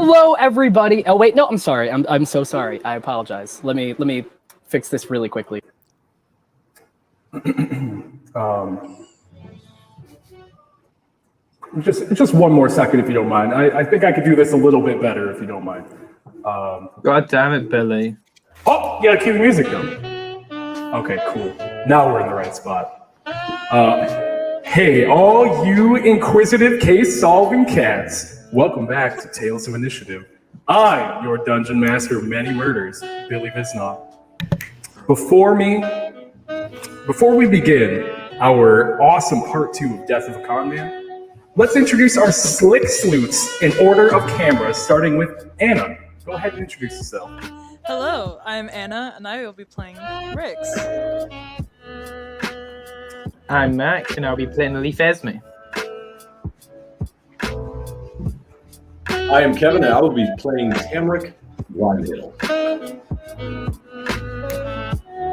Hello, everybody. Oh wait, no, I'm sorry. I'm so sorry. I apologize. Let me fix this really quickly. Just one more second, if you don't mind. I think I could do this a little bit better, if you don't mind. God damn it, Billy. Oh, you gotta cue the music though. Okay, cool. Now we're in the right spot. Hey, all you inquisitive case-solving cats. Welcome back to Tales of Initiative. I'm your Dungeon Master of Many Murders, Billy Visnoff. Before we begin our awesome part 2 of Death of a Con Man, let's introduce our slick sleuths in order of camera, starting with Anna. Go ahead and introduce yourself. Hello, I'm Anna, and I will be playing Rix. I'm Mac, and I'll be playing Leaf Esme. I am Kevin, and I will be playing Tamric Winehill.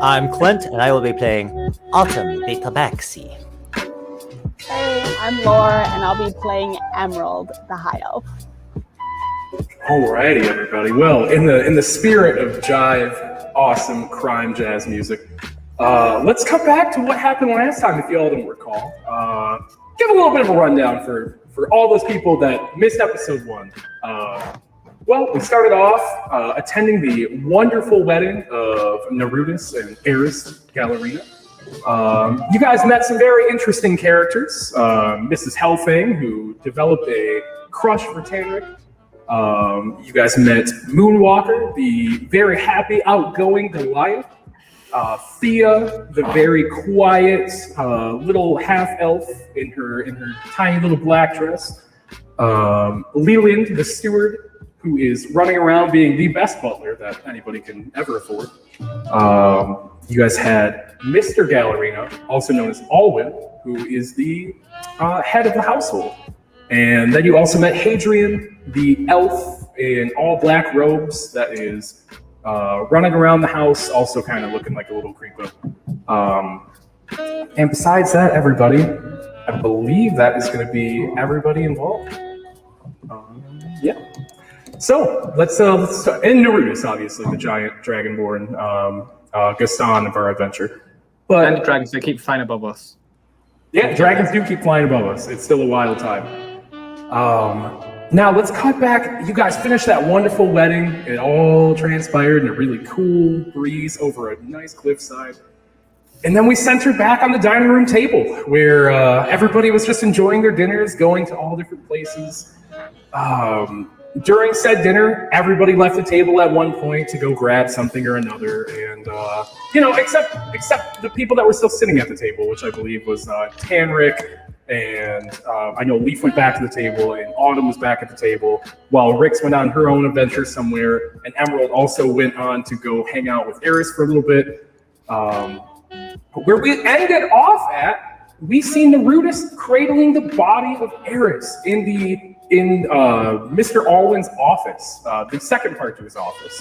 I'm Clint, and I will be playing Autumn the Tabaxi. Hey, I'm Laura, and I'll be playing Emerald, the High Elf. Alrighty, everybody. Well, in the spirit of jive, awesome crime jazz music, let's come back to what happened last time, if you all don't recall. Give a little bit of a rundown for all those people that missed episode 1. Well, we started off attending the wonderful wedding of Norrutus and Eris Galarina. You guys met some very interesting characters. Mrs. Hellfang, who developed a crush for Tamric. You guys met Moonwalker, the very happy, outgoing Goliath. Thea, the very quiet little half-elf in her tiny little black dress. Leland, the steward, who is running around being the best butler that anybody can ever afford. You guys had Mr. Galarina, also known as Alwin, who is the head of the household. And then you also met Hadrian, the elf in all black robes that is running around the house, also kind of looking like a little creepo. And besides that, everybody, I believe that is going to be everybody involved. Yeah. So let's start. And Norrutus, obviously, the giant dragonborn Gaston of our adventure. But And the dragons, they keep flying above us. yeah, dragons do keep flying above us. It's still a wild time. Now let's cut back. You guys finished that wonderful wedding. It all transpired in a really cool breeze over a nice cliffside. And then we centered back on the dining room table where everybody was just enjoying their dinners, going to all different places. During said dinner, everybody left the table at one point to go grab something or another. And, except the people that were still sitting at the table, which I believe was Tanric. And I know Leaf went back to the table, and Autumn was back at the table, while Rix went on her own adventure somewhere, and Emerald also went on to go hang out with Eris for a little bit. Where we ended off at, we see Norrutus cradling the body of Eris in Mr. Alwin's office, the second part to his office.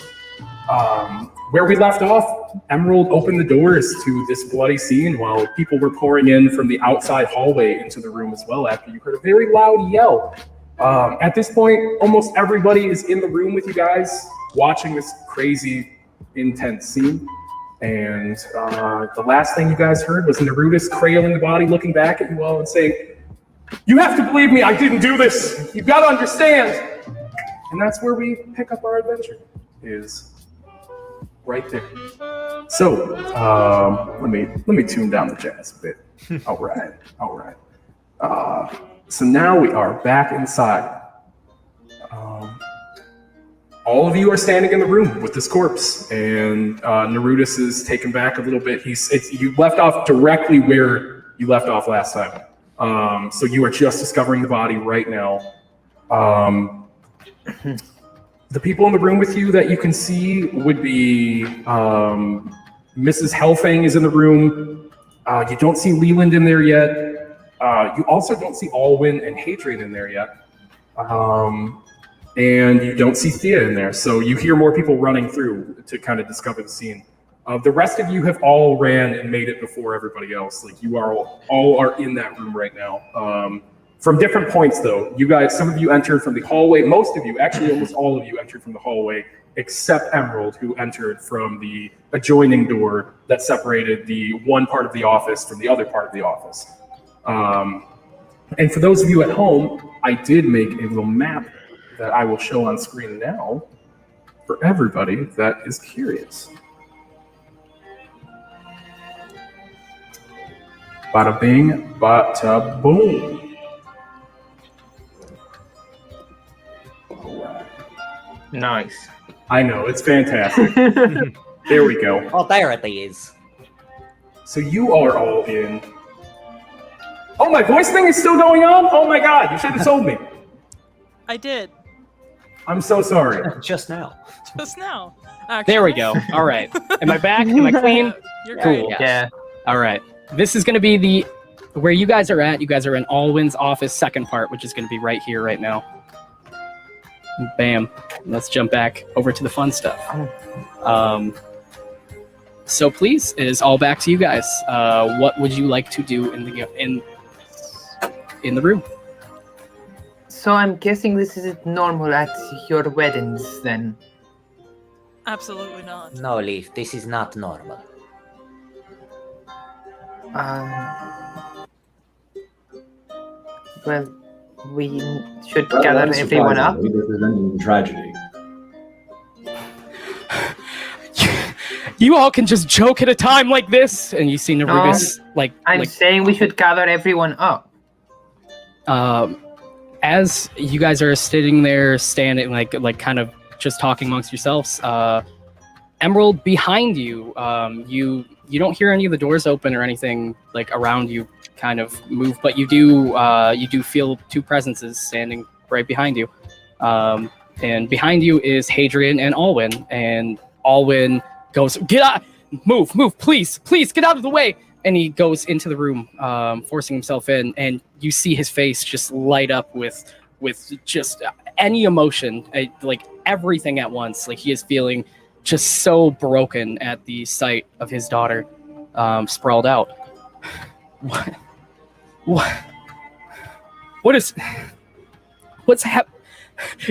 Where we left off, Emerald opened the doors to this bloody scene while people were pouring in from the outside hallway into the room as well after you heard a very loud yell. At this point, almost everybody is in the room with you guys watching this crazy, intense scene. And the last thing you guys heard was Norrutus cradling the body, looking back at you all and saying, "You have to believe me, I didn't do this. You've got to understand." And that's where we pick up our adventure, is right there. So let me tune down the jazz a bit. All right. So now we are back inside. All of you are standing in the room with this corpse, and Norrutus is taken back a little bit. You left off directly where you left off last time. So you are just discovering the body right now. The people in the room with you that you can see would be Mrs. Hellfang is in the room. You don't see Leland in there yet. You also don't see Alwin and Hadrian in there yet. And you don't see Thea in there. So you hear more people running through to kind of discover the scene. The rest of you have all ran and made it before everybody else. Like, you are all are in that room right now. From different points, though, you guys, some of you entered from the hallway. Most of you, actually almost all of you, entered from the hallway, except Emerald, who entered from the adjoining door that separated the one part of the office from the other part of the office. And for those of you at home, I did make a little map that I will show on screen now for everybody that is curious. Bada bing, bada boom. Nice. I know, it's fantastic. There we go. Oh, there it is. So you are all in. Oh, my voice thing is still going on? Oh my god, you should have told me. I did I'm so sorry. Just now. just now. Actually. There we go. All right. Am I back? Am I clean? You're Cool. great. Yeah. All right. This is going to be where you guys are at. You guys are in Alwin's office second part, which is going to be right here, right now. Bam. Let's jump back over to the fun stuff. So please, it is all back to you guys. What would you like to do in the room? So I'm guessing this is normal at your weddings then. Absolutely not. No, Leaf, this is not normal. Well, we should gather everyone up. This is ending in tragedy. You all can just joke at a time like this, and you see Norrutus I'm saying we should gather everyone up. As you guys are sitting there, standing, like kind of just talking amongst yourselves. Emerald, behind you, you don't hear any of the doors open or anything like around you, kind of move, but you do feel two presences standing right behind you. And behind you is Hadrian and Alwin, and Alwin goes, "Get out! Move, please, get out of the way!" And he goes into the room, forcing himself in, and you see his face just light up with just any emotion, like everything at once. Like he is feeling just so broken at the sight of his daughter, sprawled out. What's happening?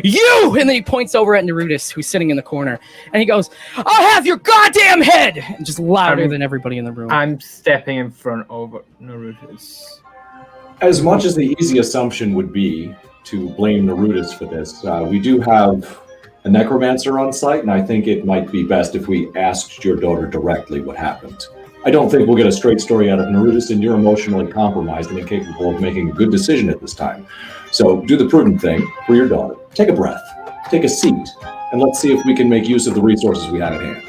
You! And then he points over at Norrutus, who's sitting in the corner, and he goes, "I'll have your goddamn head!" And just louder than everybody in the room. I'm stepping in front of Norrutus. As much as the easy assumption would be to blame Norrutus for this, we do have a necromancer on site, and I think it might be best if we asked your daughter directly what happened. I don't think we'll get a straight story out of Norrutus, and you're emotionally compromised and incapable of making a good decision at this time. So do the prudent thing for your daughter. Take a breath, take a seat, and let's see if we can make use of the resources we have at hand.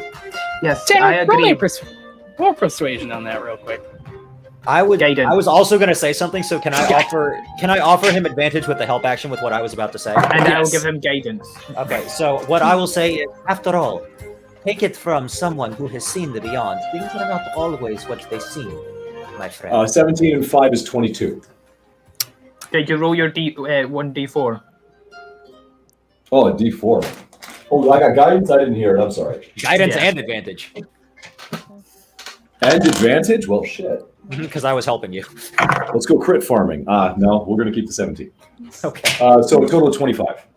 Yes, Tanner, I agree. Roll persuasion on that real quick. I Gaiden. was also going to say something, so can I offer him advantage with the help action with what I was about to say? And I will Yes. give him guidance. Okay, so what I will say is, after all, take it from someone who has seen the beyond. Things are not always what they seem, my friend. 17 and 5 is 22. Did you roll your 1d4? Oh, a D4. Oh, I got guidance? I didn't hear it. I'm sorry. Guidance Yeah. and advantage. And advantage? Well, shit. Because I was helping you. Let's go crit farming. No, we're going to keep the 17. Okay. So a total of 25.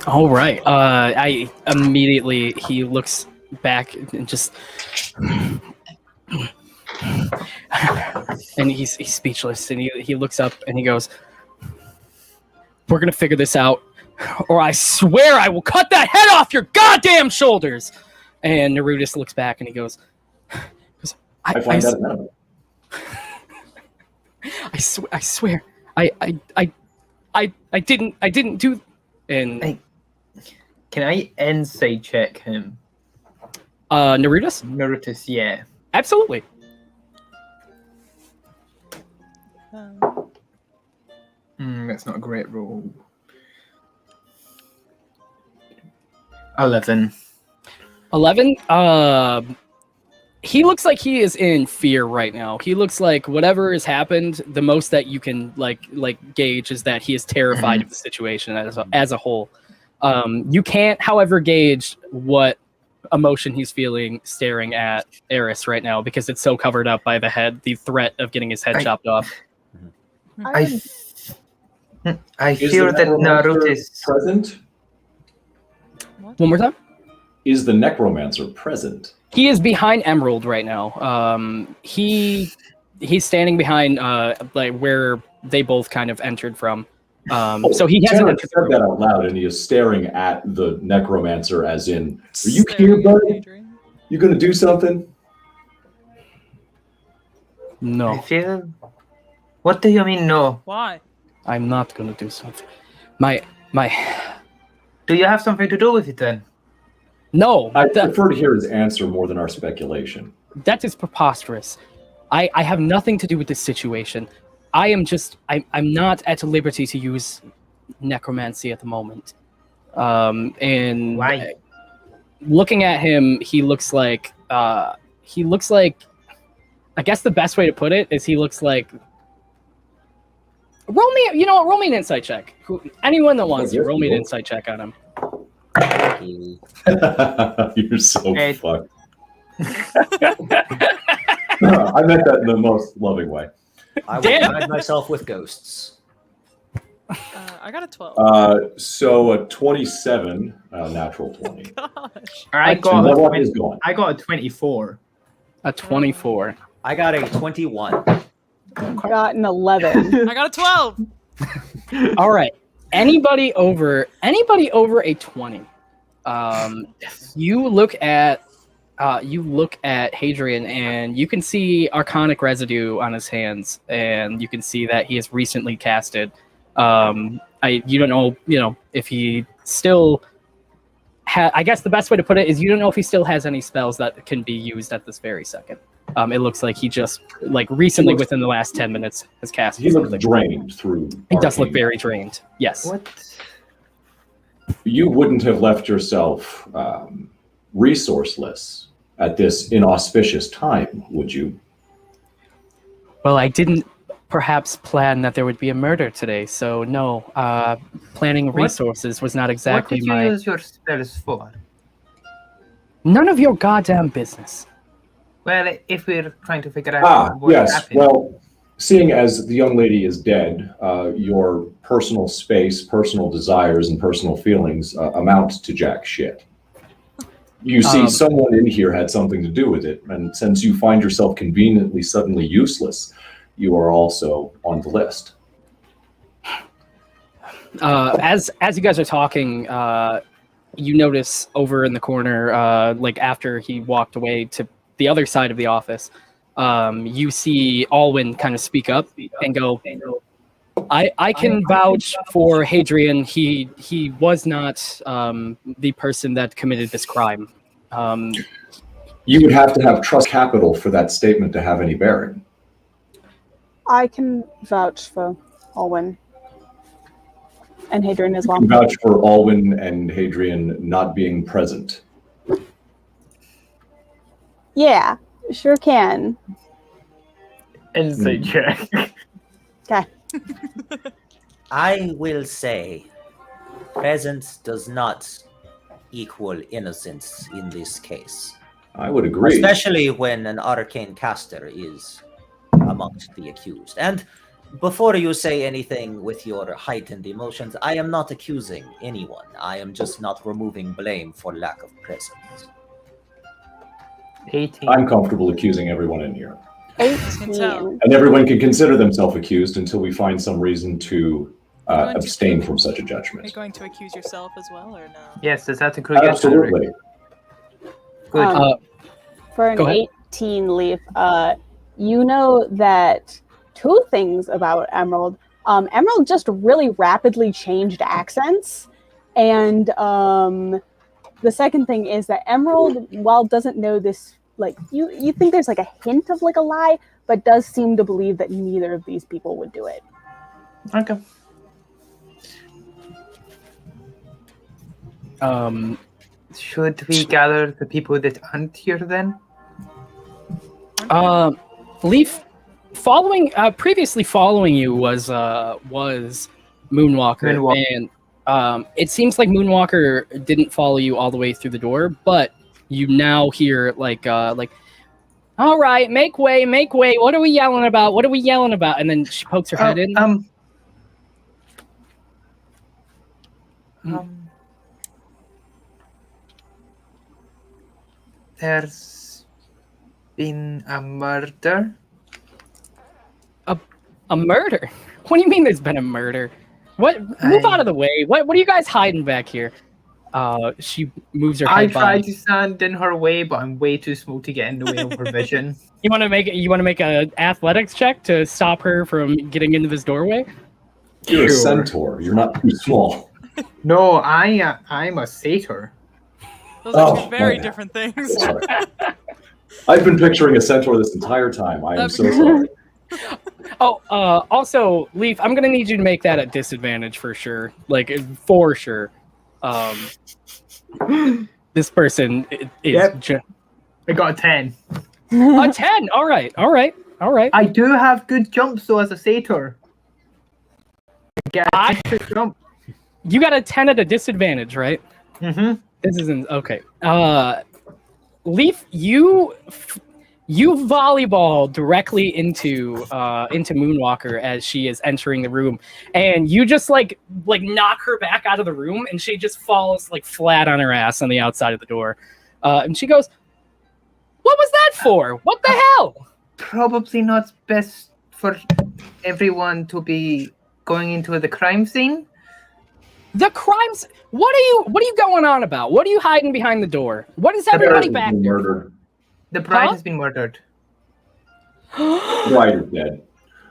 All right. I immediately, he looks back and just, and he's speechless, and he looks up and he goes, "We're gonna figure this out, or I swear I will cut that head off your goddamn shoulders." And Norrutus looks back and he goes, I find that amenable. I swear, I didn't do." And Can I insight check him? Norrutus? Norrutus, yeah. Absolutely. That's not a great roll. 11. 11. He looks like he is in fear right now. He looks like whatever has happened, the most that you can like gauge is that he is terrified of the situation as a whole. You can't, however, gauge what emotion he's feeling staring at Eris right now because it's so covered up by the threat of getting his head chopped off. I Is fear the that necromancer Norrutus. present? One more time. Is the necromancer present? He is behind Emerald right now. He's standing behind like where they both kind of entered from. So he hasn't Tanner entered the said room. that out loud, and he is staring at the necromancer as in, "Are you Staring here, at buddy? Adrian. You gonna do something?" No, I feel. What do you mean, no? Why? I'm not gonna do something. My Do you have something to do with it then? no. I prefer to hear his answer more than our speculation. That is preposterous. I have nothing to do with this situation. I am just I'm not at liberty to use necromancy at the moment. And Why? looking at him, he looks like I guess the best way to put it is he looks like roll me an insight check. Anyone that wants to roll me an insight check on him. You're so Hey. fucked. I meant that in the most loving way. I will Damn. guide myself with ghosts. I got a 12. So a 27, natural 20. Gosh. I And got what a one is 20, going? I got a 24. A 24. I got a 21. Got an 11. I got a 12. All right. Anybody over a 20. You look at Hadrian, and you can see arcanic residue on his hands, and you can see that he has recently casted. You don't know, if he still I guess the best way to put it is you don't know if he still has any spells that can be used at this very second. It looks like he just recently within the last 10 minutes has cast. He looks drained through. He does look arcane. very drained. Yes. What? You wouldn't have left yourself resourceless at this inauspicious time, would you? Well, I didn't perhaps plan that there would be a murder today, so no. Planning resources was not exactly What did you my. use your spells for? None of your goddamn business. Well, if we're trying to figure out what Yes. happened. Well, seeing as the young lady is dead, your personal space, personal desires, and personal feelings amount to jack shit. You see, someone in here had something to do with it, and since you find yourself conveniently suddenly useless, you are also on the list. As you guys are talking, you notice over in the corner, after he walked away to the other side of the office, you see Alwin kind of speak up and go, I can vouch for Hadrian. He was not the person that committed this crime. You would have to have trust capital for that statement to have any bearing. I can vouch for Alwin and Hadrian as well. You can vouch for Alwin and Hadrian not being present. Yeah, sure can. Insight check. Okay. I will say presence does not equal innocence in this case. I would agree. Especially when an arcane caster is amongst the accused. And before you say anything with your heightened emotions, I am not accusing anyone. I am just not removing blame for lack of presence. 18. I'm comfortable accusing everyone in here. can tell. 18. And everyone can consider themselves accused until we find some reason to abstain from such a Are you judgment. going to accuse yourself as well, or no? Yes, does that include your Absolutely. Good. For an Go ahead. 18 leaf, you know that two things about Emerald. Emerald just really rapidly changed accents. And the second thing is that Emerald, while doesn't know this, you think there's a hint of a lie, but does seem to believe that neither of these people would do it. Okay. Should we gather the people that aren't here then? Leaf, previously following you was Moonwalker, and it seems like Moonwalker didn't follow you all the way through the door, but you now hear All right, make way, make way. What are we yelling about? What are we yelling about? And then she pokes her head in. There's been a murder. A murder? What do you mean there's been a murder? What? Move out of the way. What are you guys hiding back here? She moves her head. I tried to stand in her way, but I'm way too small to get in the way of her vision. You want to make an athletics check to stop her from getting into this doorway? You're a centaur. You're not too small. No, I'm a satyr. Those are two very different things. I've been picturing a centaur this entire time. I am so sorry. Also, Leaf, I'm gonna need you to make that a disadvantage for sure. Like, for sure. This person is. I got a 10. A 10. All right. I do have good jumps though as a satyr. Get a 10 jump. You got a 10 at a disadvantage, right? Mm-hmm. This isn't okay. Leaf, you volleyball directly into Moonwalker as she is entering the room, and you just like knock her back out of the room, and she just falls like flat on her ass on the outside of the door. And she goes, "What was that for? What the hell?" Probably not best for everyone to be going into the crime scene. The crimes. What are you going on about? What are you hiding behind the door? What is everybody back there? Murdered. The bride has been murdered. Bride is dead.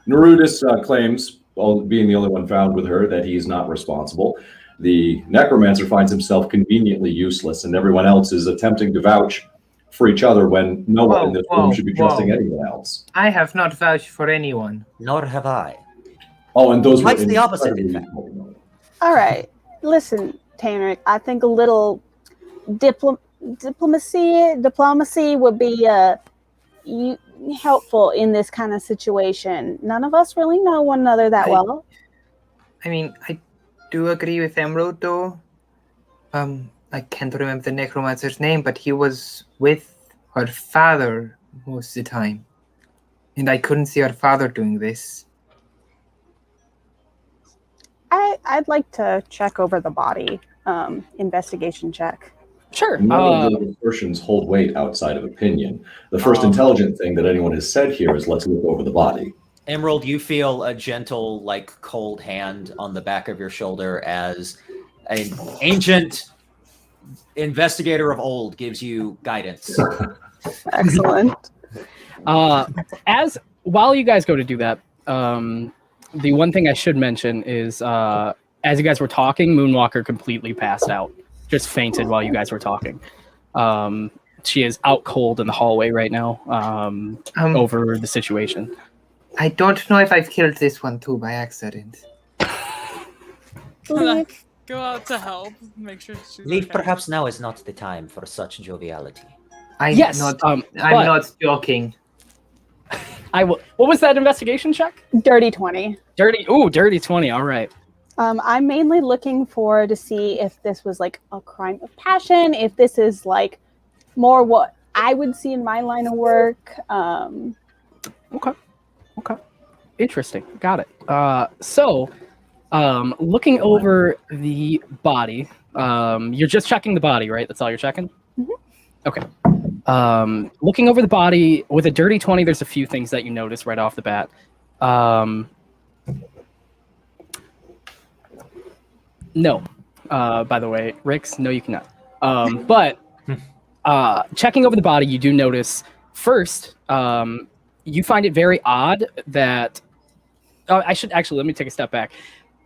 Norrutus claims, being the only one found with her, that he's not responsible. The necromancer finds himself conveniently useless, and everyone else is attempting to vouch for each other when no one in this room should be trusting anyone else. I have not vouched for anyone. Nor have I. Oh, and those Quite were the opposite, in fact. All right. Listen, Tanric, I think a little diplomacy would be helpful in this kind of situation. None of us really know one another that well. I mean, I do agree with Emerald, though. I can't remember the necromancer's name, but he was with her father most of the time. And I couldn't see her father doing this. I'd like to check over the body. Investigation check. Sure. None of those assertions hold weight outside of opinion. The first intelligent thing that anyone has said here is let's look over the body. Emerald, you feel a gentle, cold hand on the back of your shoulder as an ancient investigator of old gives you guidance. Excellent. While you guys go to do that, the one thing I should mention is as you guys were talking, Moonwalker completely passed out. Just fainted while you guys were talking. She is out cold in the hallway right now over the situation. I don't know if I've killed this one too by accident. Go out to help. Make sure she's Leaf, okay. perhaps now is not the time for such joviality. I'm not joking. I will. What was that investigation check? Dirty 20. Dirty 20. All right. I'm mainly looking to see if this was like a crime of passion, if this is like more what I would see in my line of work. Okay. Interesting. Got it. So, looking over the body, you're just checking the body, right? That's all you're checking? Mm-hmm. Okay. Looking over the body with a dirty 20, there's a few things that you notice right off the bat. No. By the way, Rix, no, you cannot. But checking over the body, you do notice first, you find it very odd that let me take a step back.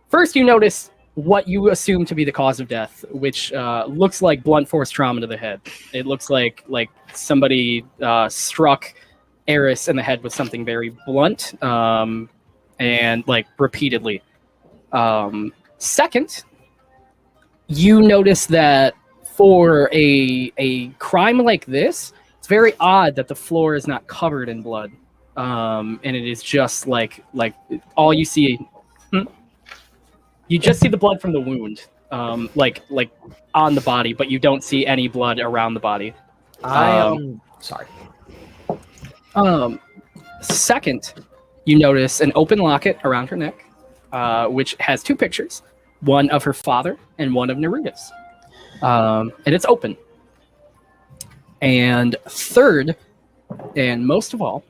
First, you notice what you assume to be the cause of death, which looks like blunt force trauma to the head. It looks like somebody struck Eris in the head with something very blunt and repeatedly. Second, you notice that for a crime like this, it's very odd that the floor is not covered in blood, and it is just like all you see. You just see the blood from the wound, like on the body, but you don't see any blood around the body. Sorry. Second, you notice an open locket around her neck, which has two pictures, one of her father and one of Norrutus. And it's open. And third, and most of all,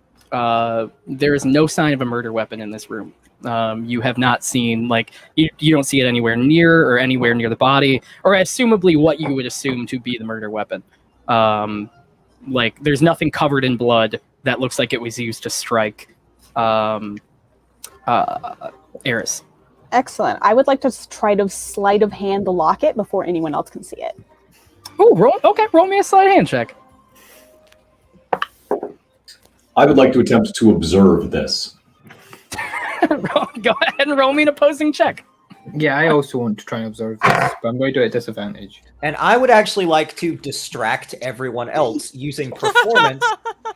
there is no sign of a murder weapon in this room. You have not seen, like, you don't see it anywhere near the body, or assumably what you would assume to be the murder weapon. Like, there's nothing covered in blood that looks like it was used to strike Eris. Excellent. I would like to try to sleight of hand the locket before anyone else can see it. Oh, roll me a sleight of hand check. I would like to attempt to observe this. Go ahead and roll me an opposing check. Yeah, I also want to try and observe this, but I'm going to do it at disadvantage. And I would actually like to distract everyone else using performance.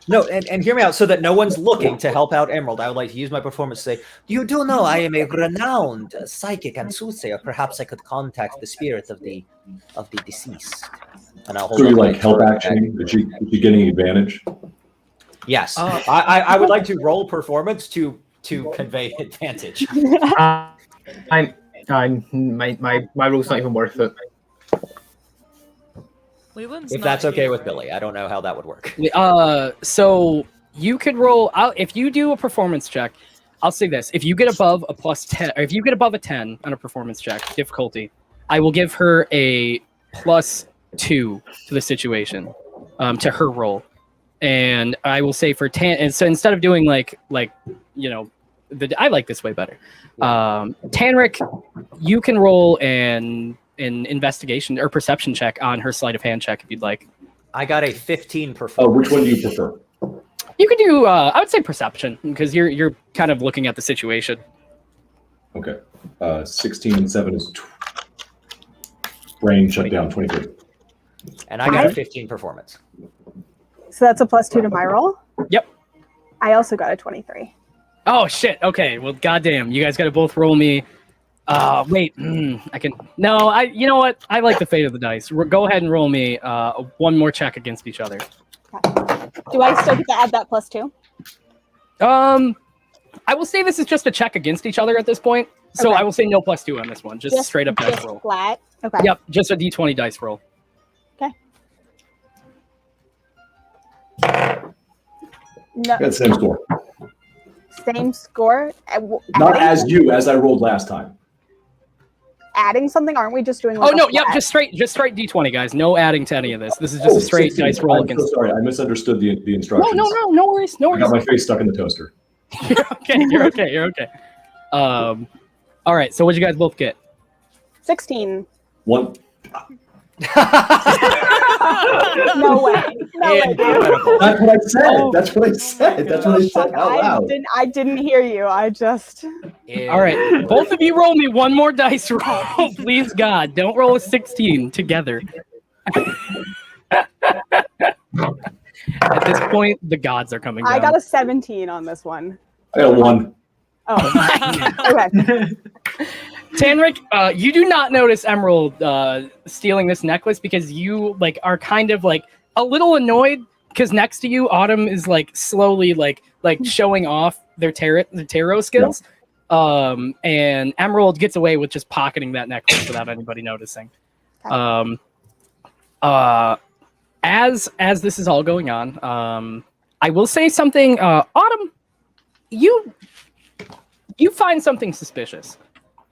No, and hear me out, so that no one's looking to help out Emerald. I would like to use my performance to say, you do know I am a renowned psychic and soothsayer. Perhaps I could contact the spirit of the deceased. And I'll hold So you up my like help sword action? Did you get any advantage? Yes. I would like to roll performance to convey advantage. My role's not even worth it. Leland's If not that's okay here, with right? Billy, I don't know how that would work. So you could roll out if you do a performance check. I'll say this: if you get above a +10, or if you get above a 10 on a performance check difficulty, I will give her a +2 to the situation, to her roll, and I will say for and so instead of doing like you know, I like this way better. Tanric, you can roll an investigation or perception check on her sleight of hand check if you'd like. I got a 15 performance. Oh, which one do you prefer? You could do, I would say perception, because you're kind of looking at the situation. Okay. 16 and 7 is brain shut down, 23. And I got a 15 performance. So that's a +2 to my roll? Yep. I also got a 23. Oh, shit. Okay. Well, goddamn. You guys got to both roll me. Wait. I can. No, you know what? I like the fate of the dice. Go ahead and roll me one more check against each other. Okay. Do I still get to add that +2? I will say this is just a check against each other at this point. So Okay. I will say no +2 on this one. Just straight up dice roll. Flat? Okay. Yep. Just a d20 dice roll. Okay. No, Got the same score. same score? Not as I rolled last time. Adding something? Aren't we just doing Oh like no! a Yep. flat? Just straight d20, guys. No adding to any of this. This is just a straight 16. dice roll I'm against. so sorry. I misunderstood the instructions. No worries. No I got worries. my face stuck in the toaster. You're okay. All right. So what'd you guys both get? 16. One. No way. No way, dude. That's what I said. Oh, That's what I said. That's what I said out loud. I didn't hear you. I just... All right. Both of you roll me one more dice roll, please God. Don't roll a 16 together. At this point, the gods are coming down. I got a 17 on this one. I got 1. Oh. Okay. Tanric, you do not notice Emerald stealing this necklace because you are kind of a little annoyed because next to you, Autumn is slowly showing off their tarot skills. Yeah. And Emerald gets away with just pocketing that necklace without anybody noticing. Okay. As this is all going on, I will say something. Autumn, you find something suspicious.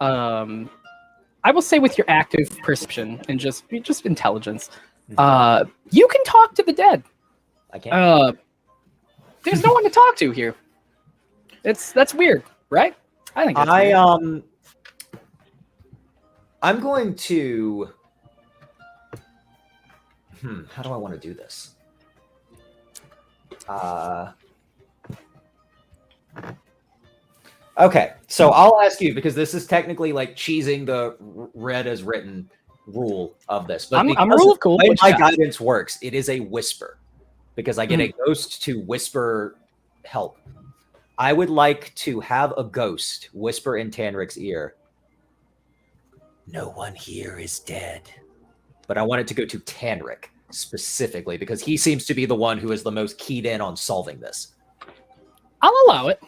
I will say with your active perception and just intelligence, you can talk to the dead. I can't. There's no one to talk to here. That's weird, right? I think that's weird. I'm going to. How do I want to do this? Okay, so I'll ask you because this is technically cheesing the read as written rule of this. But I'm rule of cool. The way my guidance works, it is a whisper because I get a ghost to whisper help. I would like to have a ghost whisper in Tanric's ear. No one here is dead. But I want it to go to Tanric specifically because he seems to be the one who is the most keyed in on solving this. I'll allow it.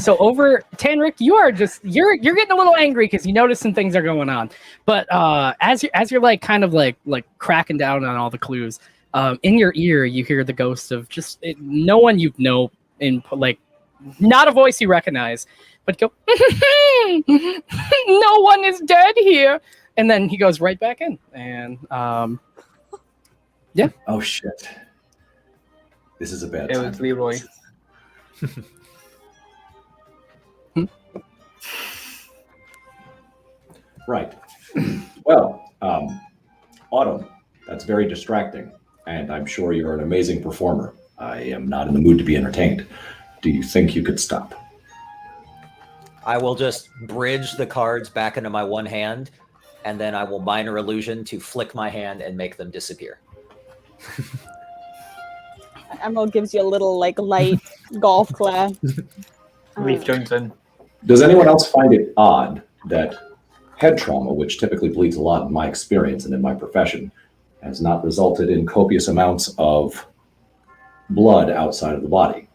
So over Tanric, you're getting a little angry because you notice some things are going on. But as you're like kind of like cracking down on all the clues, in your ear you hear the ghost of no one you know, in like not a voice you recognize, but go no one is dead here, and then he goes right back in, and yeah. Oh shit! This is a bad It time. was Leroy. Right. Well, Autumn, that's very distracting, and I'm sure you're an amazing performer. I am not in the mood to be entertained. Do you think you could stop? I will just bridge the cards back into my one hand, and then I will minor illusion to flick my hand and make them disappear. Emerald gives you a little like light golf clap. Leaf Johnson. Does anyone else find it odd that head trauma, which typically bleeds a lot in my experience and in my profession, has not resulted in copious amounts of blood outside of the body?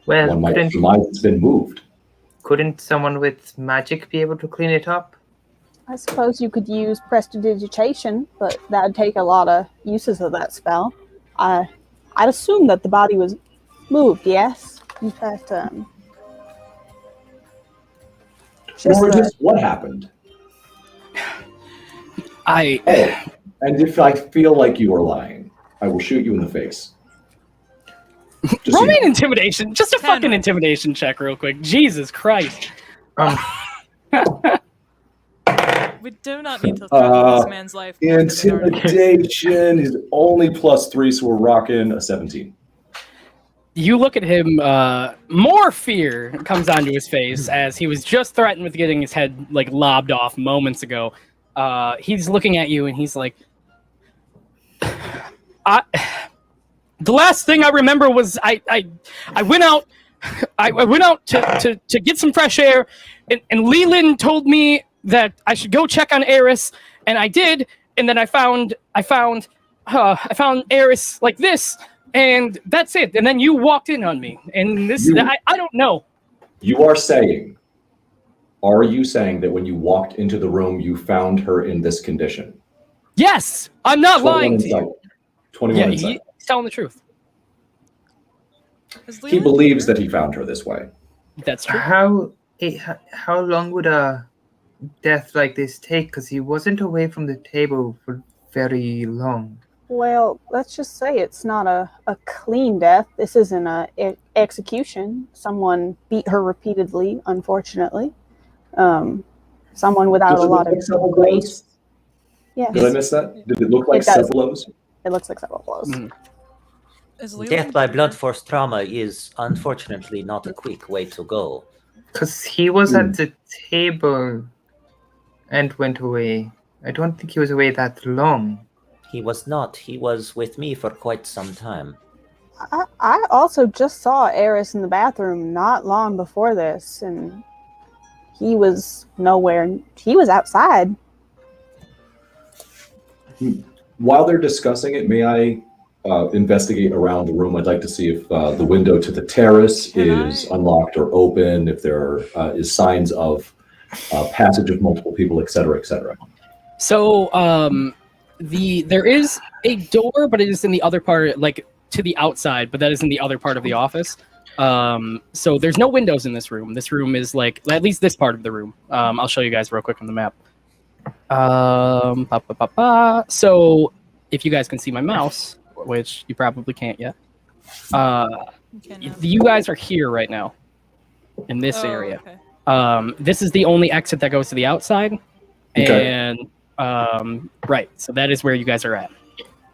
Well, One might surmise it's been moved. couldn't someone with magic be able to clean it up? I suppose you could use prestidigitation, but that'd take a lot of uses of that spell. I'd assume that the body was moved, yes? In fact, Or just what happened? I And if I feel like you are lying, I will shoot you in the face. Just roll me so an intimidation, just a Ten. fucking intimidation check, real quick. Jesus Christ! We do not need to threaten this man's life. more than we already do. Intimidation is only +3, so we're rocking a 17. You look at him, more fear comes onto his face as he was just threatened with getting his head like lobbed off moments ago. He's looking at you and he's like, the last thing I remember was I went out to get some fresh air, and Leland told me that I should go check on Eris, and I did, and then I found Eris like this, and that's it. And then you walked in on me, and I don't know. Are you saying that when you walked into the room, you found her in this condition? Yes, I'm not lying to insight. you. 21 Yeah, insight. he's telling the truth. Is He Leland believes here? that he found her this way. That's true. How long would a death like this take? Because he wasn't away from the table for very long. well, let's just say it's not a clean death. This isn't a execution. Someone beat her repeatedly, unfortunately. Someone without Does a it lot look of like several grace. blows? Yes, Did I miss that? Did it look like It does. several blows? it looks like several blows. Mhm. Is Leland Death by here? blunt force trauma is unfortunately not a quick way to go. Because he was at the table and went away. I don't think he was away that long. He was not. He was with me for quite some time. I also just saw Eris in the bathroom not long before this, and he was nowhere. He was outside. While they're discussing it, may I investigate around the room? I'd like to see if the window to the terrace is unlocked or open, if there is signs of passage of multiple people, et cetera, et cetera. So, there is a door, but it is in the other part, like to the outside, but that is in the other part of the office. So there's no windows in this room. This room is like, at least this part of the room. I'll show you guys real quick on the map. So if you guys can see my mouse, which you probably can't yet, Okay, no. you guys are here right now in this Oh, area. okay. This is the only exit that goes to the outside. Okay. And right, so that is where you guys are at.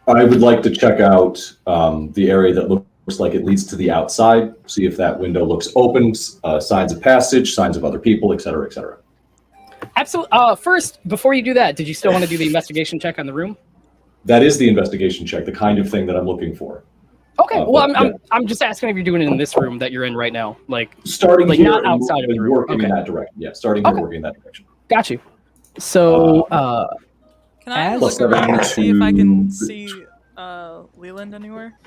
I would like to check out the area that looks like it leads to the outside, see if that window looks open, signs of passage, signs of other people, et cetera, et cetera. Absolutely. First, before you do that, did you still want to do the investigation check on the room? That is the investigation check, the kind of thing that I'm looking for. Okay. Well, Yeah. I'm just asking if you're doing it in this room that you're in right now. Like, Starting Like, here not and outside of the room. working in Okay. that direction. Yeah, starting here, Okay. working in that direction. got you. So, Can I As- look Plus around and see if I can to- see Leland anywhere?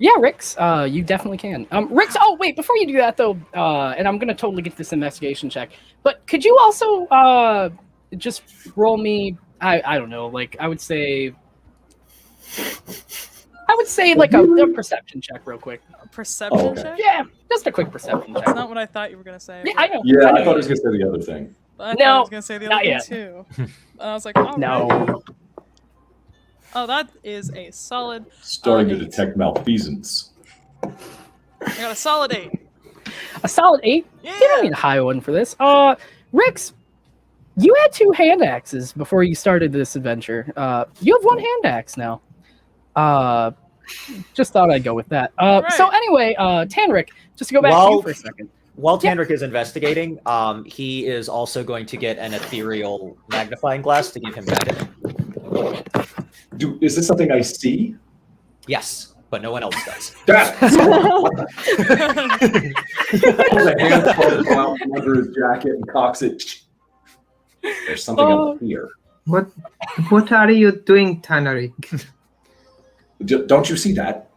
Yeah, Rix, you definitely can. Rix, oh wait, before you do that though, and I'm gonna totally get this investigation check, but could you also just roll me? I don't know, like I would say like a perception check, real quick. A perception okay. check? Yeah, just a quick perception check. That's not what I thought you were gonna say. Yeah, I know. Yeah, I I know. thought he was going to say the other thing. But I thought No, I was gonna say the not other thing yet. too. And I was like, all right. No. Oh, that is a solid. Starting to 8. detect malfeasance. I got a solid 8. A solid 8. Yeah. You don't need a high one for this. Rix, you had 2 hand axes before you started this adventure. You have 1 hand axe now. Just thought I'd go with that. So anyway, Tanric, just to go back to you for a second. While Tanric is investigating, he is also going to get an ethereal magnifying glass to give him guidance. Is this something I see? Yes, but no one else does. Pulls a hand out from under his jacket and cocks it. There's something up here. What are you doing, Tanaric? Don't you see that?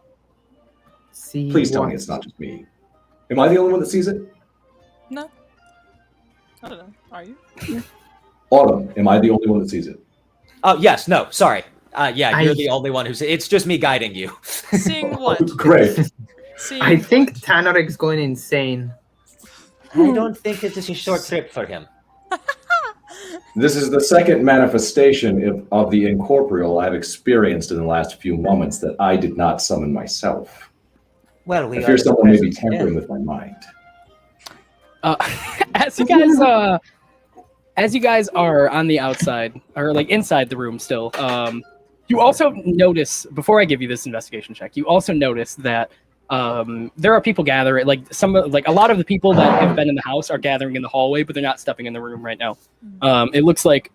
See Please tell what? me it's not just me. Am I the only one that sees it? No. I don't know. Are you? Autumn, am I the only one that sees it? Oh, yes, no, sorry. Yeah, you're the only one who's... It's just me guiding you. Seeing what? Great. Seeing... I think Tanaric's going insane. I don't think it is a short trip for him. This is the second manifestation of the incorporeal I've experienced in the last few moments that I did not summon myself. Well, we I fear are someone may be present tampering again. with my mind. As you guys are on the outside, or like inside the room still, you also notice, before I give you this investigation check, you also notice that there are people gathering, like a lot of the people that have been in the house are gathering in the hallway, but they're not stepping in the room right now. It looks like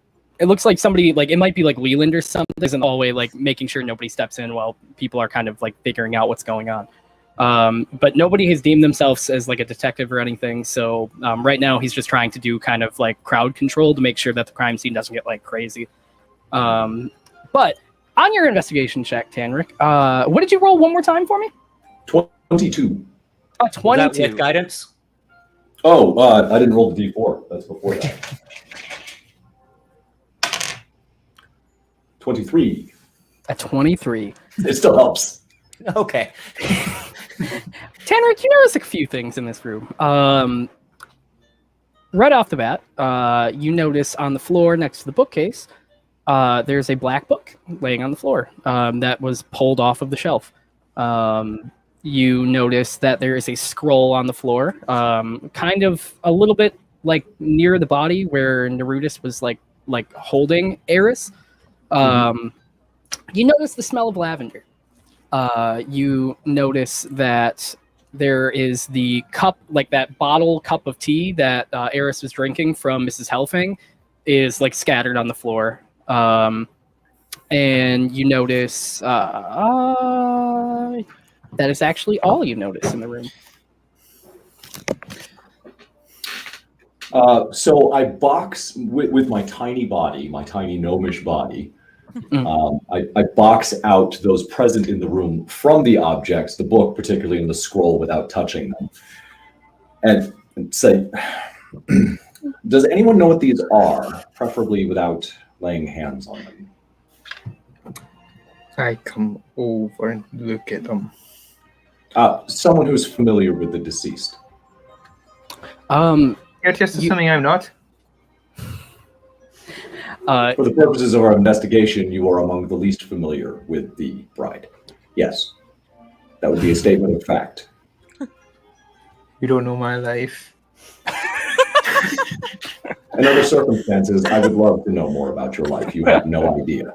somebody, like it might be like Leland or something, is in the hallway, like making sure nobody steps in while people are kind of like figuring out what's going on. But nobody has deemed themselves as like a detective or anything. So right now he's just trying to do kind of like crowd control to make sure that the crime scene doesn't get like crazy. But on your investigation check, Tanric, what did you roll one more time for me? 22. 22. Is that with guidance? Oh, I didn't roll the d4. That's before that. 23. A 23. It still helps. Okay. Tanric, you notice a few things in this room. Right off the bat, you notice on the floor next to the bookcase, there's a black book laying on the floor that was pulled off of the shelf. You notice that there is a scroll on the floor, kind of a little bit like near the body where Norrutus was like holding Eris. You notice the smell of lavender. You notice that there is the cup, like that bottle cup of tea that Eris was drinking from Mrs. Helfing, is like scattered on the floor. And you notice that is actually all you notice in the room. So I box with my tiny body, my tiny gnomish body. I box out those present in the room from the objects, the book, particularly, and the scroll, without touching them, and say, does anyone know what these are? Preferably without laying hands on them. I come over and look at them. Someone who's familiar with the deceased. You're just assuming I'm not? For the purposes of our investigation, you are among the least familiar with the bride. Yes. That would be a statement of fact. You don't know my life. In other circumstances, I would love to know more about your life. You have no idea.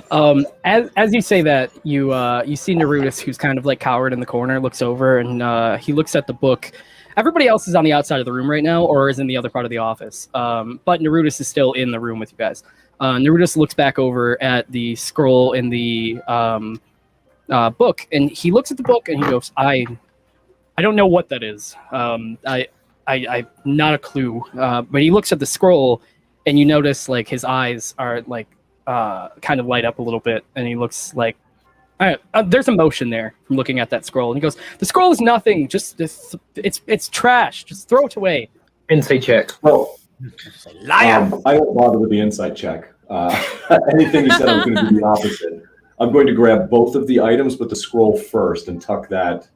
Oh, no. As you say that, you see Norrutus, who's kind of like cowered in the corner, looks over and he looks at the book. Everybody else is on the outside of the room right now, or is in the other part of the office. But Norrutus is still in the room with you guys. Norrutus looks back over at the scroll in the book, and he looks at the book and he goes, "I don't know what that is. I not a clue." But he looks at the scroll, and you notice like his eyes are like kind of light up a little bit, and he looks like All right, there's emotion there from looking at that scroll, and he goes, "The scroll is nothing. Just it's trash. Just throw it away." Insight check. Well, Liar! I won't bother with the insight check. Anything you said, I was going to do the opposite. I'm going to grab both of the items, but the scroll first, and tuck that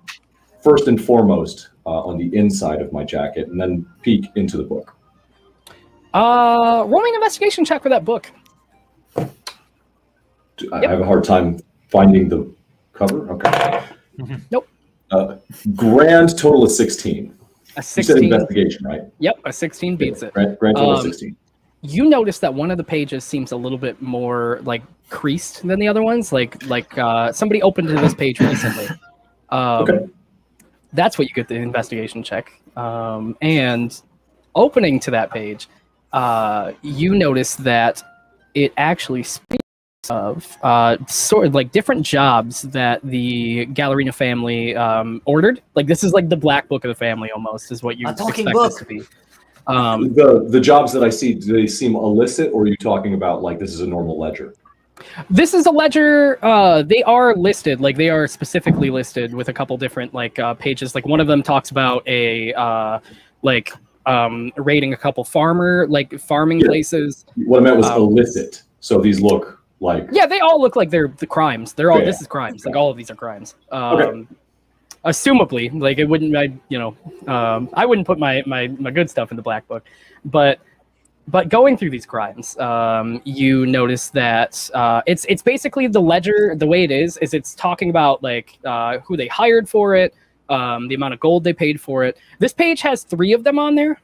first and foremost on the inside of my jacket, and then peek into the book. Roll me an investigation check for that book. I have a hard time finding the cover. Okay. Nope. Grand total is 16. A You 16. said investigation, right? Yep, a 16 beats it. Grand total is 16. You notice that one of the pages seems a little bit more like creased than the other ones. Like somebody opened to this page recently. Okay. That's what you get the investigation check. And opening to that page, you notice that it actually speaks of sort of like different jobs that the Galarina family ordered. Like this is like the black book of the family almost is what you A talking expect book. this to be. The jobs that I see, do they seem illicit, or are you talking about like this is a normal ledger? This is a ledger. They are listed, like they are specifically listed with a couple different like pages. Like one of them talks about a raiding a couple farming places. What I meant was illicit. So these look like they all look like they're the crimes. They're all Yeah. this is crimes. Like all of these are crimes. Okay. Assumably, like it wouldn't. I wouldn't put my good stuff in the black book, but going through these crimes, you notice that it's basically the ledger. The way it is it's talking about like who they hired for it, the amount of gold they paid for it. This page has 3 of them on there.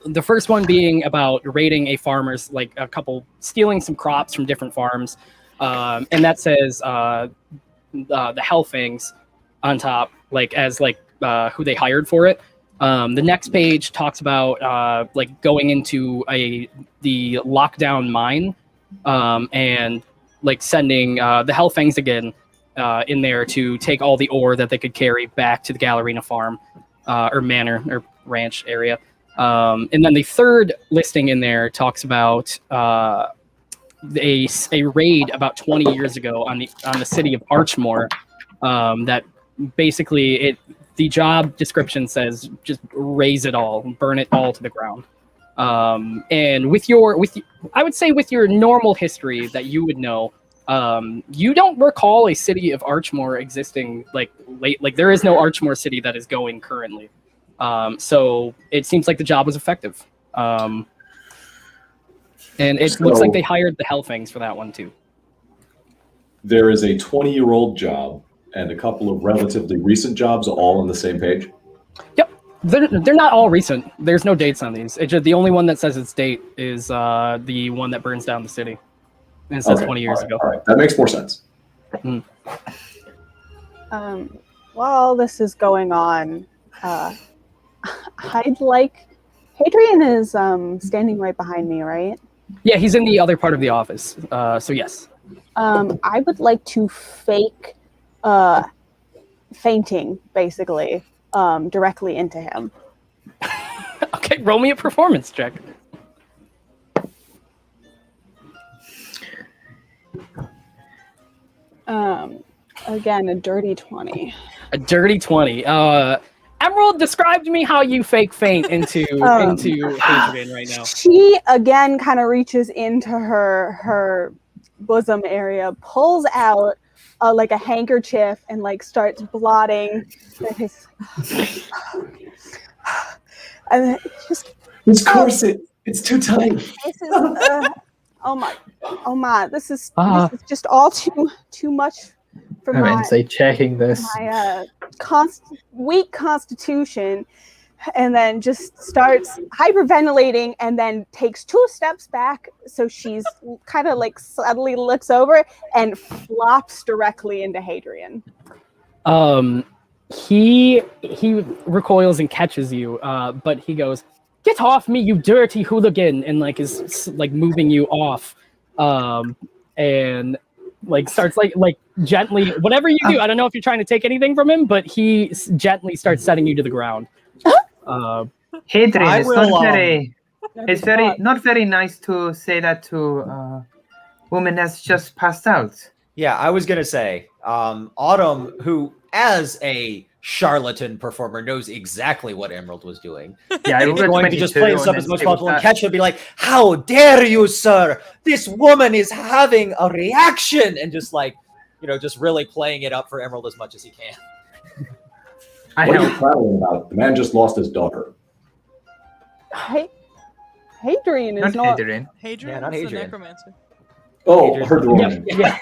The first one being about raiding a farmer's, like a couple stealing some crops from different farms, and that says the Hellfangs on top, like as like who they hired for it. The next page talks about like going into the lockdown mine and like sending the Hellfangs again in there to take all the ore that they could carry back to the Galarina farm or manor or ranch area. And then the third listing in there talks about a raid about 20 years ago on the city of Archmore that basically the job description says just raze it all, burn it all to the ground. And I would say with your normal history that you would know, you don't recall a city of Archmore existing like there is no Archmore city that is going currently. So it seems like the job was effective. And it looks like they hired the Hellfangs for that one too. there is a 20-year-old job and a couple of relatively recent jobs all on the same page. Yep. They're not all recent. There's no dates on these. It's just the only one that says its date is the one that burns down the city. And it says 20 years ago. All right, that makes more sense. Mm. While this is going on, I'd like... Hadrian is standing right behind me, right? Yeah, he's in the other part of the office. So yes. I would like to fake fainting, basically, directly into him. Okay, roll me a performance check. Again, a dirty 20. A dirty 20. Emerald, describe to me how you fake faint into Hadrian right now. She again kind of reaches into her bosom area, pulls out like a handkerchief, and like starts blotting his. And then just This corset, it's too tight. this is oh my, this is just all too much for I'm my inside checking this. my weak constitution, and then just starts hyperventilating, and then takes 2 steps back, so she's kind of like suddenly looks over and flops directly into Hadrian. He recoils and catches you, but he goes, "Get off me, you dirty hooligan!" and like is like moving you off, and like starts like gently, whatever you do. I don't know if you're trying to take anything from him, but he gently starts setting you to the ground. Hadrian, it's That'd be not very nice to say that to a woman that's just passed out. Yeah, I was gonna say, Autumn, who as a charlatan performer knows exactly what Emerald was doing, Yeah, I is rolled a going to just 22 play this up and as then much as stay with possible, and that. Catch will be like, "How dare you, sir? This woman is having a reaction," and just like, just really playing it up for Emerald as much as he can. I What are you help. prattling about? The man just lost his daughter. Hadrian is not. Hadrian. Hadrian not is the Hadrian. necromancer. Oh, I heard the wrong name. Yeah.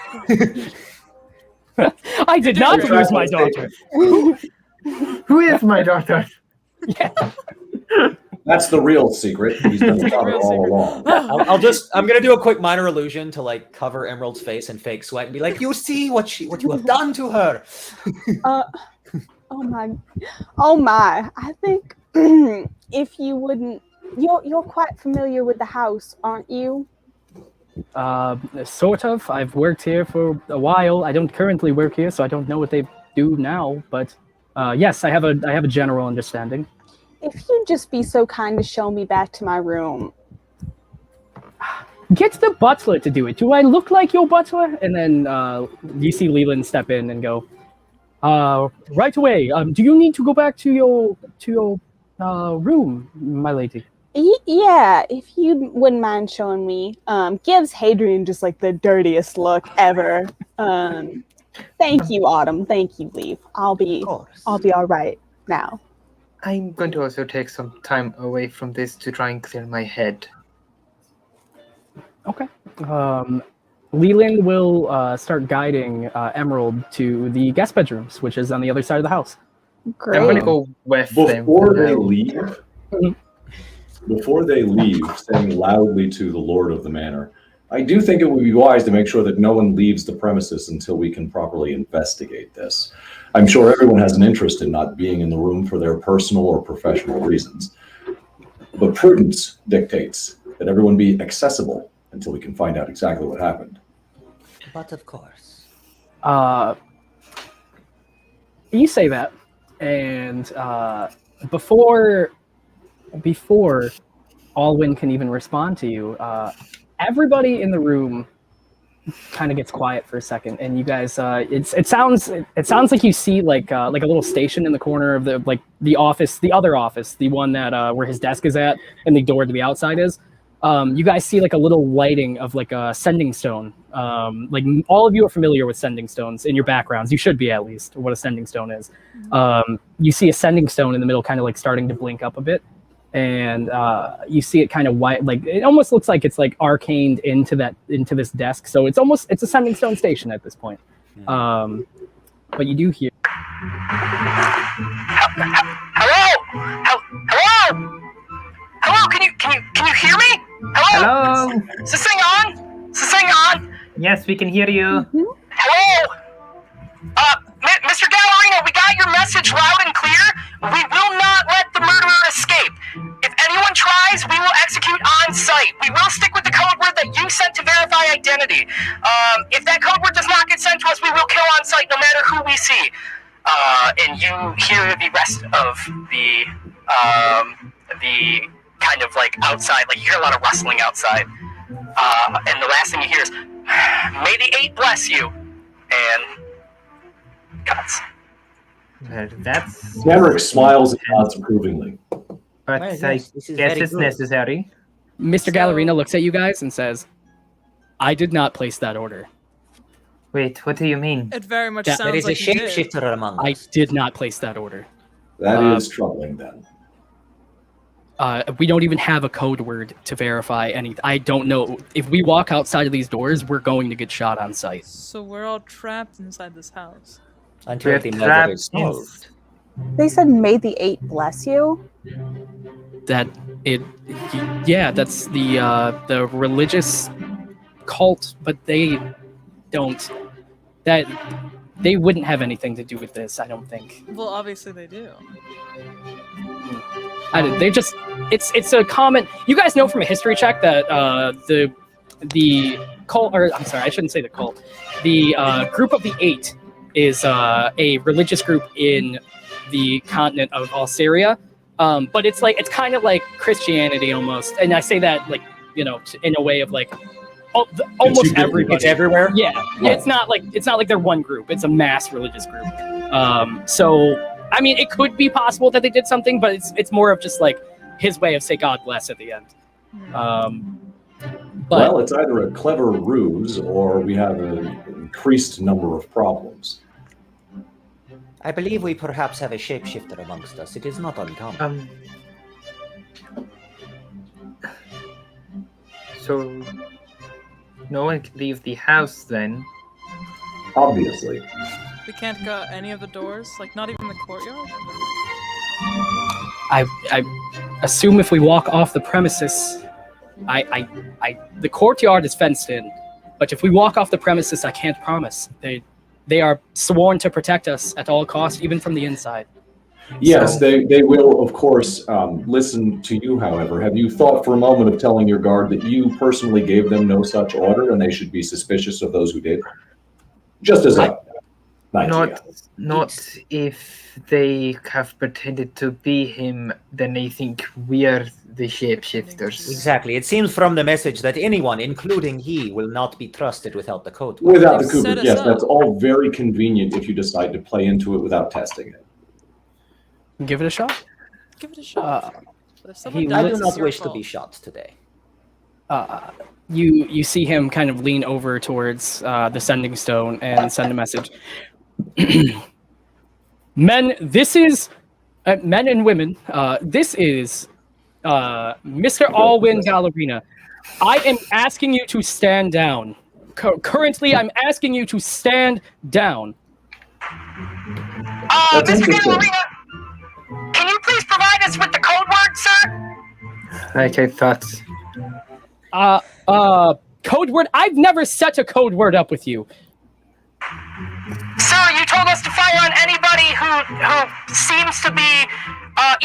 I did not You're lose trying my to daughter. Who is my daughter? That's the real secret. He's been the father real all secret. along. I'm gonna do a quick minor illusion to like cover Emerald's face and fake sweat and be like, "You see what you have done to her." Oh my! I think if you wouldn't, you're quite familiar with the house, aren't you? Sort of. I've worked here for a while. I don't currently work here, so I don't know what they do now. But yes, I have a general understanding. If you'd just be so kind to show me back to my room. Get the butler to do it. Do I look like your butler? And then you see Leland step in and go, right away. Do you need to go back to your room, my lady? Yeah, if you wouldn't mind showing me. Gives Hadrian just like the dirtiest look ever. Thank you, Autumn. Thank you, Leaf. I'll be all right now. I'm going to also take some time away from this to try and clear my head. Okay. Leland will start guiding Emerald to the guest bedrooms, which is on the other side of the house. Great. I'm going to go with them. Before they leave, saying loudly to the Lord of the Manor, I do think it would be wise to make sure that no one leaves the premises until we can properly investigate this. I'm sure everyone has an interest in not being in the room for their personal or professional reasons. But prudence dictates that everyone be accessible until we can find out exactly what happened. But of course. You say that, and before Alwin can even respond to you, everybody in the room kind of gets quiet for a second, and you guys, it sounds like you see like a little station in the corner of the office, the other office, the one that where his desk is at, and the door to the outside is. You guys see like a little lighting of like a sending stone. Like all of you are familiar with sending stones in your backgrounds. You should be, at least, what a sending stone is. You see a sending stone in the middle, kind of like starting to blink up a bit. And you see it kind of white, like it almost looks like it's like arcaned into this desk. So it's a sending stone station at this point. But you do hear. Hello? Hello? Can you hear me? Hello? Hello? Is this thing on? Is this thing on? Yes, we can hear you. Hello? Mr. Galarina, we got your message loud and clear. We will not let the murderer escape. If anyone tries, we will execute on site. We will stick with the code word that you sent to verify identity. If that code word does not get sent to us, we will kill on site no matter who we see. And you hear the rest of the kind of like outside, like you hear a lot of rustling outside. And the last thing you hear is, "May the 8 bless you." And cuts. That's... Henrik smiles and nods approvingly. But Right, I yes, this is guess very it's good. necessary. Mr. Galarina looks at you guys and says, "I did not place that order. Wait, what do you mean? It very much That- sounds There is like a you did. shapeshifter among I us. did not place that order. That is troubling then. We don't even have a code word to verify anything. I don't know. If we walk outside of these doors, we're going to get shot on sight." So we're all trapped inside this house. Until We're the murder trapped is in... solved. They said, "May the 8 bless you." That's the religious cult, but they wouldn't have anything to do with this, I don't think. Well, obviously they do. It's a common. You guys know from a history check that the cult, or I'm sorry, I shouldn't say the cult. The group of the 8 is a religious group in the continent of Alsaria. But it's kind of like Christianity almost, and I say that like in a way of like almost everybody. It's everywhere. Yeah, it's not like they're one group. It's a mass religious group. So I mean, it could be possible that they did something, but it's more of just like his way of say God bless at the end. Well, it's either a clever ruse or we have an increased number of problems. I believe we perhaps have a shapeshifter amongst us. It is not uncommon. So no one can leave the house then? Obviously. We can't go any of the doors, like not even the courtyard. I assume if we walk off the premises, the courtyard is fenced in, but if we walk off the premises, I can't promise. They are sworn to protect us at all costs, even from the inside. Yes, they will, of course, listen to you, however. Have you thought for a moment of telling your guard that you personally gave them no such order and they should be suspicious of those who did? Just as a idea. Not if they have pretended to be him, then they think we are the shapeshifters. Exactly. It seems from the message that anyone, including he, will not be trusted without the code word. Without the code word, yes, that's all very convenient if you decide to play into it without testing it. Give it a shot. Give it a shot. I do not wish to be shot today. You see him kind of lean over towards the sending stone and send a message. Men, this is men and women. This is Mr. Alwin Galarina. I am asking you to stand down. Currently, I'm asking you to stand down. Mr. Galarina, can you please provide us with the code word, sir? Like I thought. Code word? I've never set a code word up with you. Sir, you told us to fire on anybody who seems to be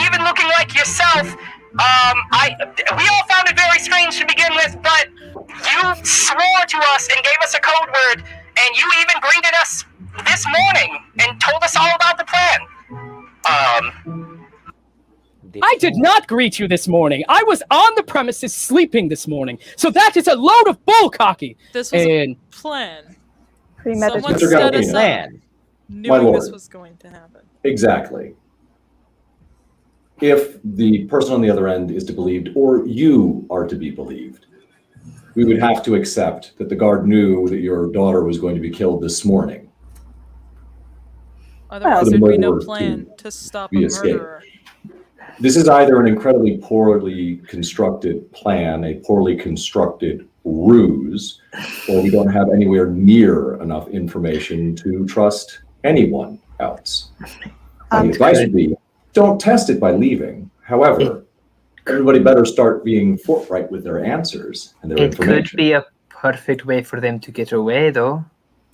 even looking like yourself. We all found it very strange to begin with, but you swore to us and gave us a code word, and you even greeted us this morning and told us all about the plan. I did not greet you this morning. I was on the premises sleeping this morning. So that is a load of bull cocky. This was a plan. Someone set us up, knowing this was going to happen. Exactly. If the person on the other end is to be believed, or you are to be believed, we would have to accept that the guard knew that your daughter was going to be killed this morning. Otherwise, there'd be no plan to stop a murderer. This is either an incredibly poorly constructed plan, a poorly constructed ruse, or we don't have anywhere near enough information to trust anyone else. The advice would be, don't test it by leaving. However, everybody better start being forthright with their answers and their information. It could be a perfect way for them to get away, though.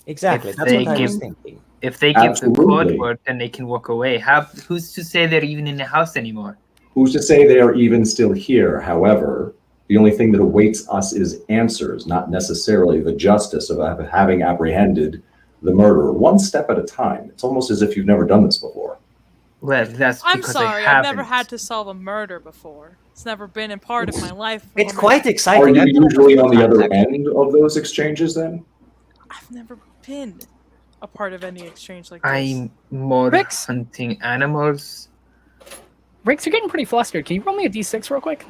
Exactly, that's what I was thinking. If they give the code word, then they can walk away. Who's to say they're even in the house anymore? Who's to say they are even still here? However, the only thing that awaits us is answers, not necessarily the justice of having apprehended the murderer. One step at a time. It's almost as if you've never done this before. Well, that's I'm because sorry, I've never had to solve a murder before. It's never been a part of my life. It's quite exciting. Are you usually on the other end of those exchanges then? I've never been a part of any exchange like this. I'm more hunting animals. Rix, you're getting pretty flustered. Can you roll me a d6 real quick?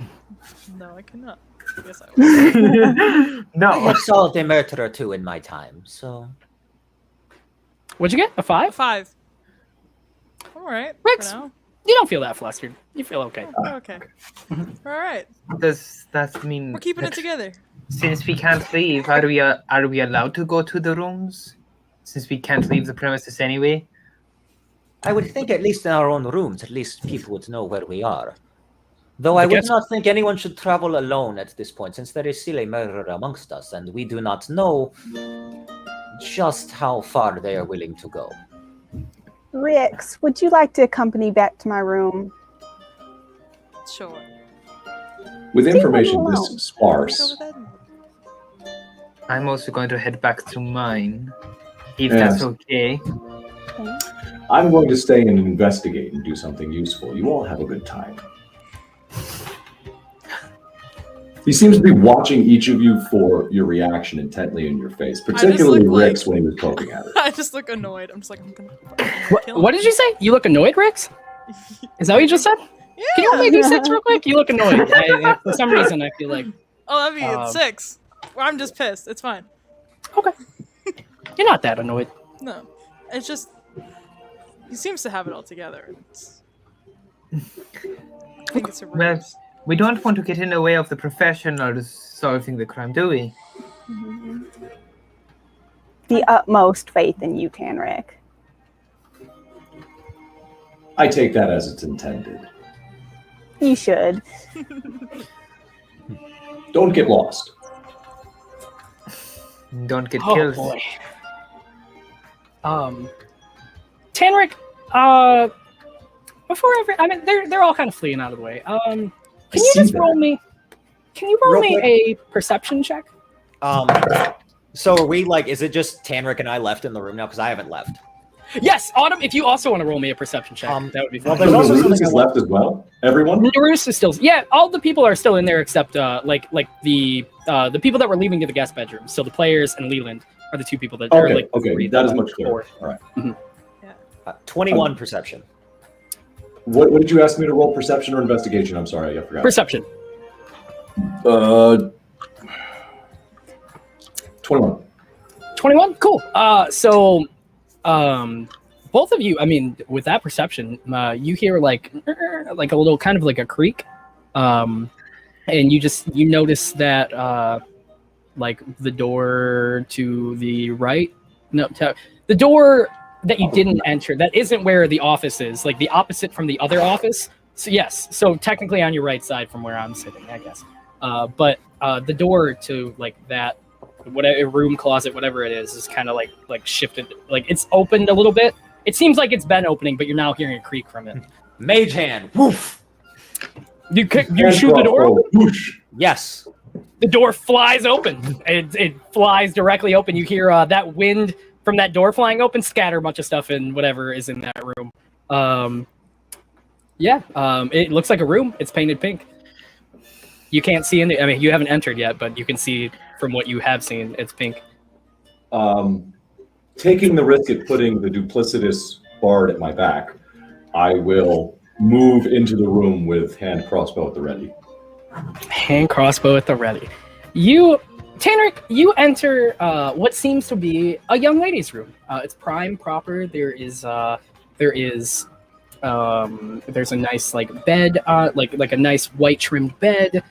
No, I cannot. Yes, I will. No. I have solved a murder or two in my time, so... What'd you get? A 5? A 5. All right. Rix, you don't feel that flustered. You feel okay. Oh, okay. All right. Does that mean we're keeping it together? Since we can't leave, are we allowed to go to the rooms? Since we can't leave the premises anyway? I would think at least in our own rooms, at least people would know where we are. Though I would not think anyone should travel alone at this point, since there is still a murderer amongst us, and we do not know just how far they are willing to go. Rix, would you like to accompany back to my room? Sure. With information this sparse, I'm also going to head back to mine, if that's okay. I'm going to stay and investigate and do something useful. You all have a good time. He seems to be watching each of you for your reaction intently in your face, particularly Rick's when he was poking at it. I just look annoyed. I'm just like, I'm gonna What did you say? You look annoyed, Rix? Is that what you just said? Yeah. Can you roll me a d6 real quick? You look annoyed. For some reason, I feel like... Oh, that'd be 6. Well, I'm just pissed. It's fine. Okay. You're not that annoyed. No. It's just... He seems to have it all together. I think it's a Well, we don't want to get in the way of the professionals solving the crime, do we? The utmost faith in you, Tanric. I take that as it's intended. You should. Don't get lost. Don't get killed. Boy. Tanric, before they're all kind of fleeing out of the way. Can you just roll me? Can you roll me a perception check? So are we like? Is it just Tanric and I left in the room now? Because I haven't left. Yes, Autumn. If you also want to roll me a perception check, that would be fine. Well, there's also something is left as well. Everyone. Norrutus is still. Yeah, all the people are still in there except like the people that were leaving to the guest bedroom. So the players and Leland are the two people that. Okay. Are, like, Okay. That is much clearer. All right. Mm-hmm. 21 perception. What did you ask me to roll? Perception or investigation? I'm sorry, I forgot. Perception. 21. 21. Cool. So, both of you. I mean, with that perception, you hear like a little kind of like a creak, and you notice that like the door to the right. No, the door that you didn't enter, that isn't where the office is, like the opposite from the other office. So yes, so technically on your right side from where I'm sitting, I guess. But the door to like that, whatever room, closet, whatever it is kind of like shifted, like it's opened a little bit. It seems like it's been opening, but you're now hearing a creak from it. Mage hand, woof. You shoot the door open? Whoosh. Yes. The door flies open. It flies directly open. You hear that wind from that door flying open, scatter a bunch of stuff in whatever is in that room. It looks like a room. It's painted pink. You can't see I mean, you haven't entered yet, but you can see from what you have seen, it's pink. Taking the risk of putting the duplicitous bard at my back, I will move into the room with hand crossbow at the ready. Hand crossbow at the ready. Tanric, you enter what seems to be a young lady's room. It's prime proper. There's a nice like bed, like a nice white trimmed bed,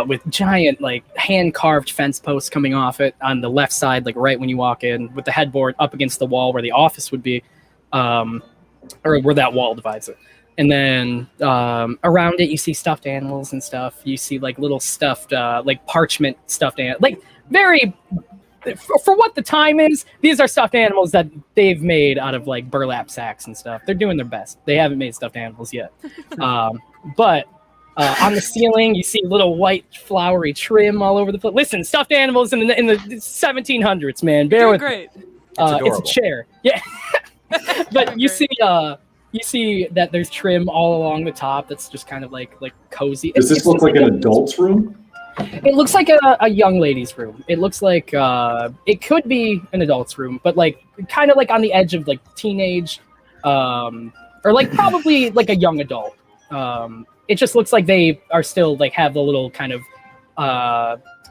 with giant like hand carved fence posts coming off it on the left side, like right when you walk in, with the headboard up against the wall where the office would be, or where that wall divides it. And then around it, you see stuffed animals and stuff. You see like little stuffed, like parchment stuffed animals. Like very, for what the time is, these are stuffed animals that they've made out of like burlap sacks and stuff. They're doing their best. They haven't made stuffed animals yet. But on the ceiling, you see little white flowery trim all over the place. Listen, stuffed animals in the 1700s, man. Bear with great. It's a chair. Yeah. But you see... You see that there's trim all along the top that's just kind of like cozy. Does this look like an adult's room? It looks like a young lady's room. It looks like it could be an adult's room, but like kind of like on the edge of like teenage, or like probably like a young adult. It just looks like they are still like have the little kind of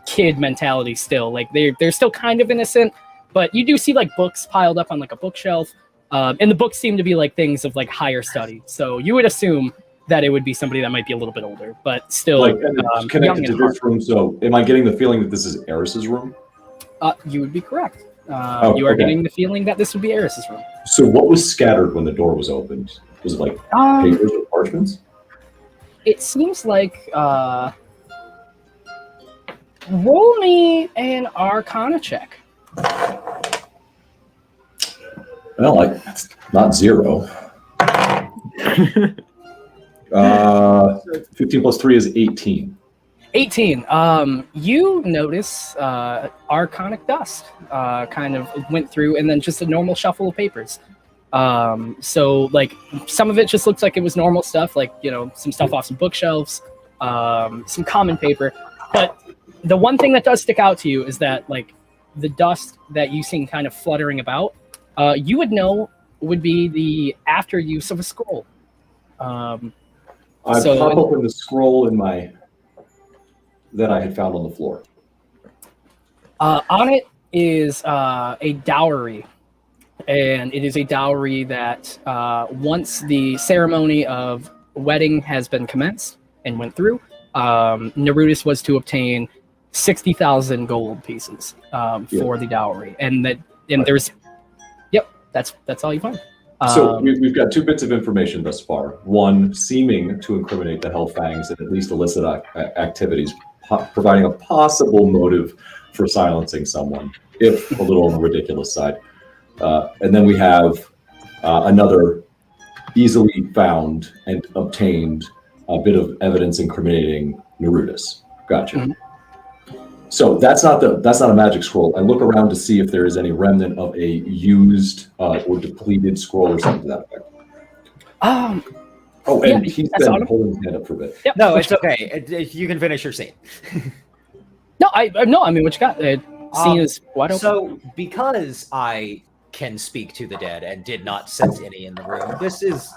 kid mentality still. Like they're still kind of innocent, but you do see like books piled up on like a bookshelf. And the books seem to be like things of like higher study. So you would assume that it would be somebody that might be a little bit older, but still Like connected young to and this room. So am I getting the feeling that this is Eris's room? You would be correct. You are getting the feeling that this would be Eris's room. So what was scattered when the door was opened? Was it like papers or parchments? It seems like roll me an Arcana check. Well, it's not 0. 15 plus 3 is 18. 18. You notice arcanic dust kind of went through, and then just a normal shuffle of papers. So like some of it just looks like it was normal stuff, like some stuff off some bookshelves, some common paper, But the one thing that does stick out to you is that like the dust that you seen kind of fluttering about, you would know would be the after use of a scroll. I pop open the scroll that I had found on the floor. On it is a dowry, and it is a dowry that once the ceremony of wedding has been commenced and went through, Norrutus was to obtain 60,000 gold pieces for the dowry, and there's, that's all you find. So we've got 2 bits of information thus far. One seeming to incriminate the Hellfangs and at least illicit activities, providing a possible motive for silencing someone, if a little on the ridiculous side. And then we have another easily found and obtained a bit of evidence incriminating Norrutus. Gotcha. Mm-hmm. So that's not a magic scroll. I look around to see if there is any remnant of a used or depleted scroll or something to that effect. He's been holding his hand up for a bit. Yep. No, it's okay. You can finish your scene. I mean, what you got? Scene is wide open. So, because I can speak to the dead and did not sense any in the room, this is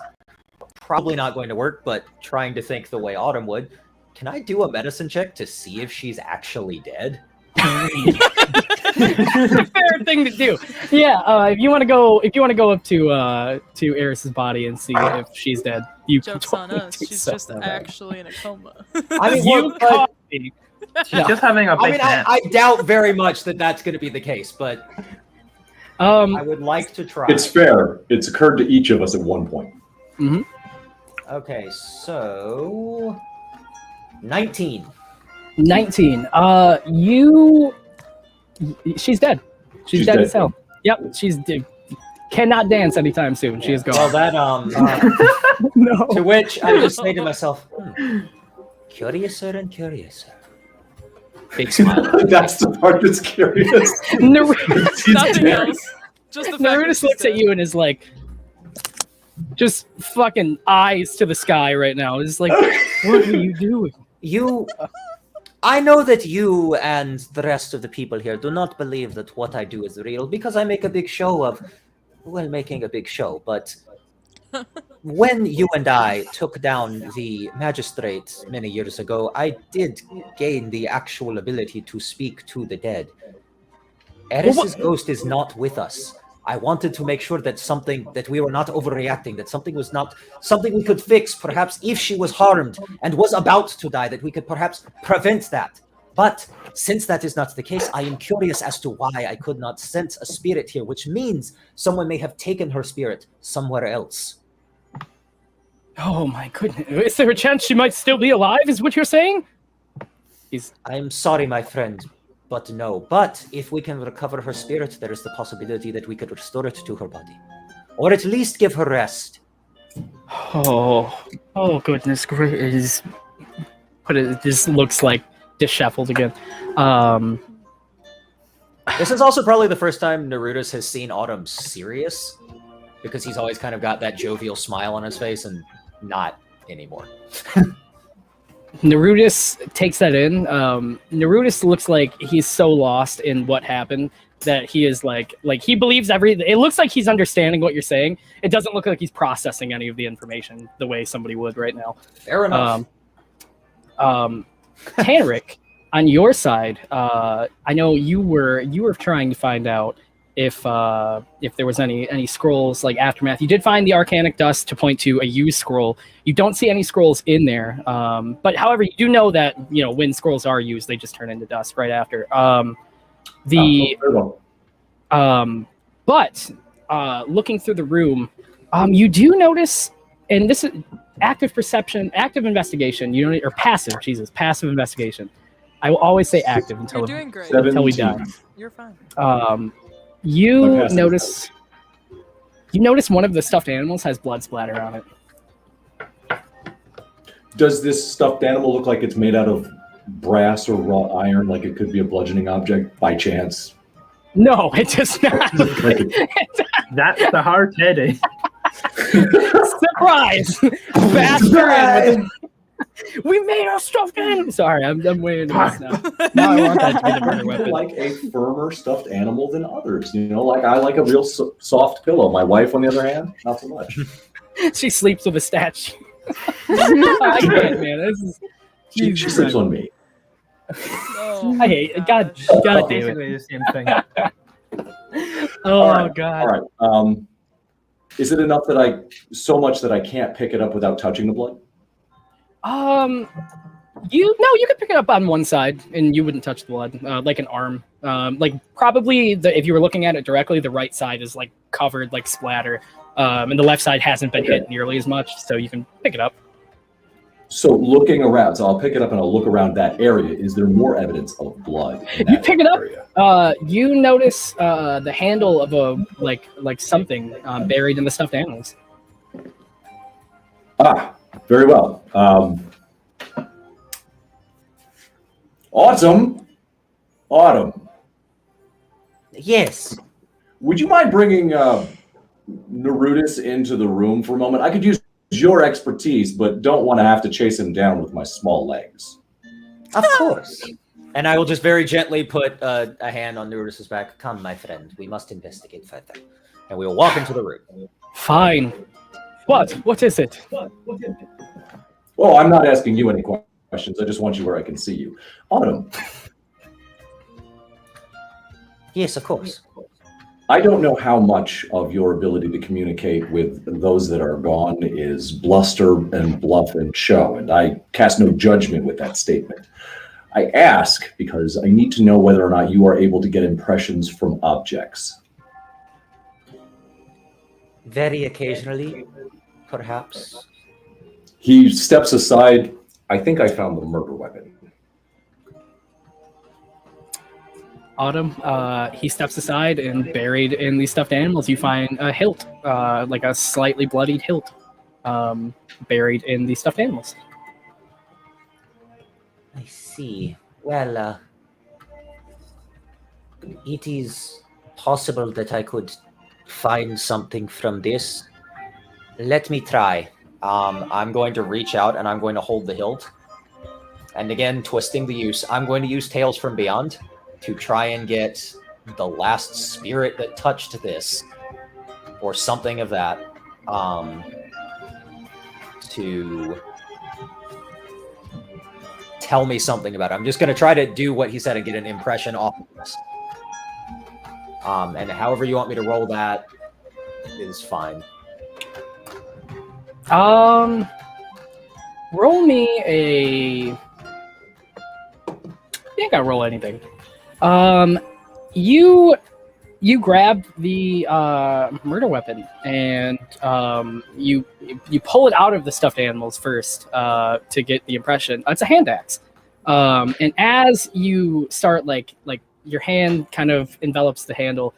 probably not going to work, but trying to think the way Autumn would, can I do a medicine check to see if she's actually dead? Fair thing to do. Yeah, if you want to go up to Eris's body and see if she's dead, you Joke's on us. She's just actually in a coma. I mean, you caught me. She's just having a big I doubt very much that that's going to be the case, but I would like to try. It's fair. It's occurred to each of us at one point. Mm-hmm. Okay, so 19. 19. She's dead. She's dead as hell. Yep, she's dead. Cannot dance anytime soon. She is gone. Well, that no. To which I just say to myself, curiouser and curiouser. Big smile. That's the part that's curious. Nothing else. Just the fact Norrutus looks at you and is like, just fucking eyes to the sky right now. It's like, what are you doing? I know that you and the rest of the people here do not believe that what I do is real because I make a big show of, making a big show. But when you and I took down the magistrate many years ago, I did gain the actual ability to speak to the dead. Eris's ghost is not with us. I wanted to make sure that we were not overreacting, that something was not something we could fix, perhaps if she was harmed and was about to die, that we could perhaps prevent that. But since that is not the case, I am curious as to why I could not sense a spirit here, which means someone may have taken her spirit somewhere else. Oh my goodness. Is there a chance she might still be alive, is what you're saying? I'm sorry, my friend. But no. But if we can recover her spirit, there is the possibility that we could restore it to her body. Or at least give her rest. Oh goodness gracious. But it just looks like disheveled again. This is also probably the first time Norrutus has seen Autumn serious, because he's always kind of got that jovial smile on his face, and not anymore. Norrutus takes that in. Norrutus looks like he's so lost in what happened that he is like he believes everything. It looks like he's understanding what you're saying. It doesn't look like he's processing any of the information the way somebody would right now. Fair enough. Tanric, on your side, I know you were trying to find out if there was any scrolls like Aftermath. You did find the Arcanic Dust to point to a used scroll. You don't see any scrolls in there, but however, you do know that when scrolls are used, they just turn into dust right after. But looking through the room, you do notice, and this is active perception, active investigation. Or passive investigation. I will always say active until we die. You're fine. You notice one of the stuffed animals has blood splatter on it. Does this stuffed animal look like it's made out of brass or wrought iron, like it could be a bludgeoning object by chance? No, it does not. That's the hard heading. Surprise! Bastard! We made our stuffed animal. Sorry, I'm way into this now. Now I want that to be the murder I weapon. like a firmer stuffed animal than others. Like I like a real soft pillow. My wife, on the other hand, not so much. She sleeps with a statue. I can't, man. This is. She sleeps on me. Oh, I hate it. God damn it. Basically the same thing. Oh All right. God. All right. Is it enough that so much that I can't pick it up without touching the blood? You could pick it up on one side and you wouldn't touch the blood, like an arm. Like probably if you were looking at it directly, the right side is like covered, like splatter, and the left side hasn't been hit nearly as much, so you can pick it up. So looking around, so I'll pick it up and I'll look around that area. Is there more evidence of blood? You pick it up. You notice the handle of a like something buried in the stuffed animals. Ah, very well. Autumn. Yes. Would you mind bringing Norrutus into the room for a moment? I could use your expertise, but don't want to have to chase him down with my small legs. Of course. And I will just very gently put a hand on Norrutus's back. Come, my friend, we must investigate further. And we will walk into the room. Fine. What is it? Well, I'm not asking you any questions. I just want you where I can see you. Autumn. Yes, of course. I don't know how much of your ability to communicate with those that are gone is bluster and bluff and show, and I cast no judgment with that statement. I ask because I need to know whether or not you are able to get impressions from objects. Very occasionally, perhaps. He steps aside. I think I found the murder weapon. Autumn, he steps aside, and buried in these stuffed animals, you find a hilt, like a slightly bloodied hilt, buried in the stuffed animals. I see. Well, it is possible that I could find something from this. Let me try. I'm going to reach out and I'm going to hold the hilt. And again, twisting the use, I'm going to use Tales from Beyond to try and get the last spirit that touched this, or something of that, to tell me something about it. I'm just going to try to do what he said and get an impression off of this. And however you want me to roll that is fine. Roll me a... You ain't gotta roll anything. You grab the murder weapon and you pull it out of the stuffed animals first to get the impression. It's a hand axe, and as you start like your hand kind of envelops the handle,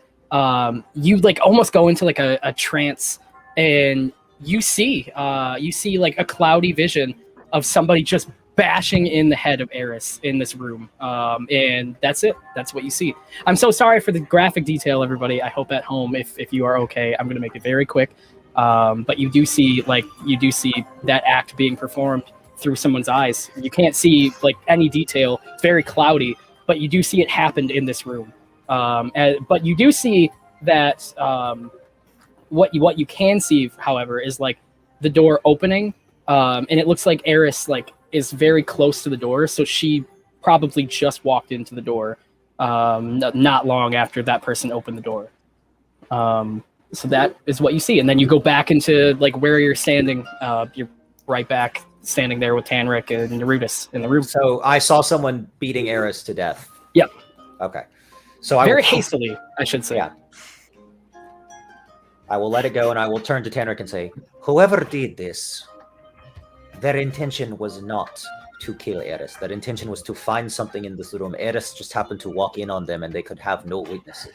you like almost go into like a trance, and you see like a cloudy vision of somebody just bashing in the head of Eris in this room, and that's it. That's what you see. I'm so sorry for the graphic detail, everybody. I hope at home, if you are okay, I'm going to make it very quick. But you do see that act being performed through someone's eyes. You can't see like any detail. It's very cloudy, but you do see it happened in this room. But you do see that what you can see, however, is like the door opening, and it looks like Eris is very close to the door, so she probably just walked into the door not long after that person opened the door. So that is what you see, and then you go back into like where you're standing. You're right back standing there with Tanric and Norrutus in the room. So I saw someone beating Eris to death. Yep. Okay. So I very will, hastily, I should say. Yeah. I will let it go, and I will turn to Tanric and say, whoever did this, their intention was not to kill Eris. Their intention was to find something in this room. Eris just happened to walk in on them, and they could have no witnesses.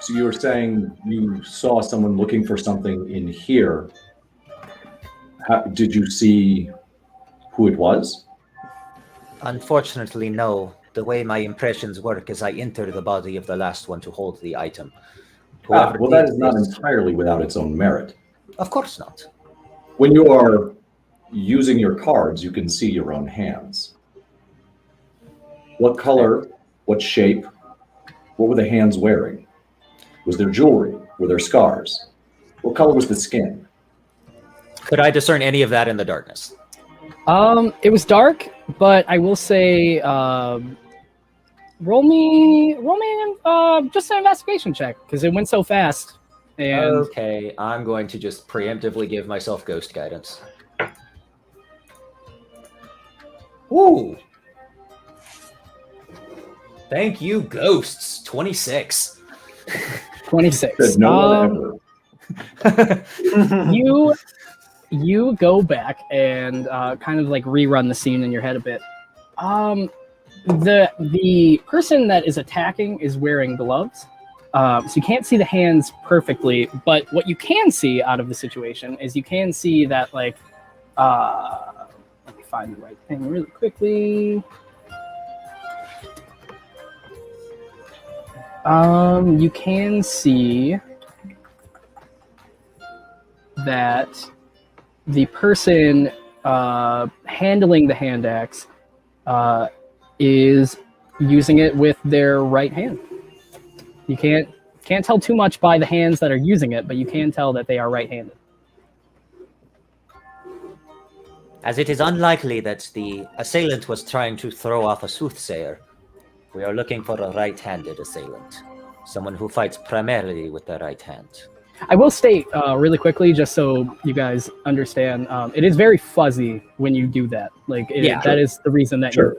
So you were saying you saw someone looking for something in here. Did you see who it was? Unfortunately, no. The way my impressions work is I enter the body of the last one to hold the item. Well, that is not entirely without its own merit. Of course not. When you are using your cards, you can see your own hands. What color, what shape, what were the hands wearing? Was there jewelry? Were there scars? What color was the skin? Could I discern any of that in the darkness? It was dark, but I will say, roll me, just an investigation check because it went so fast. And Okay, I'm going to just preemptively give myself ghost guidance. Ooh. Thank you, ghosts. 26. 26. Said no one ever. You go back and kind of like rerun the scene in your head a bit. The person that is attacking is wearing gloves, so you can't see the hands perfectly. But what you can see out of the situation is you can see that let me find the right thing really quickly. You can see that the person handling the hand axe is using it with their right hand. You can't tell too much by the hands that are using it, but you can tell that they are right-handed. As it is unlikely that the assailant was trying to throw off a soothsayer, we are looking for a right-handed assailant. Someone who fights primarily with the right hand. I will state really quickly, just so you guys understand, it is very fuzzy when you do that. That is the reason that you're...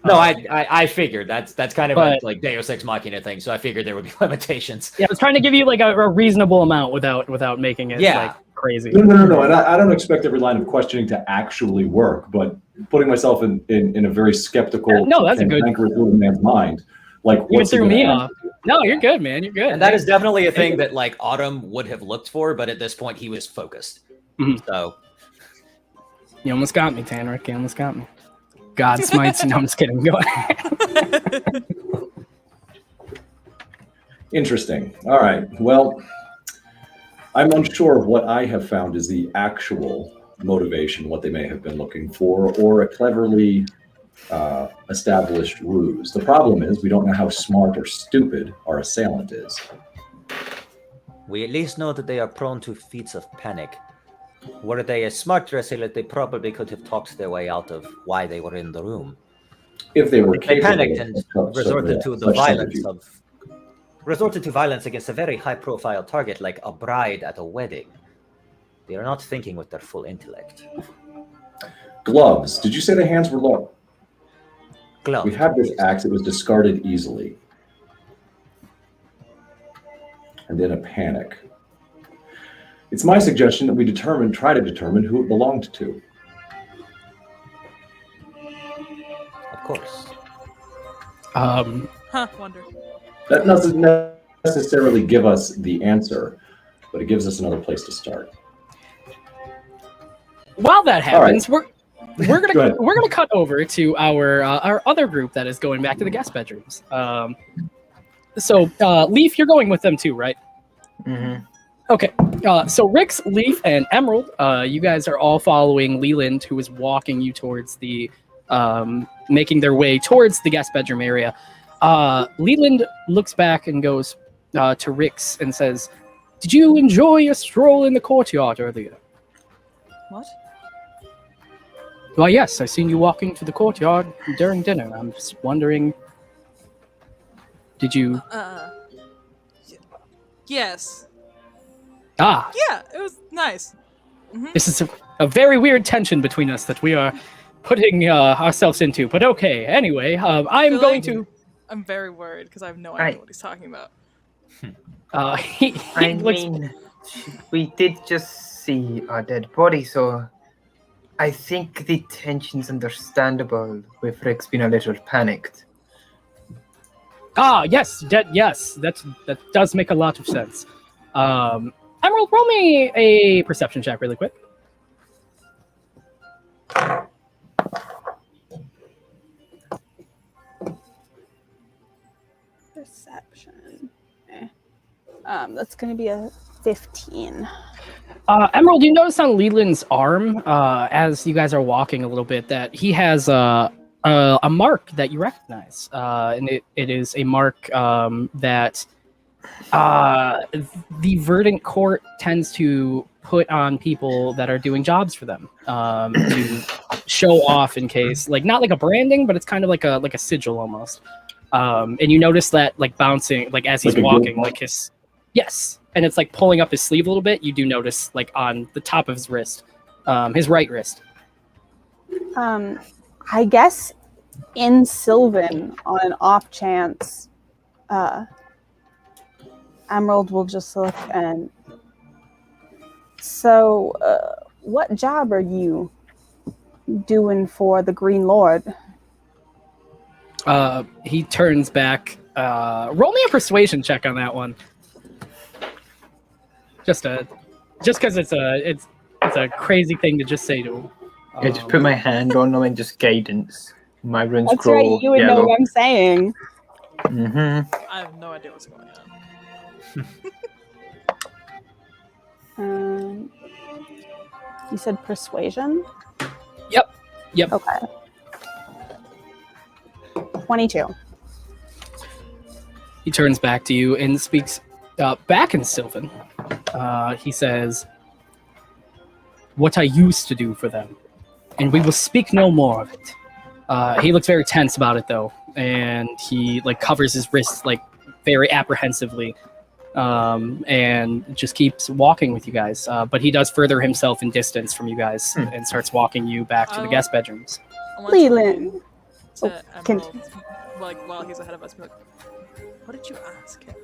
No, I figured that's kind of But- a like Deus Ex Machina thing, so I figured there would be limitations. Yeah, I was trying to give you like a reasonable amount without making it like crazy. No. And I don't expect every line of questioning to actually work, but putting myself in a very skeptical, No, that's a good- man's mind. Like, You what's he threw gonna me ask? off. No, you're good, man. You're good. And that is definitely a thing that like Autumn would have looked for, but at this point he was focused. Mhm. So You almost got me, Tanric. You almost got me. God smites. No, I'm just kidding. Go ahead. Interesting. All right. Well, I'm unsure of what I have found is the actual motivation, what they may have been looking for, or a cleverly established ruse. The problem is we don't know how smart or stupid our assailant is. We at least know that they are prone to feats of panic. Were they a smarter assailant, they probably could have talked their way out of why they were in the room. If they were They capable panicked of and such- resorted to the such violence subterfuge. of resorted to violence against a very high-profile target like a bride at a wedding. They are not thinking with their full intellect. Gloves. Did you say the hands were long? Glove. We had this axe. It was discarded easily. And in a panic. It's my suggestion that we try to determine who it belonged to. Of course. Wonder. That doesn't necessarily give us the answer, but it gives us another place to start. While that happens, we're Go ahead. gonna cut over to our other group that is going back to the guest bedrooms. So Leaf, you're going with them too, right? Mm-hmm. Okay. So Rix, Leaf, and Emerald, you guys are all following Leland, who is walking you towards the making their way towards the guest bedroom area. Leland looks back and goes to Rix and says, "Did you enjoy your stroll in the courtyard earlier?" What? Why, yes, I seen you walking to the courtyard during dinner. I'm just wondering, did you... Yes. Ah, Yeah, it was nice. this is a very weird tension between us that we are putting ourselves into. But okay, anyway, I'm feel going like- to... I'm very worried because I have no idea Right. what he's talking about. he I looks... mean, we did just see a dead body, so I think the tension's understandable with Rex being a little panicked. yes, that does make a lot of sense. Emerald, roll me a perception check really quick. Perception. That's going to be a 15. Emerald, you notice on Leland's arm, as you guys are walking a little bit, that he has a mark that you recognize, and it is a mark that the Verdant Court tends to put on people that are doing jobs for them, to show off in case, like, not like a branding, but it's kind of like a sigil almost. And you notice that, like, bouncing, like, as he's Like a walking, guild like his, yes, and it's like pulling up his sleeve a little bit. You do notice, like, on the top of his wrist, his right wrist. I guess in Sylvan, on an off chance, Emerald will just look and. So, what job are you doing for the Green Lord? He turns back. Roll me a persuasion check on that one. Just because it's a crazy thing to just say to him. I just put my hand on them and just guidance. My rune That's scroll. right, you would know yellow. what I'm saying. Mm-hmm. I have no idea what's going on. You said persuasion? Yep. Okay. 22. He turns back to you and speaks back in Sylvan. He says, "What I used to do for them, and we will speak no more of it." He looks very tense about it, though, and he, like, covers his wrists, like, very apprehensively, and just keeps walking with you guys. But he does further himself in distance from you guys and starts walking you back to the guest bedrooms. I want to Leland. to Oh, Emerald, like, while he's ahead of us, be like, what did you ask him?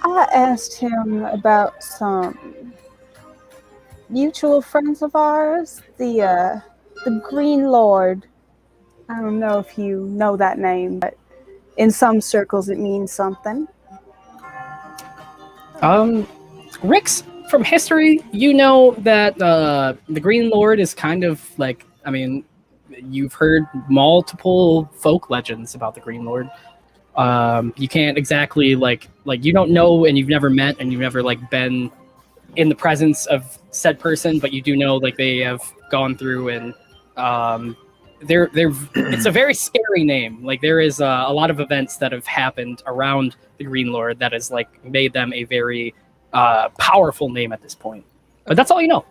I asked him about some mutual friends of ours, the Green Lord. I don't know if you know that name, but in some circles it means something. Rick's from history, you know that the Green Lord is kind of like, I mean, you've heard multiple folk legends about the Green Lord. You can't exactly like you don't know, and you've never met, and you've never, like, been in the presence of said person, but you do know, like, they have gone through, and they're it's a very scary name. Like, there is a lot of events that have happened around the Green Lord that has, like, made them a very powerful name at this point. But that's all you know.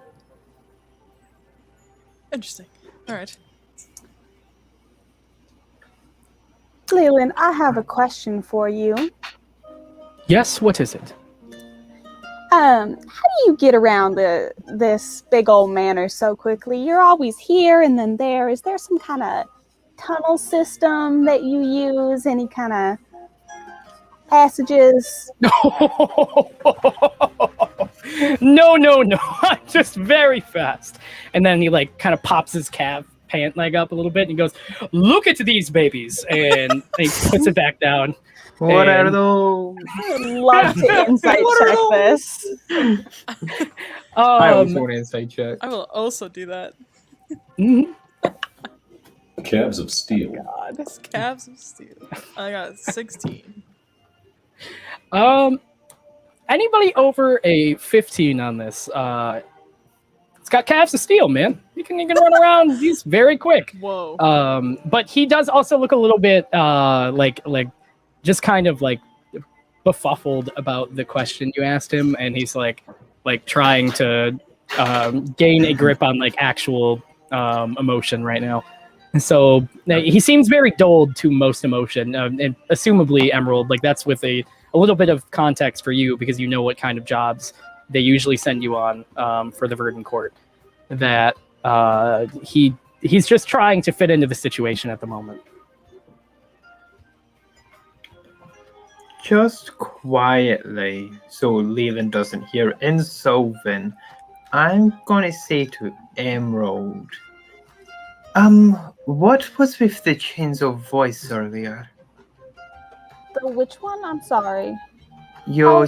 Interesting. All right. Leland, I have a question for you. Yes, what is it? How do you get around this big old manor so quickly? You're always here and then there. Is there some kind of tunnel system that you use? Any kind of passages? No. Just very fast. And then he, like, kind of pops his calf pant leg up a little bit and he goes, "Look at these babies," and he puts it back down. What And- are those? I would love to insight check this. I also want to insight check. I will also do that. Mhm. Calves of steel. God, this calves of steel. I got 16. Anybody over a 15 on this? It's got calves of steel, man. You can run around. He's very quick. Whoa. But he does also look a little bit like just kind of like befuddled about the question you asked him, and he's like trying to gain a grip on, like, actual emotion right now. So he seems very dulled to most emotion, and assumably Emerald, like, that's with a little bit of context for you because you know what kind of jobs they usually send you on for the Verdant Court. That he's just trying to fit into the situation at the moment. Just quietly, so Leland doesn't hear, in Sylvan, I'm gonna say to Emerald, what was with the change of voice earlier? The which one? I'm sorry. You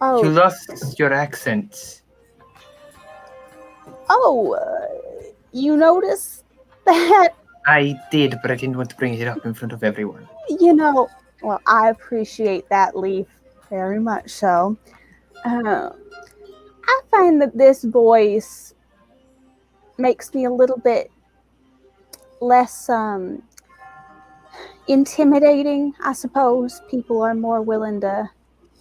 Oh, lost your accent. You noticed that? I did, but I didn't want to bring it up in front of everyone. Well, I appreciate that, Leaf, very much so. I find that this voice makes me a little bit less intimidating, I suppose. People are more willing to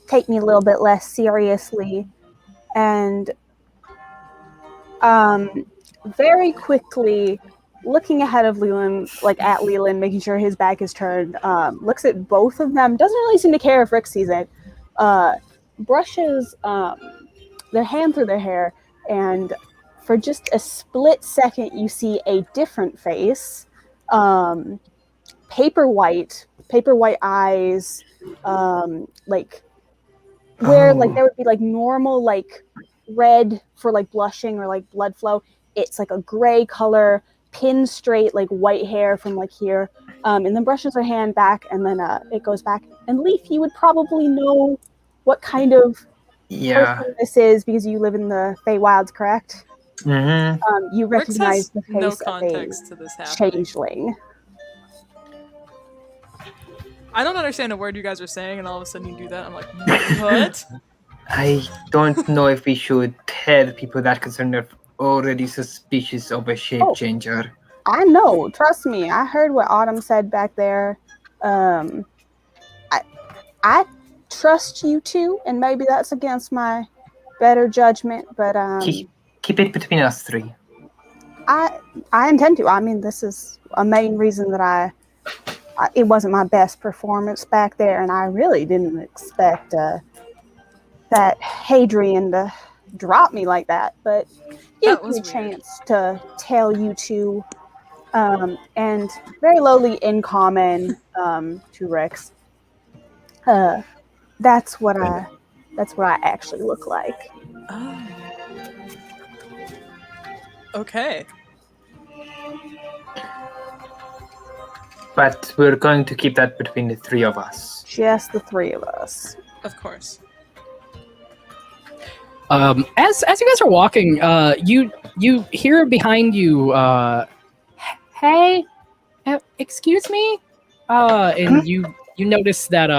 take me a little bit less seriously. And very quickly, looking ahead of Leland, like at Leland, making sure his back is turned, looks at both of them, doesn't really seem to care if Rick sees it, brushes their hand through their hair, and for just a split second, you see a different face, paper white eyes, like where like there would be like normal like red for like blushing or like blood flow. It's like a gray color, pin straight like white hair from like here, and then brushes her hand back, and then it goes back. And Leaf, you would probably know what kind of person this is because you live in the Feywilds, correct? Mm-hmm. You recognize the face no of context to this happening. changeling. I don't understand a word you guys are saying, and all of a sudden you do that. I'm like, what? I don't know if we should tell people that because they're already suspicious of a shape changer. I know. Trust me. I heard what Autumn said back there. I trust you too, and maybe that's against my better judgment, but keep it between us three. I intend to. I mean, this is a main reason that it wasn't my best performance back there, and I really didn't expect that Hadrian to drop me like that, but give me a chance to tell you two, and very lowly in common to Rex. That's what I actually look like. Oh. Okay. But we're going to keep that between the three of us. Just the three of us. Of course. As you guys are walking, you hear behind you, hey, excuse me, and you notice that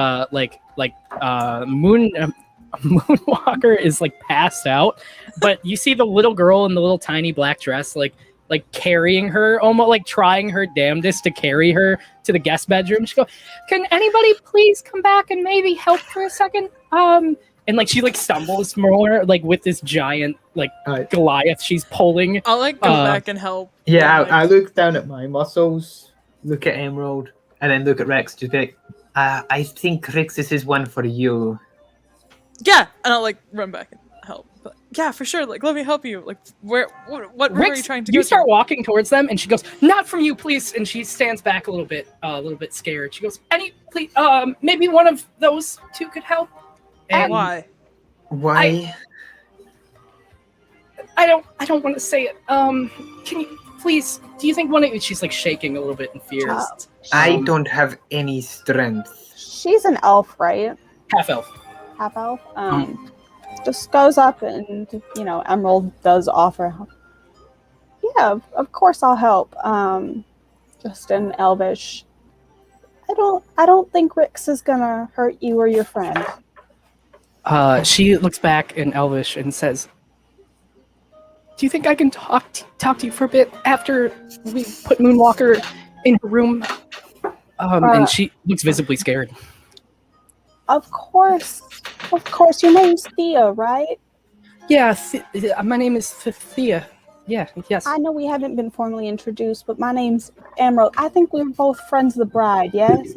Moonwalker is like passed out, but you see the little girl in the little tiny black dress like carrying her, almost like trying her damnedest to carry her to the guest bedroom. She goes, "Can anybody please come back and maybe help for a second?" And like she like stumbles more like with this giant like Goliath she's pulling. I'll like go back and help. Yeah, I look down at my muscles, look at Emerald, and then look at Rex. Just be like, I think Rex, this is one for you. Yeah, and I'll like run back and help. But yeah, for sure. Like, let me help you. Like, what room are you trying to go? You start walking towards them, and she goes, "Not from you, please." And she stands back a little bit scared. She goes, "Please, maybe one of those two could help." And why? Why? I don't want to say it. Can you please? Do you think one of you? She's like shaking a little bit in fear. I don't have any strength. She's an elf, right? Half elf. Half elf. Just goes up and Emerald does offer help. Yeah, of course I'll help. Just in Elvish. I don't think Rix is gonna hurt you or your friend. She looks back in Elvish and says, "Do you think I can talk to you for a bit after we put Moonwalker in her room?" And she looks visibly scared. Of course. Your name's Thea, right? Yeah, my name is Thea. Yeah, yes. I know we haven't been formally introduced, but my name's Emerald. I think we were both friends of the bride, yes?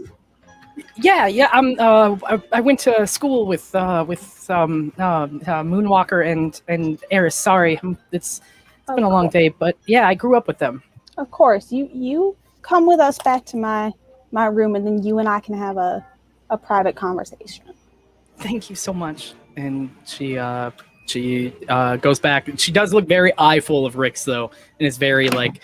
Yeah. I went to school with Moonwalker and Eris. Sorry, it's been a long day, but yeah, I grew up with them. Of course, you come with us back to my room, and then you and I can have a private conversation. Thank you so much. And she goes back. She does look very eyeful of Rix though, and is very like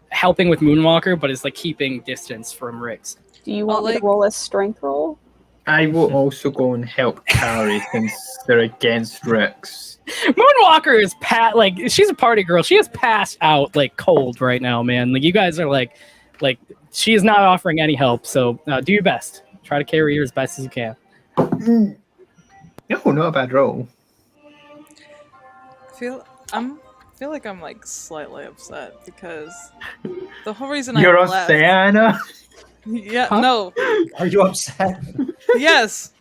helping with Moonwalker, but is like keeping distance from Rix. Do you want me to roll a strength roll? I will also go and help carry since they're against Rex. Moonwalker is she's a party girl. She is passed out like cold right now, man. Like you guys are like she is not offering any help. So do your best. Try to carry her as best as you can. No, not a bad roll. I feel like I'm like slightly upset because the whole reason You're I a left. Santa. Yeah, Huh? no. Are you upset? Yes.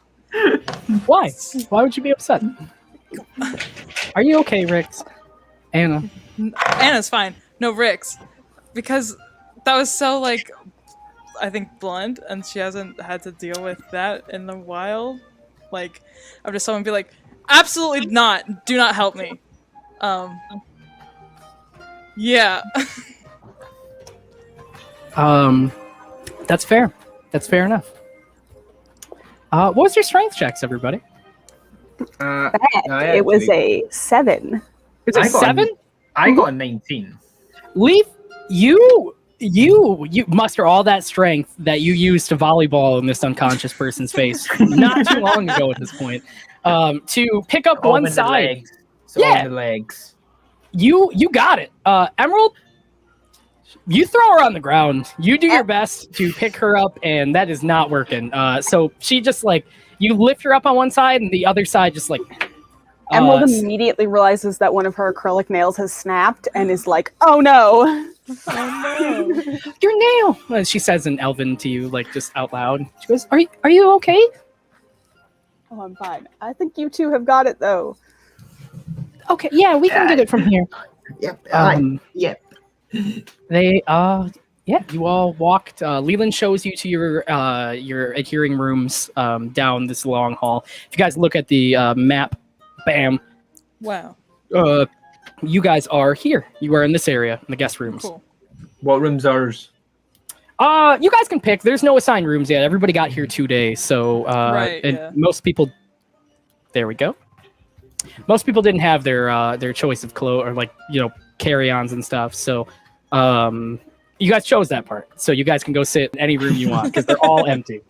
Why? Why would you be upset? Are you okay, Rix? Anna? Anna's fine. No, Rick's. Because that was so, like, I think blunt, and she hasn't had to deal with that in a while. Like, I've just someone be like, absolutely not. Do not help me. Yeah. That's fair. That's fair enough. What was your strength checks, everybody? It was a 7. Is it 7? I got a 19. Leaf, you muster all that strength that you used to volleyball in this unconscious person's face not too long ago at this point, to pick up All one in side. The legs. Yeah. All in the legs. You got it. Emerald, you throw her on the ground. You do your best to pick her up, and that is not working. So she just like, you lift her up on one side, and the other side just like... Emerald immediately realizes that one of her acrylic nails has snapped and is like, oh no. Oh no. Your nail! And she says in Elven to you, like just out loud. She goes, Are you okay? Oh, I'm fine. I think you two have got it though. Okay, yeah, we can get it from here. Yep. Yep. They you all walked. Leland shows you to your adhering rooms down this long hall. If you guys look at the map, bam. Wow. You guys are here. You are in this area, in the guest rooms. Cool. What room's ours? You guys can pick. There's no assigned rooms yet. Everybody got here 2 days, so Right, and yeah. most people. There we go. Most people didn't have their choice of clothes or like carry-ons and stuff. So, you guys chose that part. So you guys can go sit in any room you want because they're all empty.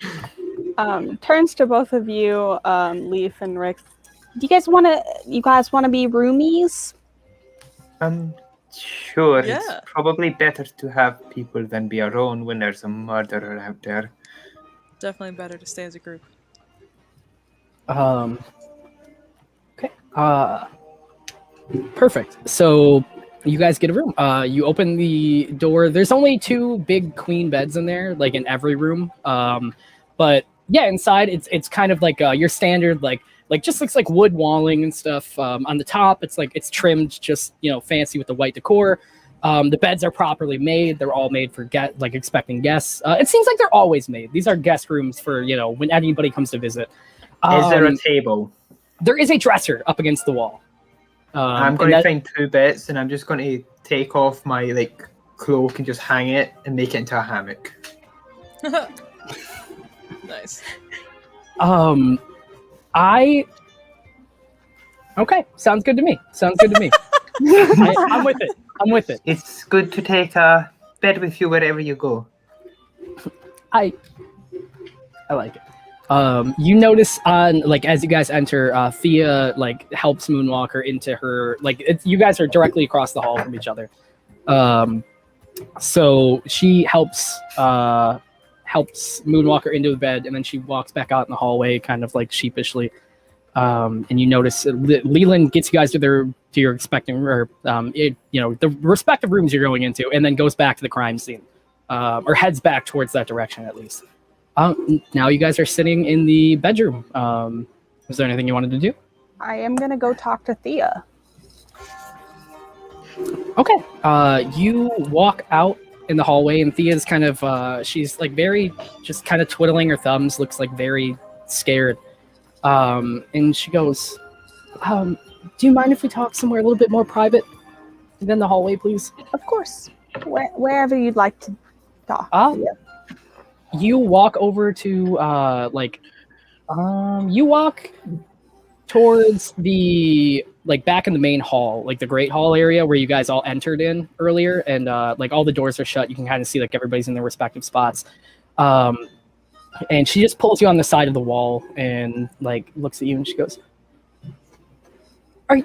Turns to both of you, Leaf and Rick. Do you guys want to be roomies? Sure. Yeah. It's probably better to have people than be alone when there's a murderer out there. Definitely better to stay as a group. Okay. Perfect. So you guys get a room. You open the door. There's only 2 big queen beds in there, like in every room. But yeah, inside it's kind of like your standard like just looks like wood walling and stuff. On the top, it's trimmed just fancy with the white decor. The beds are properly made. They're all made for expecting guests. It seems like they're always made. These are guest rooms for when anybody comes to visit. Is there a table? There is a dresser up against the wall. I'm going to find 2 beds, and I'm just going to take off my cloak and just hang it and make it into a hammock. Nice. Okay, sounds good to me. I'm with it. It's good to take a bed with you wherever you go. I like it. You notice on as you guys enter, Thea helps Moonwalker into her you guys are directly across the hall from each other. So she helps Moonwalker into the bed, and then she walks back out in the hallway, kind of sheepishly. And you notice Leland gets you guys to your expecting or the respective rooms you're going into, and then goes back to the crime scene, or heads back towards that direction at least. Now you guys are sitting in the bedroom. Was there anything you wanted to do? I am gonna go talk to Thea. Okay. You walk out in the hallway, and Thea's kind of she's very just kind of twiddling her thumbs, looks very scared. And she goes, do you mind if we talk somewhere a little bit more private than the hallway, please? Of course. Wherever you'd like to talk. Yeah. You walk over to you walk towards the back in the main hall, the great hall area where you guys all entered in earlier, and all the doors are shut. You can kind of see everybody's in their respective spots. And she just pulls you on the side of the wall and looks at you, and she goes, Are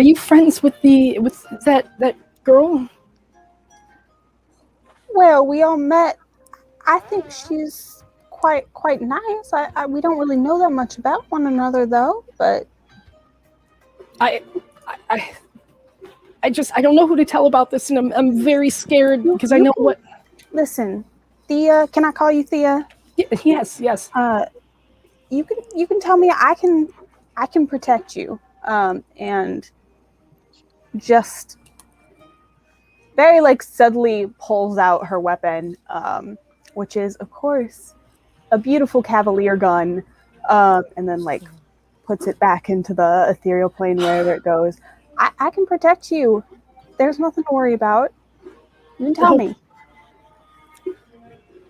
you friends with that girl? Well, we all met. I think she's quite nice. We don't really know that much about one another, though. But I don't know who to tell about this, and I'm very scared because I know what. Listen, Thea. Can I call you Thea? Yes. You can tell me I can protect you. And just very suddenly pulls out her weapon, which is of course a beautiful cavalier gun, and then puts it back into the ethereal plane wherever it goes. I can protect you. There's nothing to worry about. You can tell me.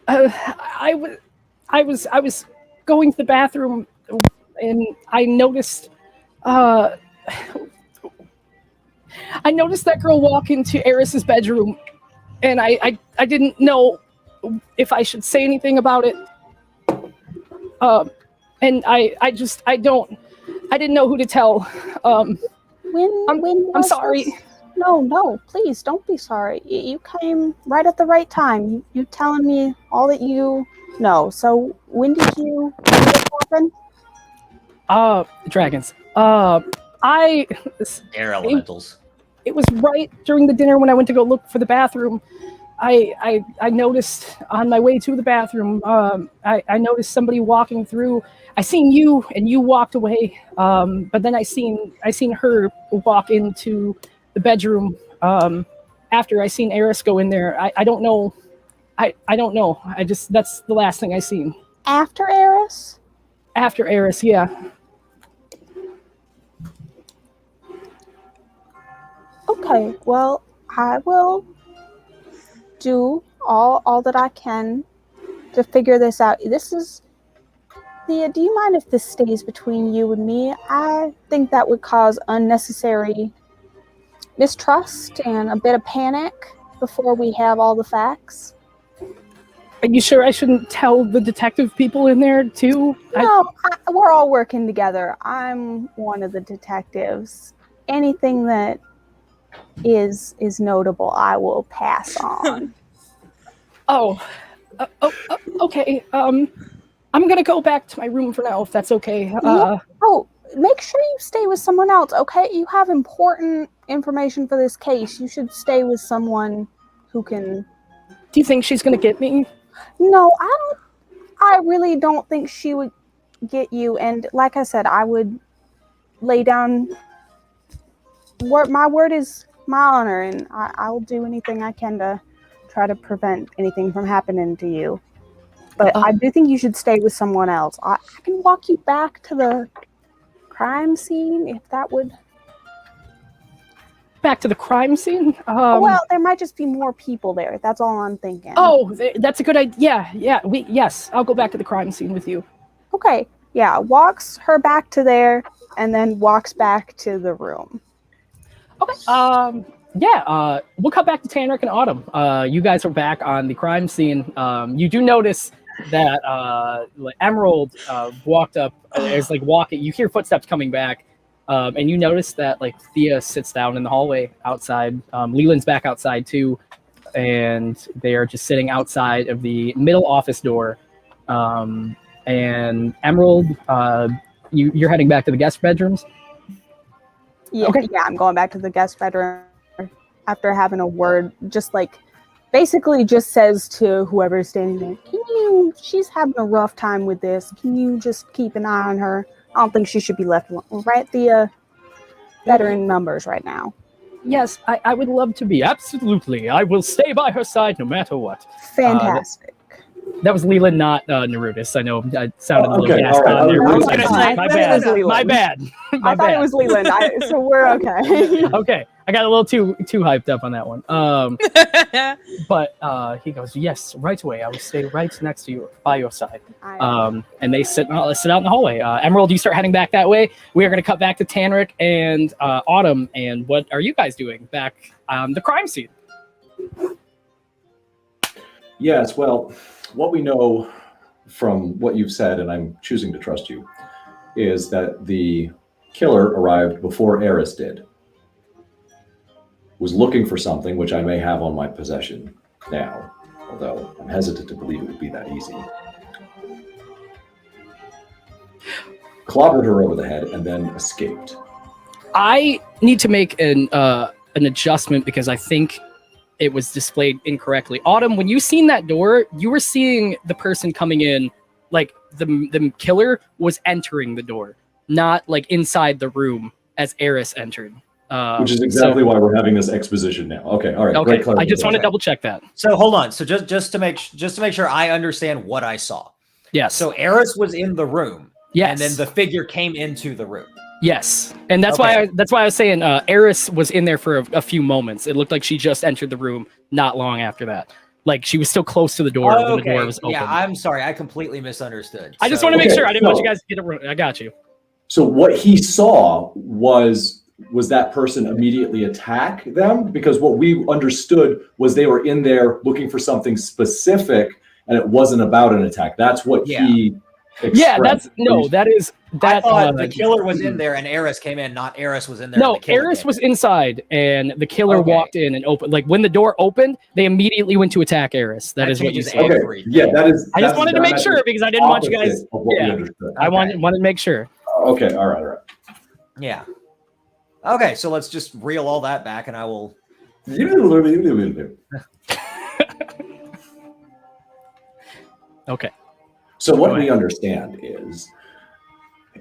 I was going to the bathroom and I noticed that girl walk into Eris's bedroom, and I didn't know if I should say anything about it. And I didn't know who to tell. I'm sorry. This? No, please don't be sorry. You came right at the right time. You telling me all that you know. So when did this happen? Dragons. Air elementals. It was right during the dinner when I went to go look for the bathroom. I noticed on my way to the bathroom, I noticed somebody walking through. I seen you and you walked away. But then I seen her walk into the bedroom. After I seen Eris go in there. I don't know. I don't know. That's the last thing I seen. After Eris? After Eris, yeah. Okay, well, I will do all that I can to figure this out. Thea, do you mind if this stays between you and me? I think that would cause unnecessary mistrust and a bit of panic before we have all the facts. Are you sure I shouldn't tell the detective people in there too? No, we're all working together. I'm one of the detectives. Anything that is notable, I will pass on. Okay. I'm gonna go back to my room for now, if that's okay. Make sure you stay with someone else, okay? You have important information for this case. You should stay with someone who can. Do you think she's gonna get me? No, I really don't think she would get you. And like I said, I would lay down. My word is my honor, and I'll do anything I can to try to prevent anything from happening to you. But I do think you should stay with someone else. I can walk you back to the crime scene if that would. Back to the crime scene? Well, there might just be more people there. That's all I'm thinking. That's a good idea. Yeah. Yes, I'll go back to the crime scene with you. Okay. Yeah, walks her back to there, and then walks back to the room. Okay. We'll cut back to Tanric and Autumn. You guys are back on the crime scene. You do notice that Emerald walked up. Is walking. You hear footsteps coming back, and you notice that Thea sits down in the hallway outside. Leland's back outside too, and they are just sitting outside of the middle office door. And Emerald, you're heading back to the guest bedrooms. Yeah, okay. Yeah, I'm going back to the guest bedroom after having a word. Just basically just says to whoever's standing there, she's having a rough time with this. Can you just keep an eye on her? I don't think she should be left alone. Right? The better in numbers right now. Yes, I would love to be. Absolutely. I will stay by her side no matter what. Fantastic. That was Leland, not Norrutus. I know I sounded a little gassed on there. My bad. I thought it was Leland, so we're okay. Okay, I got a little too hyped up on that one. But he goes, yes, right away. I will stay right next to you, by your side. And they sit out in the hallway. Emerald, you start heading back that way. We are going to cut back to Tanric and Autumn. And what are you guys doing back on the crime scene? Yes, well, what we know from what you've said, and I'm choosing to trust you, is that the killer arrived before Eris did. Was looking for something which I may have on my possession now, although I'm hesitant to believe it would be that easy. clobbered her over the head, and then escaped. I need to make an adjustment because I think it was displayed incorrectly. Autumn, when you seen that door, you were seeing the person coming in, like the killer was entering the door, not like inside the room as Eris entered. Which is exactly why we're having this exposition now. Okay, all right. Okay, Great I just want to double check that. So hold on. So just to make sure I understand what I saw. Yes. So Eris was in the room. Yes. And then the figure came into the room. Yes, and that's why I was saying Eris was in there for a few moments. It looked like she just entered the room not long after that. Like she was still close to the door when the door was open. Yeah, I'm sorry. I completely misunderstood. I just want to make sure. I didn't want you guys to get it wrong. I got you. So what he saw was that person immediately attack them? Because what we understood was they were in there looking for something specific, and it wasn't about an attack. That's what he expressed. Yeah, I thought the killer was in there and Eris came in, not Eris was in there. No, Eris was inside and the killer walked in and opened. Like when the door opened, they immediately went to attack Eris. That is what you said. Okay. Yeah, that is. I just wanted to make sure because I didn't want you guys. I wanted to make sure. Okay, all right. Yeah. Okay, so let's just reel all that back and I will. Okay. So what we understand is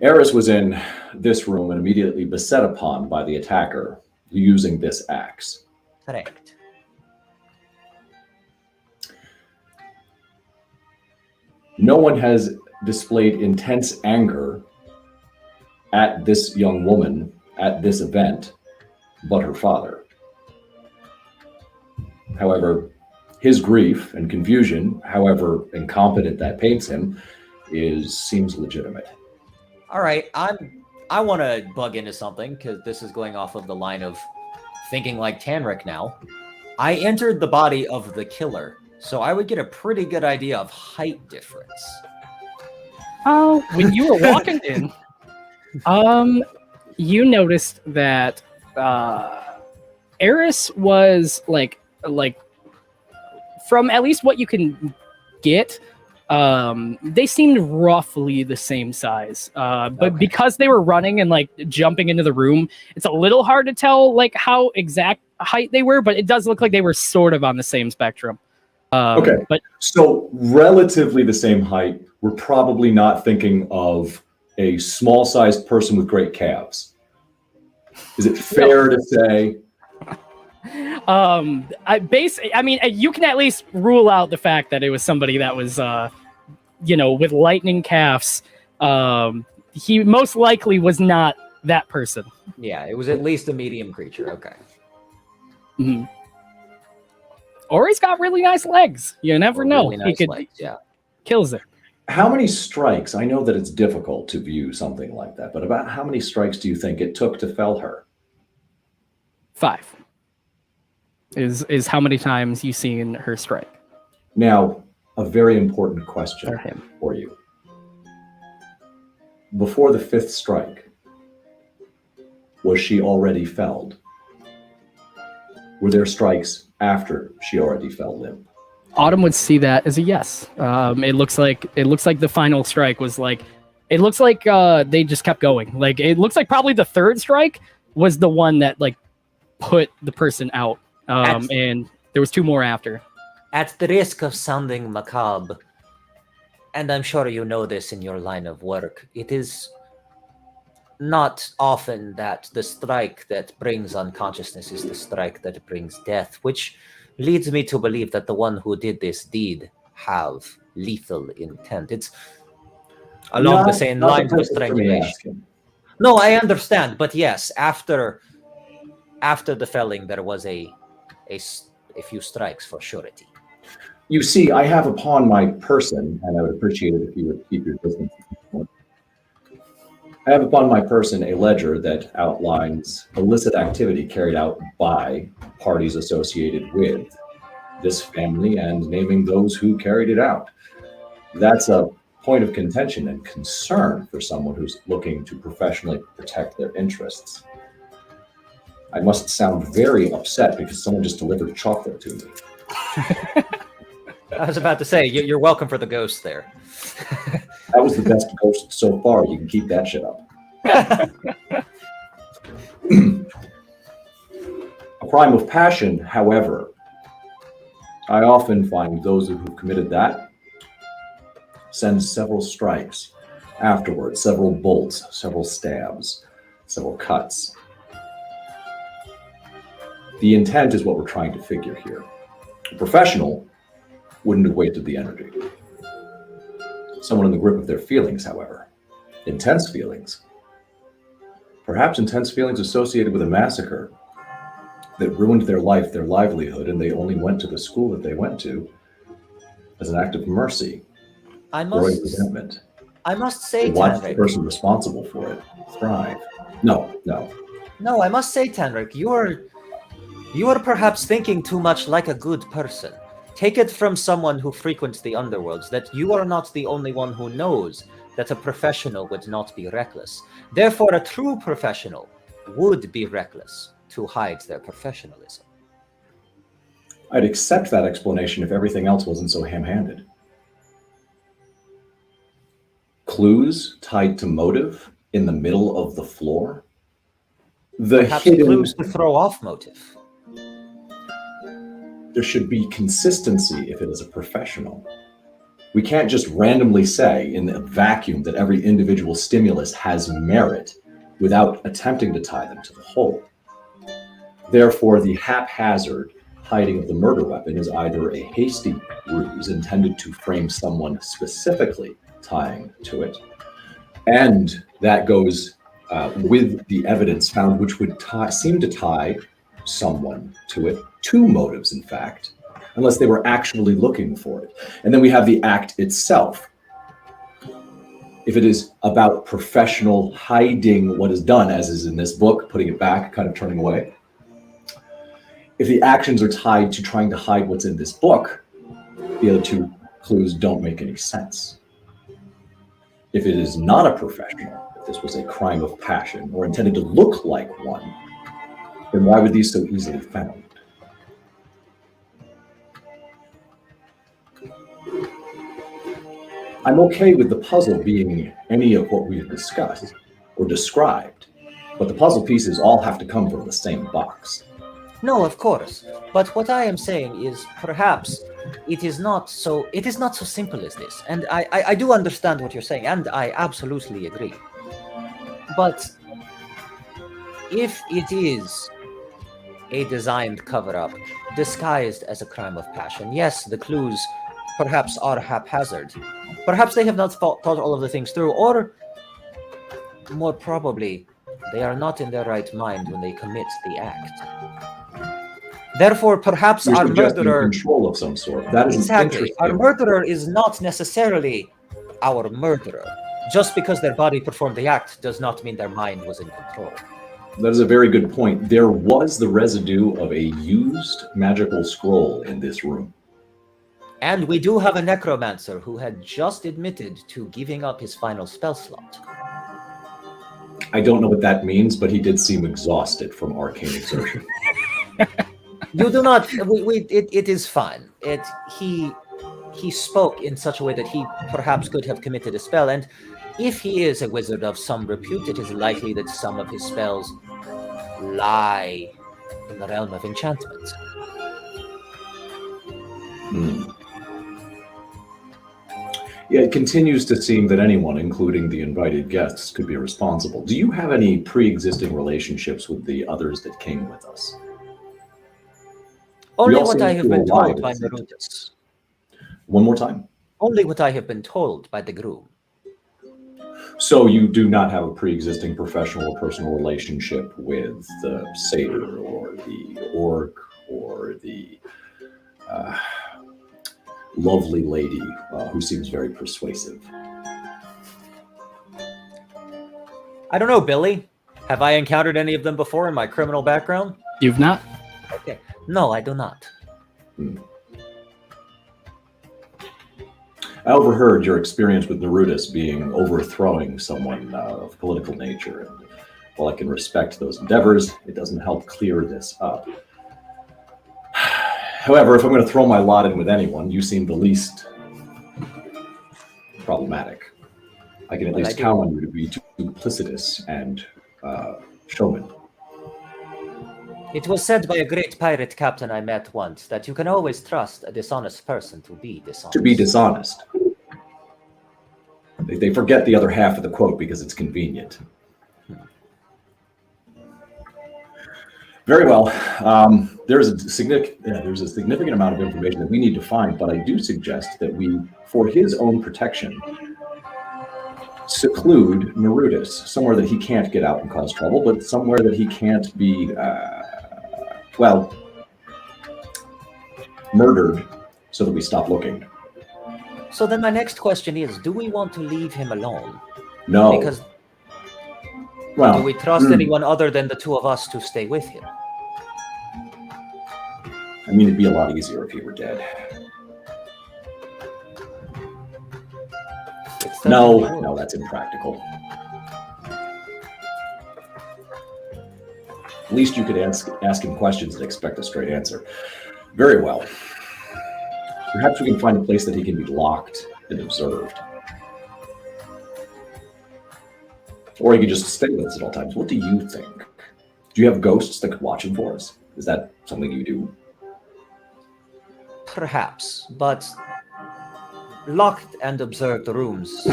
Eris was in this room and immediately beset upon by the attacker using this axe. Correct. No one has displayed intense anger at this young woman at this event but her father. However, his grief and confusion, however incompetent that paints him, seems legitimate. All right, I want to bug into something because this is going off of the line of thinking like Tanric now. I entered the body of the killer, so I would get a pretty good idea of height difference. Oh, when you were walking in, you noticed that Eris was like from at least what you can get, they seemed roughly the same size. But because they were running and like jumping into the room, it's a little hard to tell like how exact height they were, but it does look like they were sort of on the same spectrum. But so relatively the same height. We're probably not thinking of a small-sized person with great calves. Is it fair to say? I mean, you can at least rule out the fact that it was somebody that was, with lightning calves. He most likely was not that person. Yeah, it was at least a medium creature. Okay. Mm-hmm. Or he's got really nice legs. You never know. Really nice he could legs, yeah. Kills it. How many strikes? I know that it's difficult to view something like that, but about how many strikes do you think it took to fell her? 5 is how many times you've seen her strike. Now, a very important question for you. Before the 5th strike, was she already felled? Were there strikes after she already fell limp? Autumn would see that as a yes. It looks like the final strike was like. It looks like they just kept going. Like it looks like probably the 3rd strike was the one that like put the person out. And there was 2 more after. At the risk of sounding macabre, and I'm sure you know this in your line of work, it is not often that the strike that brings unconsciousness is the strike that brings death, which leads me to believe that the one who did this deed have lethal intent. It's along the same lines of strangulation. No, I understand, but yes, after the felling, there was a few strikes for surety. You see, I have upon my person, and I would appreciate it if you would keep your distance. I have upon my person a ledger that outlines illicit activity carried out by parties associated with this family and naming those who carried it out. That's a point of contention and concern for someone who's looking to professionally protect their interests. I must sound very upset because someone just delivered chocolate to me. I was about to say, you're welcome for the ghost there. That was the best ghost so far. You can keep that shit up. A crime of passion, however, I often find those who've committed that send several strikes afterwards, several bolts, several stabs, several cuts. The intent is what we're trying to figure here. A professional wouldn't have wasted the energy. Someone in the grip of their feelings, however, intense feelings, perhaps intense feelings associated with a massacre that ruined their life, their livelihood, and they only went to the school that they went to as an act of mercy I or must resentment. say, They watched the Tanric. person responsible for it thrive. No. No, I must say, Tanric, you are perhaps thinking too much like a good person. Take it from someone who frequents the underworlds that you are not the only one who knows that a professional would not be reckless. Therefore, a true professional would be reckless to hide their professionalism. I'd accept that explanation if everything else wasn't so ham-handed. Clues tied to motive in the middle of the floor? Perhaps clues to throw off motive. There should be consistency if it is a professional. We can't just randomly say in a vacuum that every individual stimulus has merit without attempting to tie them to the whole. Therefore, the haphazard hiding of the murder weapon is either a hasty ruse intended to frame someone specifically tying to it, and that goes with the evidence found, which would seem to tie someone to it, two motives, in fact, unless they were actually looking for it. And then we have the act itself. If it is about professional hiding what is done, as is in this book, putting it back, kind of turning away, if the actions are tied to trying to hide what's in this book, the other two clues don't make any sense. If it is not a professional, if this was a crime of passion or intended to look like one, then why were these so easily found? I'm okay with the puzzle being any of what we've discussed or described, but the puzzle pieces all have to come from the same box. No, of course. But what I am saying is perhaps it is not so simple as this. And I do understand what you're saying, and I absolutely agree. But if it is a designed cover-up disguised as a crime of passion, yes, the clues perhaps are haphazard. Perhaps they have not thought all of the things through, or more probably, they are not in their right mind when they commit the act. Therefore, perhaps You're our suggesting murderer... control of some sort. That is Exactly. Our interesting. murderer is not necessarily our murderer. Just because their body performed the act does not mean their mind was in control. That is a very good point. There was the residue of a used magical scroll in this room. And we do have a necromancer who had just admitted to giving up his final spell slot. I don't know what that means, but he did seem exhausted from arcane exertion. You do not. It is fine. He spoke in such a way that he perhaps could have committed a spell, and if he is a wizard of some repute, it is likely that some of his spells lie in the realm of enchantment. Yeah, it continues to seem that anyone, including the invited guests, could be responsible. Do you have any pre-existing relationships with the others that came with us? Only all what seem I have to been align, told by it seems. Norrutus. One more time. Only what I have been told by the groom. So you do not have a pre-existing professional or personal relationship with the satyr or the orc or the lovely lady who seems very persuasive. I don't know, Billy. Have I encountered any of them before in my criminal background? You've not? Okay. No, I do not. I overheard your experience with Norrutus being overthrowing someone of political nature, and while I can respect those endeavors, it doesn't help clear this up. However, if I'm going to throw my lot in with anyone, you seem the least problematic. I can at least count on you to be duplicitous and showman. It was said by a great pirate captain I met once that you can always trust a dishonest person to be dishonest. To be dishonest. They forget the other half of the quote because it's convenient. Very well. There's a significant amount of information that we need to find, but I do suggest that we, for his own protection, seclude Norrutus somewhere that he can't get out and cause trouble, but somewhere that he can't be, murdered, so that we stop looking. So then my next question is, do we want to leave him alone? No. Because well, do we trust anyone other than the two of us to stay with him? I mean, it'd be a lot easier if he were dead. No, that's impractical. At least you could ask him questions and expect a straight answer. Very well. Perhaps we can find a place that he can be locked and observed. Or he could just stay with us at all times. What do you think? Do you have ghosts that could watch him for us? Is that something you do? Perhaps, but locked and observed rooms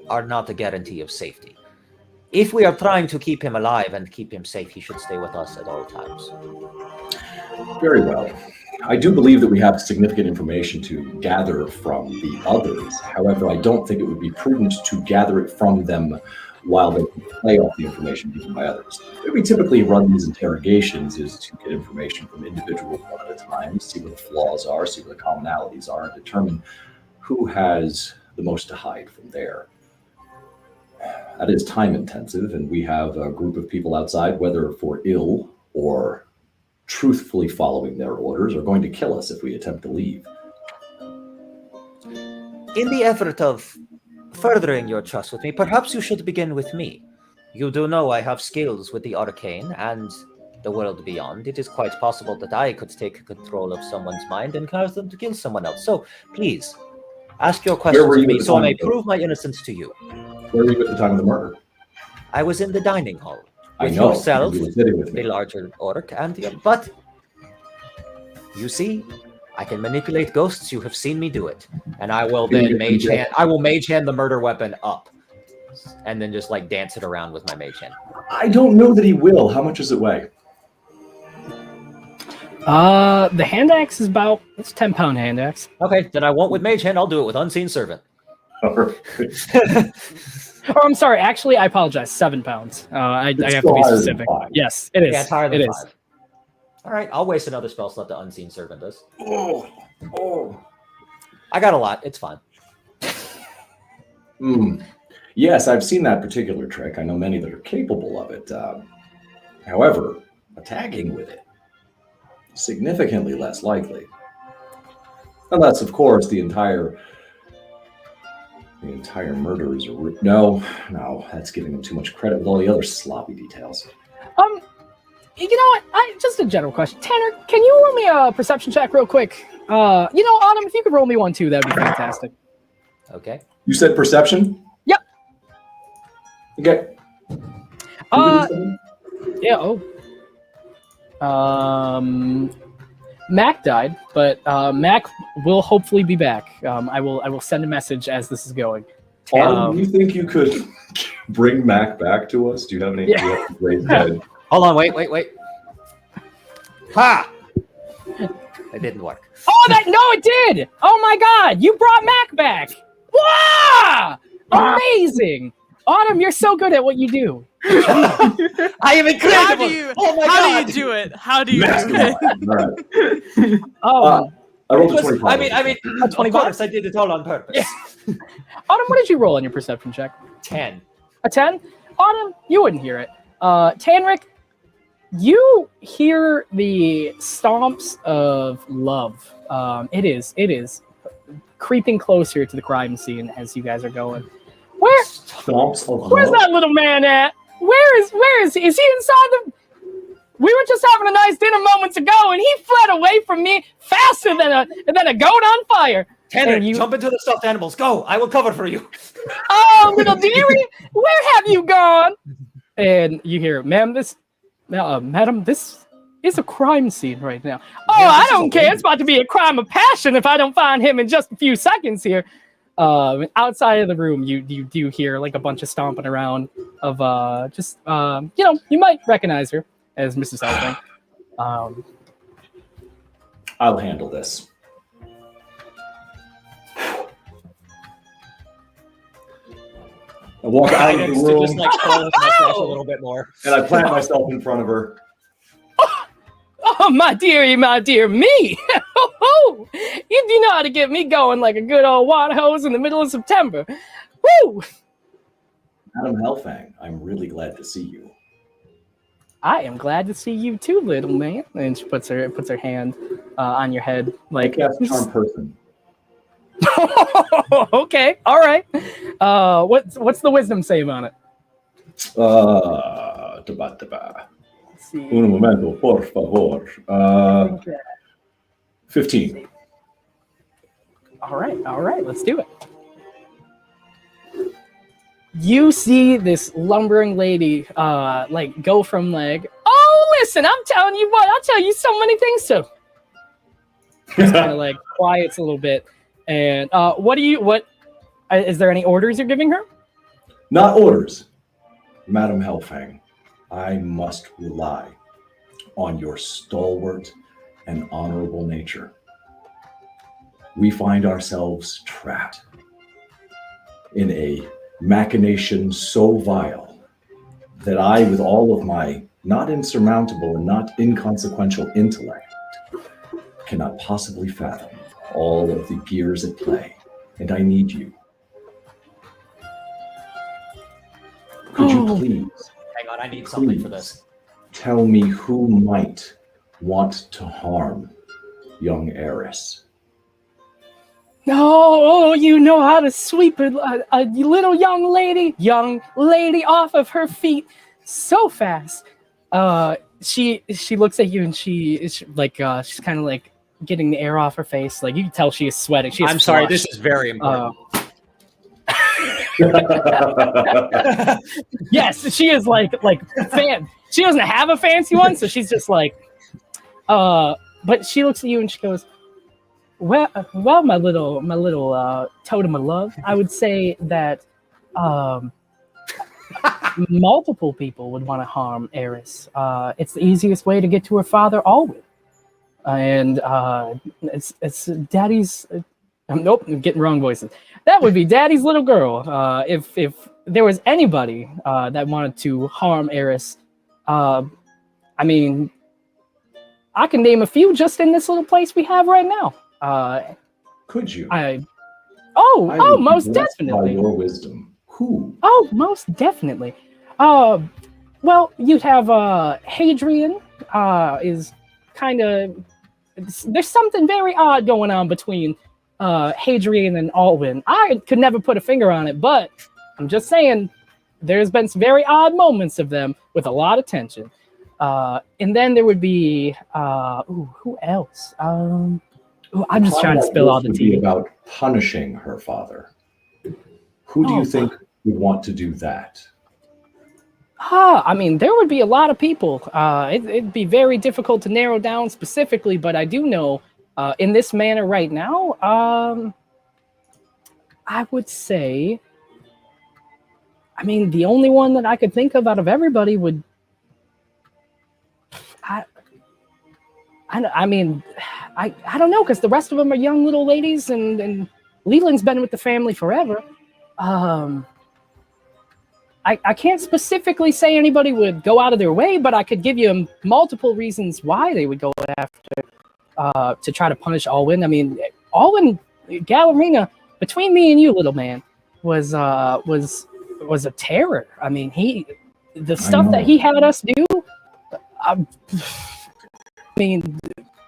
are not a guarantee of safety. If we are trying to keep him alive and keep him safe, he should stay with us at all times. Very well. I do believe that we have significant information to gather from the others. However, I don't think it would be prudent to gather it from them while they play off the information given by others. The way we typically run these interrogations is to get information from individuals one at a time, see what the flaws are, see what the commonalities are, and determine who has the most to hide from there. That is time intensive, and we have a group of people outside, whether for ill or truthfully following their orders, are going to kill us if we attempt to leave. In the effort of furthering your trust with me, perhaps you should begin with me. You do know I have skills with the arcane and the world beyond. It is quite possible that I could take control of someone's mind and cause them to kill someone else. So, please, ask your questions of me so I may prove my innocence to you. Where were you at the time of the murder? I was in the dining hall. I With know. yourself, You were sitting with me. the larger orc, and the but you see, I can manipulate ghosts. You have seen me do it, and I will then mage hand. I will mage hand the murder weapon up, and then just like dance it around with my mage hand. I don't know that he will. How much does it weigh? The hand axe is it's 10-pound hand axe. Okay, then I won't with mage hand. I'll do it with unseen servant. Oh, I'm sorry. Actually, I apologize. 7 pounds. I have to be specific. Yes, it is. Yeah, it's higher than it 5. is. All right, I'll waste another spell slot the unseen servant does. Oh. I got a lot. It's fine. Yes, I've seen that particular trick. I know many that are capable of it. However, attacking with it, significantly less likely. Unless, of course, the entire murder is no, that's giving them too much credit with all the other sloppy details. You know what? Just a general question. Tanner, can you roll me a perception check real quick? Autumn, if you could roll me one too, that'd be fantastic. Okay. You said perception? Yep. Okay. Yeah. Mac died, but Mac will hopefully be back. I will send a message as this is going. Do you think you could bring Mac back to us? Do you have any great head? Hold on, wait. Ha! It didn't work. Oh, it did! Oh my God, you brought Mac back! Wow! Amazing! Autumn, you're so good at what you do. I am incredible! How do you do it? How do you do it? I rolled a 25. I mean, of course, I did it all on purpose. Yeah. Autumn, what did you roll on your perception check? 10. A 10? Autumn, you wouldn't hear it. Tanric, you hear the stomps of love. It is creeping closer to the crime scene as you guys are going. Where's that little man at? Where is he? Is he inside the... We were just having a nice dinner moments ago, and he fled away from me faster than a goat on fire. Tanner, you- jump into the stuffed animals. Go. I will cover for you. Oh, little dearie, where have you gone? And you hear, madam, this is a crime scene right now. Oh, Yeah, I this is don't a care. lady. It's about to be a crime of passion if I don't find him in just a few seconds here. Outside of the room, you do hear like a bunch of stomping around of you might recognize her as Mrs. Elfing. I'll handle this. I walk out of the Guidance to room just like swallow the mustache a little bit more. and I plant myself in front of her. Oh, my dear me! You do know how to get me going like a good old water hose in the middle of September. Woo! Madam Hellfang, I'm really glad to see you. I am glad to see you too, little man. And she puts her hand on your head, like. Cast charm person. Okay, all right. What's the wisdom save on it? Let's see. Un momento, por favor. 15. All right, let's do it. You see this lumbering lady, like go from like, oh, listen, I'm telling you what, I'll tell you so many things too. Just kind of like quiets a little bit. And what is there any orders you're giving her? Not orders. Madam Hellfang, I must rely on your stalwart and honorable nature. We find ourselves trapped in a machination so vile that I, with all of my not insurmountable and not inconsequential intellect, cannot possibly fathom all of the gears at play, and I need you. Could you please, Hang on, I need something for this. tell me who might want to harm young Eris? No, you know how to sweep a little young lady off of her feet so fast. She looks at you and she's kind of like getting the air off her face. Like you can tell she is sweating. She is I'm sorry, flushed. this is very important. Yes, she is like fan. She doesn't have a fancy one, so she's just like, but she looks at you and she goes, well, my little totem of love. I would say that multiple people would want to harm Eris. It's the easiest way to get to her father, Alwin, and it's Daddy's. Nope, I'm getting wrong voices. That would be Daddy's little girl. If there was anybody that wanted to harm Eris, I mean, I can name a few just in this little place we have right now. Could you? I would oh, be most blessed by definitely. your wisdom. Who? Oh, most definitely. Well, you'd have Hadrian. Is kind of there's something very odd going on between Hadrian and Alwin. I could never put a finger on it, but I'm just saying there's been some very odd moments of them with a lot of tension. And then there would be who else? I'm just trying to spill all the tea. tea. About punishing her father. Who do you think would want to do that? I mean, there would be a lot of people. It'd be very difficult to narrow down specifically, but I do know in this manner right now, I would say, I mean, the only one that I could think of out of everybody would, I mean, I don't know, because the rest of them are young little ladies, and Leland's been with the family forever. I can't specifically say anybody would go out of their way, but I could give you multiple reasons why they would go after to try to punish Alwin. I mean, Alwin Galarina, between me and you, little man, was a terror. I mean, the stuff that he had us do. I mean,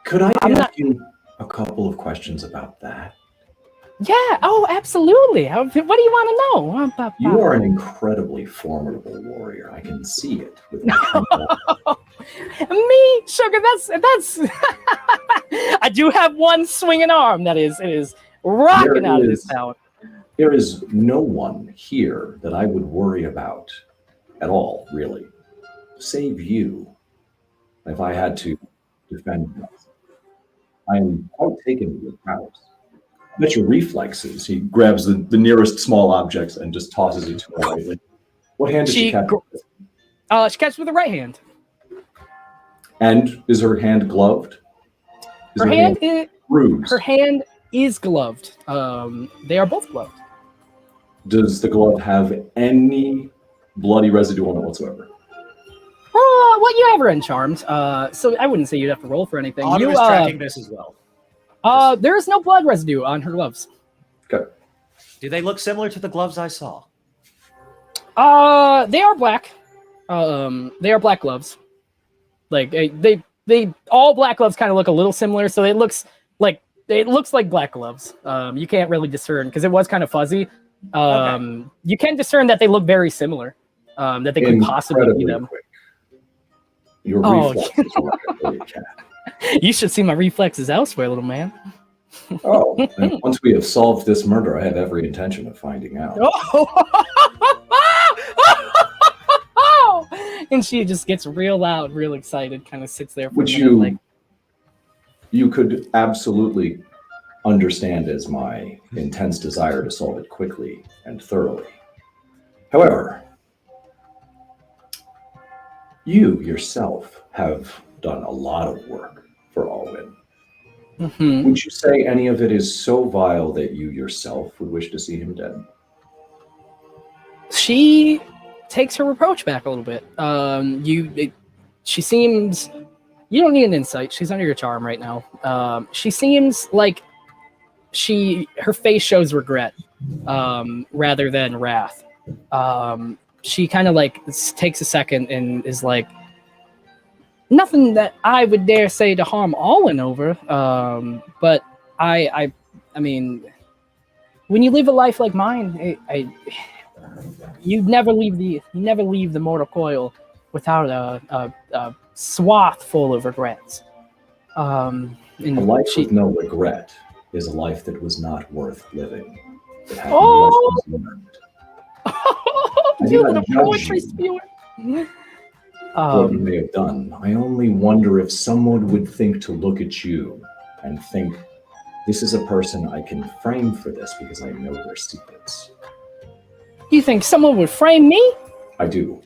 could I ask you a couple of questions about that? Yeah. Oh, absolutely. What do you want to know? You are an incredibly formidable warrior. I can see it. Me, sugar. That's. I do have one swinging arm. It is rocking out of this town. There is no one here that I would worry about at all, really. Save you, if I had to defend myself. I am quite taken with your powers. I bet your reflexes. He grabs the nearest small objects and just tosses it to her lightly. What hand does she catch? She catches with her right hand. And is her hand gloved? Her hand is gloved. They are both gloved. Does the glove have any bloody residue on it whatsoever? Well, you have her Charmed, so I wouldn't say you'd have to roll for anything. Otto is tracking this as well. There is no blood residue on her gloves. Okay. Do they look similar to the gloves I saw? They are black. They are black gloves. Like they all black gloves kind of look a little similar, so it looks like black gloves. You can't really discern because it was kind of fuzzy. Okay. You can discern that they look very similar. That they could possibly be them. Quick. Your reflexes work really cat. You should see my reflexes elsewhere, little man. Oh, and once we have solved this murder, I have every intention of finding out. And she just gets real loud, real excited, kind of sits there for Which a minute, you could absolutely understand as my intense desire to solve it quickly and thoroughly. However, you yourself have done a lot of work for Alwin. Mm-hmm. Would you say any of it is so vile that you yourself would wish to see him dead? She takes her reproach back a little bit. She seems. You don't need an insight. She's under your charm right now. She seems like her face shows regret rather than wrath. She kind of like takes a second and is like, nothing that I would dare say to harm Alwin over. But I mean, when you live a life like mine, you never leave the mortal coil without a swath full of regrets. A life with no regret is a life that was not worth living. It had no lessons learned. You little poetry spewer. What you may have done. I only wonder if someone would think to look at you and think, this is a person I can frame for this because I know their secrets. You think someone would frame me? I do.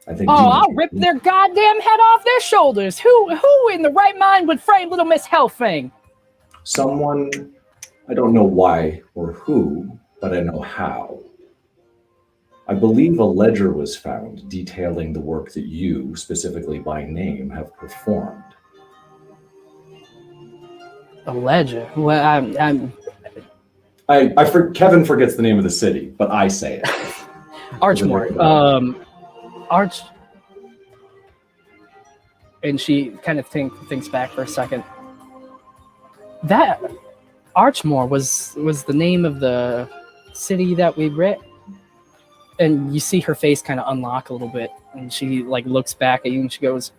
I think. I'll rip their goddamn head off their shoulders. Who in the right mind would frame little Miss Hellfang? Someone, I don't know why or who, but I know how. I believe a ledger was found detailing the work that you, specifically by name, have performed. A ledger? Well, Kevin forgets the name of the city, but I say it. Archmore. And she kind of thinks back for a second. That Archmore was the name of the city that we read. And you see her face kind of unlock a little bit, and she like looks back at you and she goes,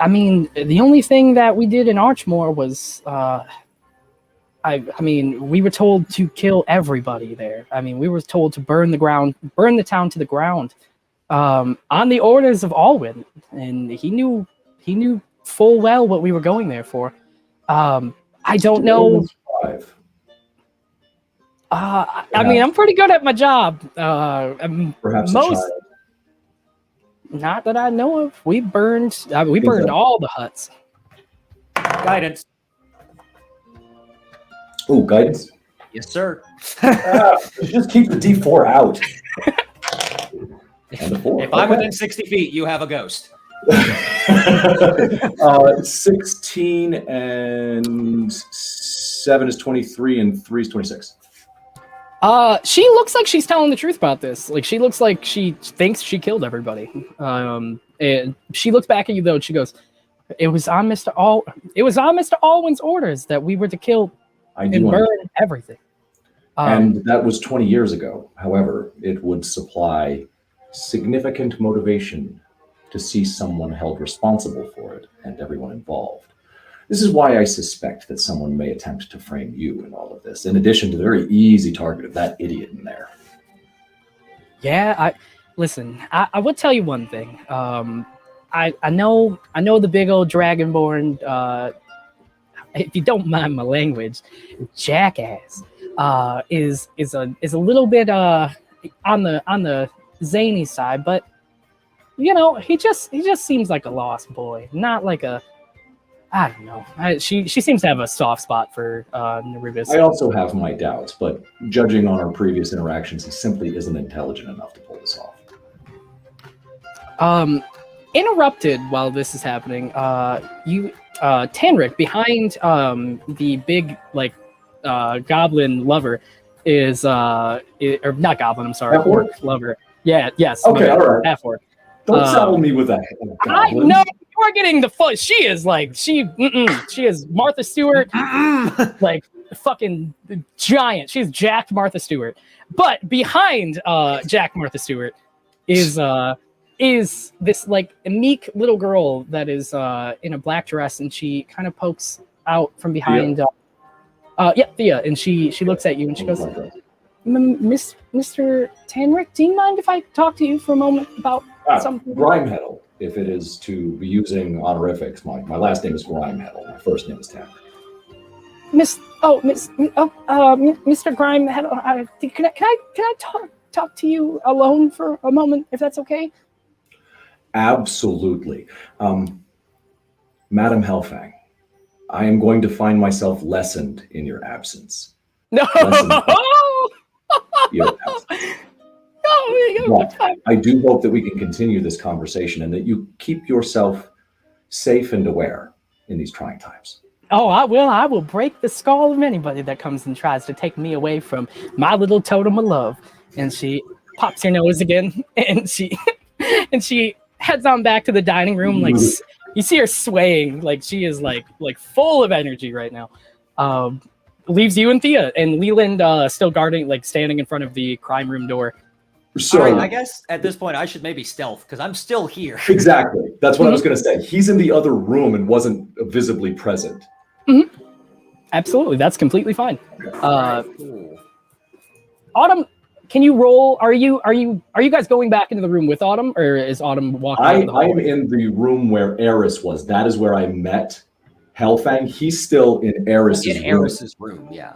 I mean, the only thing that we did in Archmore was I mean, we were told to kill everybody there. I mean, we were told to burn the town to the ground, on the orders of Alwin, and he knew full well what we were going there for. I don't know. I mean, I'm pretty good at my job. Perhaps not that I know of. We burned all the huts. Guidance. Oh, guidance? Yes, sir. Just keep the D4 out. And the 4. If I'm within 60 feet, you have a ghost. 16 and 7 is 23 and 3 is 26. She looks like she's telling the truth about this. Like, she looks like she thinks she killed everybody. And she looks back at you though, and she goes, It was on Mr. Alwin's orders that we were to kill and burn everything. And that was 20 years ago. However, it would supply significant motivation to see someone held responsible for it and everyone involved. This is why I suspect that someone may attempt to frame you in all of this, in addition to the very easy target of that idiot in there. Yeah, listen. I would tell you one thing. I know the big old dragonborn. If you don't mind my language, jackass is a little bit on the zany side, but you know he just seems like a lost boy, not like a. I don't know. She seems to have a soft spot for Norrutus. I also have my doubts, but judging on our previous interactions, he simply isn't intelligent enough to pull this off. Interrupted while this is happening, Tanric behind the big goblin lover is or not goblin. I'm sorry, Half-orc? orc lover. Yeah, yes. Okay, all right. Half-orc. Don't saddle me with that. I know you are getting the full. She is she is Martha Stewart, like fucking giant. She's jacked Martha Stewart. But behind Jack Martha Stewart is this like a meek little girl that is in a black dress, and she kind of pokes out from behind. Thea, and she looks at you and she goes, Mr. Tanric, do you mind if I talk to you for a moment about something? Grimeheddle, if it is to be using honorifics. My last name is Grimeheddle. My first name is Tanric. Mr. Grimeheddle, can I talk to you alone for a moment, if that's okay? Absolutely. Madam Helfang, I am going to find myself lessened in your absence. No! Your absence. But I do hope that we can continue this conversation and that you keep yourself safe and aware in these trying times. Oh, I will. I will break the skull of anybody that comes and tries to take me away from my little totem of love. And she pops her nose again, and she heads on back to the dining room. Like you see her swaying, like she is like full of energy right now. Leaves you and Thea, and Leland still guarding, like standing in front of the crime room door. So all right, I guess at this point I should maybe stealth because I'm still here. Exactly. That's what I was going to say. He's in the other room and wasn't visibly present. Mm-hmm. Absolutely, that's completely fine. Cool. Autumn, can you roll? Are you guys going back into the room with Autumn, or is Autumn walking? I am in the room where Eris was. That is where I met Helfang. He's still in Eris's room. Yeah.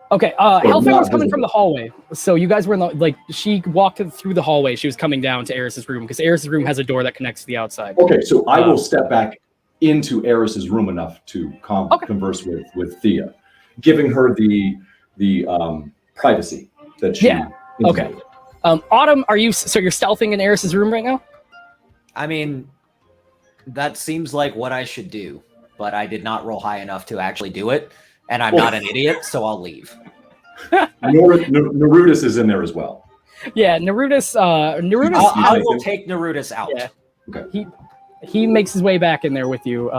Okay. Helfang was coming from the hallway, so you guys were in the she walked through the hallway. She was coming down to Eris's room because Eris's room has a door that connects to the outside. Okay, so I will step back into Eris's room enough to converse with Thea, giving her the privacy that she. Yeah. Okay. Autumn, you're stealthing in Eris's room right now? I mean, that seems like what I should do, but I did not roll high enough to actually do it, and I'm not an idiot, so I'll leave. Norrutus is in there as well. Yeah, Norrutus. I will take Norrutus out. Yeah. Okay. He makes his way back in there with you.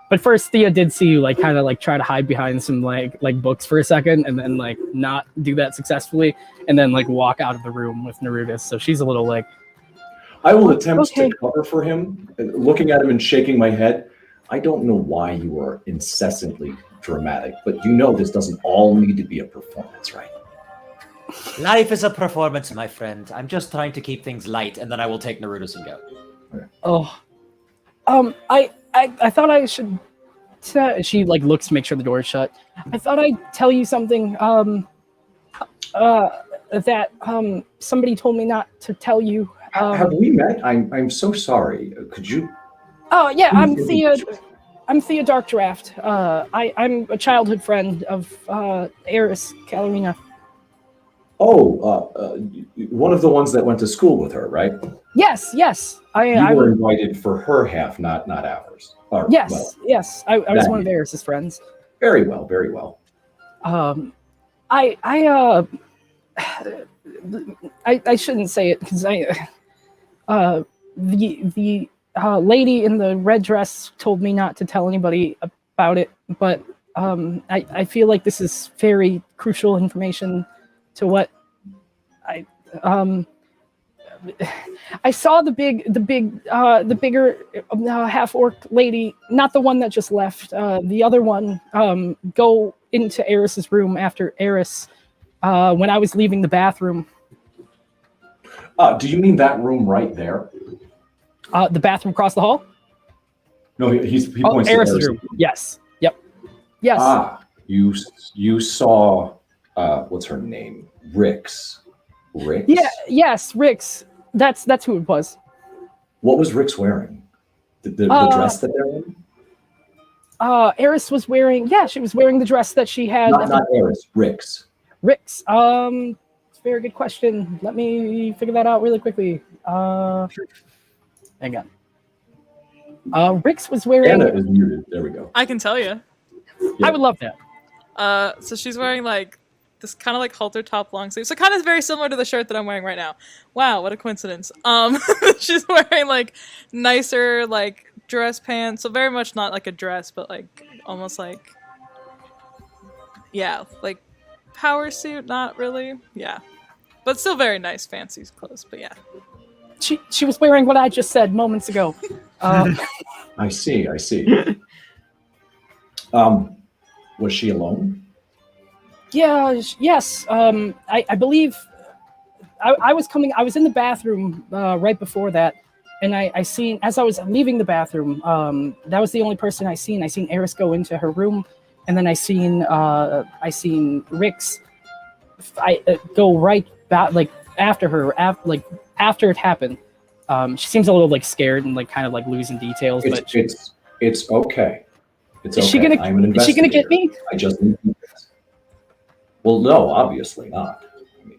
But first, Thea did see you kind of try to hide behind some like books for a second, and then not do that successfully, and then walk out of the room with Norrutus. So she's a little I will attempt to cover for him, looking at him and shaking my head. I don't know why you are incessantly dramatic, but this doesn't all need to be a performance, right? Life is a performance, my friend. I'm just trying to keep things light, and then I will take Norrutus and go. Okay. Oh, I thought I should. She looks to make sure the door is shut. I thought I'd tell you something. That somebody told me not to tell you. Have we met? I'm so sorry. Could you? Oh yeah, I'm Thea. I'm Thea Darkdraft. I'm a childhood friend of Eris Galarina. Oh, one of the ones that went to school with her, right? Yes. You were invited for her half, not ours. Yes. I was one of Eris's friends. Very well, very well. I shouldn't say it because the lady in the red dress told me not to tell anybody about it, but I feel like this is very crucial information to what I saw the bigger half orc lady, not the one that just left, the other one, go into Eris's room after Eris, when I was leaving the bathroom. Do you mean that room right there? The bathroom across the hall? No, he points to Eris's room. Yes. Yep. Yes. You saw what's her name? Rix. Rix? Yeah. Yes, Rix. That's who it was. What was Rix wearing? The dress that they're in? Eris was wearing. Yeah, she was wearing the dress that she had. Not Eris. Rix. Rix. It's a very good question. Let me figure that out really quickly. Hang on. Rix was wearing. Anna is muted. There we go. I can tell you. I would love that. So she's wearing like this kind of like halter top long sleeve. So kind of very similar to the shirt that I'm wearing right now. Wow, what a coincidence. She's wearing like nicer like dress pants. So very much not like a dress, but like almost like, yeah, like power suit, not really. Yeah. But still very nice, fancy clothes, but yeah. She was wearing what I just said moments ago. I see. Was she alone? Yeah, yes. I believe I was in the bathroom right before that, and I seen, as I was leaving the bathroom, that was the only person I seen. I seen Eris go into her room, and then I seen Rix go right back, like after her, after it happened. She seems a little like scared and like kind of like losing details. It's okay. It's okay. Is she gonna get me? I just need details. Well, no, obviously not. I mean,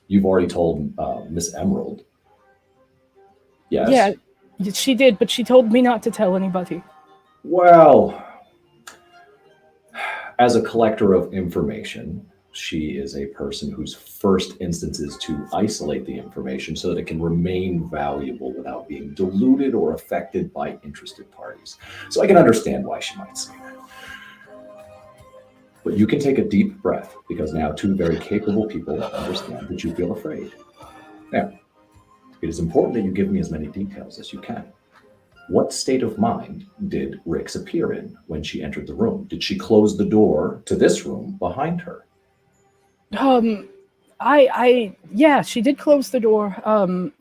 you've already told Miss Emerald. Yes. Yeah, she did, but she told me not to tell anybody. Well, as a collector of information, she is a person whose first instance is to isolate the information so that it can remain valuable without being diluted or affected by interested parties. So I can understand why she might say that. But you can take a deep breath, because now two very capable people understand that you feel afraid. Now, it is important that you give me as many details as you can. What state of mind did Rix appear in when she entered the room? Did she close the door to this room behind her? Yeah, she did close the door.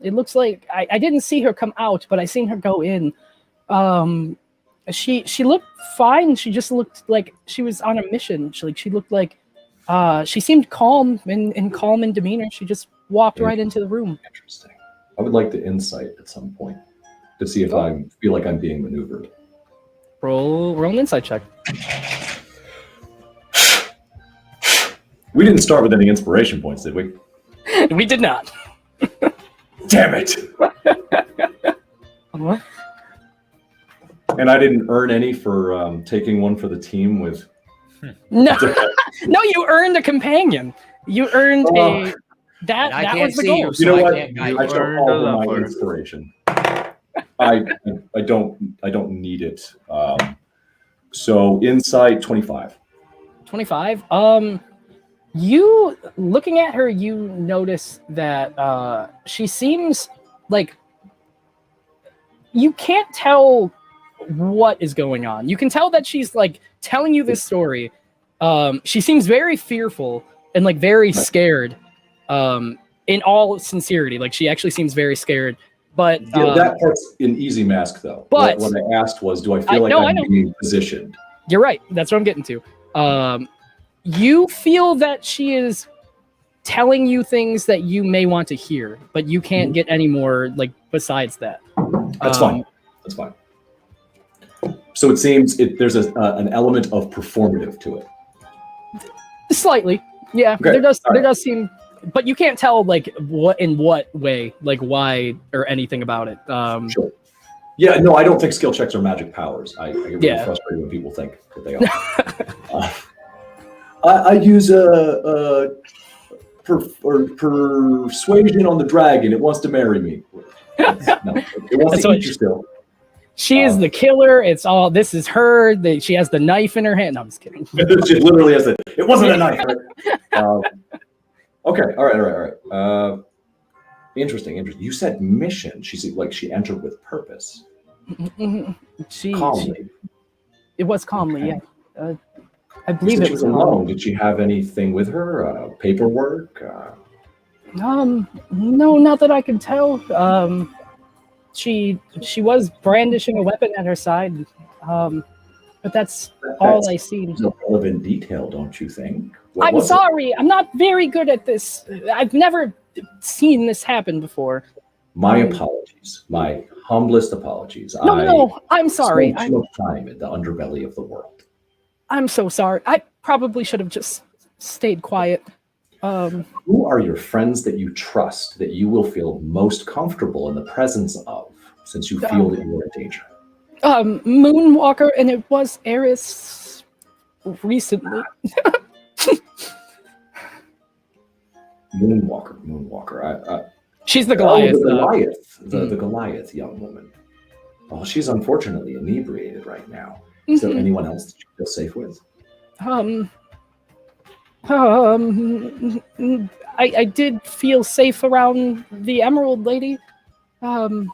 It looks like I didn't see her come out, but I seen her go in. She looked fine. She just looked like she was on a mission. She looked like she seemed calm and calm in demeanor. She just walked right into the room. Interesting. I would like the insight at some point to see if I feel like I'm being maneuvered. Roll an insight check. We didn't start with any inspiration points, did we? We did not. Damn it! What? And I didn't earn any for taking one for the team with... No, no, you earned a companion. You earned a... That was the goal. You know what? I shall call my inspiration. I don't need it. So insight 25. 25. You looking at her, you notice that she seems like you can't tell what is going on. You can tell that she's like telling you this story. She seems very fearful and like very scared. In all sincerity, like she actually seems very scared. But that part's an easy mask, though. But what I asked was, do I feel like I'm being positioned? You're right. That's what I'm getting to. You feel that she is telling you things that you may want to hear, but you can't get any more like besides that. That's fine. That's fine. So it seems there's an element of performative to it. Slightly, yeah. Okay. There does seem, but you can't tell like in what way, like why or anything about it. Sure. Yeah, no, I don't think skill checks are magic powers. I get really frustrated when people think that they are. I use a persuasion on the dragon. It wants to marry me. No, it wants to eat you still. She is the killer. It's all. This is her. She has the knife in her hand. No, I'm just kidding. She literally has it. It wasn't a knife. Right? Okay. All right. Interesting. You said mission. She entered with purpose. Calmly. It was calmly, Okay. yeah. I believe You said it she was was alone. Did she have anything with her? Paperwork? No, not that I can tell. She was brandishing a weapon at her side, but that's all I seen. That's relevant detail, don't you think? What I'm was it? sorry, I'm not very good at this. I've never seen this happen before. My apologies. My humblest apologies. No, I'm sorry. Spent too much time in the underbelly of the world. I'm so sorry. I probably should have just stayed quiet. Who are your friends that you trust that you will feel most comfortable in the presence of, since you feel that you are in danger? Moonwalker, and it was Eris recently. Moonwalker. She's the Goliath. The Goliath young woman. Oh, she's unfortunately inebriated right now. Is there anyone else that you feel safe with? I did feel safe around the Emerald Lady. And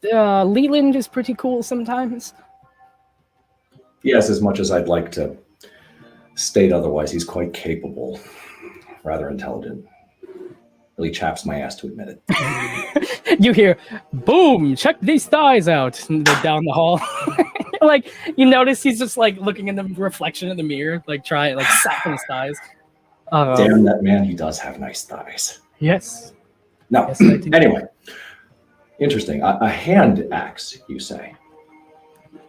Leland is pretty cool sometimes. Yes, as much as I'd like to state otherwise, he's quite capable, rather intelligent. Really chaps my ass to admit it. You hear, boom, check these thighs out. And they're down the hall. Like, you notice he's just like looking in the reflection in the mirror, like sapping his thighs. Damn that man, he does have nice thighs. Yes. No, Yes, I do. Anyway. Interesting. A hand axe, you say?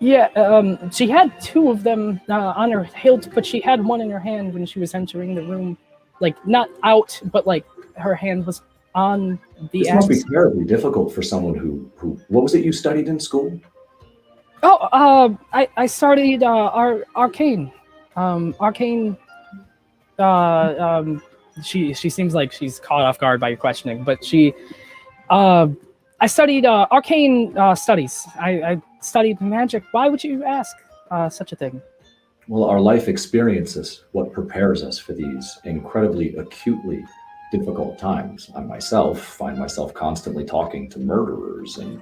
Yeah, she had two of them on her hilt, but she had one in her hand when she was entering the room. Like, not out, but like her hand was on the This axe. must be terribly difficult for someone who what was it you studied in school? Oh, I studied arcane. Arcane. She seems like she's caught off guard by your questioning, but I studied arcane studies. I studied magic. Why would you ask such a thing? Well, our life experiences what prepares us for these incredibly acutely difficult times. I myself find myself constantly talking to murderers and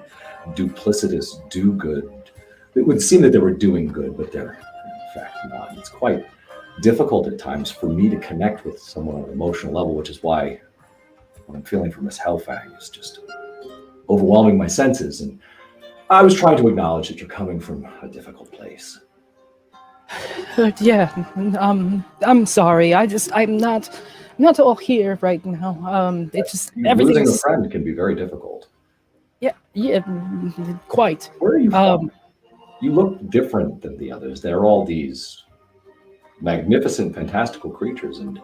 duplicitous do-good. It would seem that they were doing good, but they're in fact not. It's quite difficult at times for me to connect with someone on an emotional level, which is why what I'm feeling from Miss Hellfang is just overwhelming my senses. And I was trying to acknowledge that you're coming from a difficult place. Yeah, I'm sorry. I'm not all here right now. It's just everything. Losing a friend can be very difficult. Yeah, quite. Where are you from? You look different than the others. They're all these magnificent, fantastical creatures, and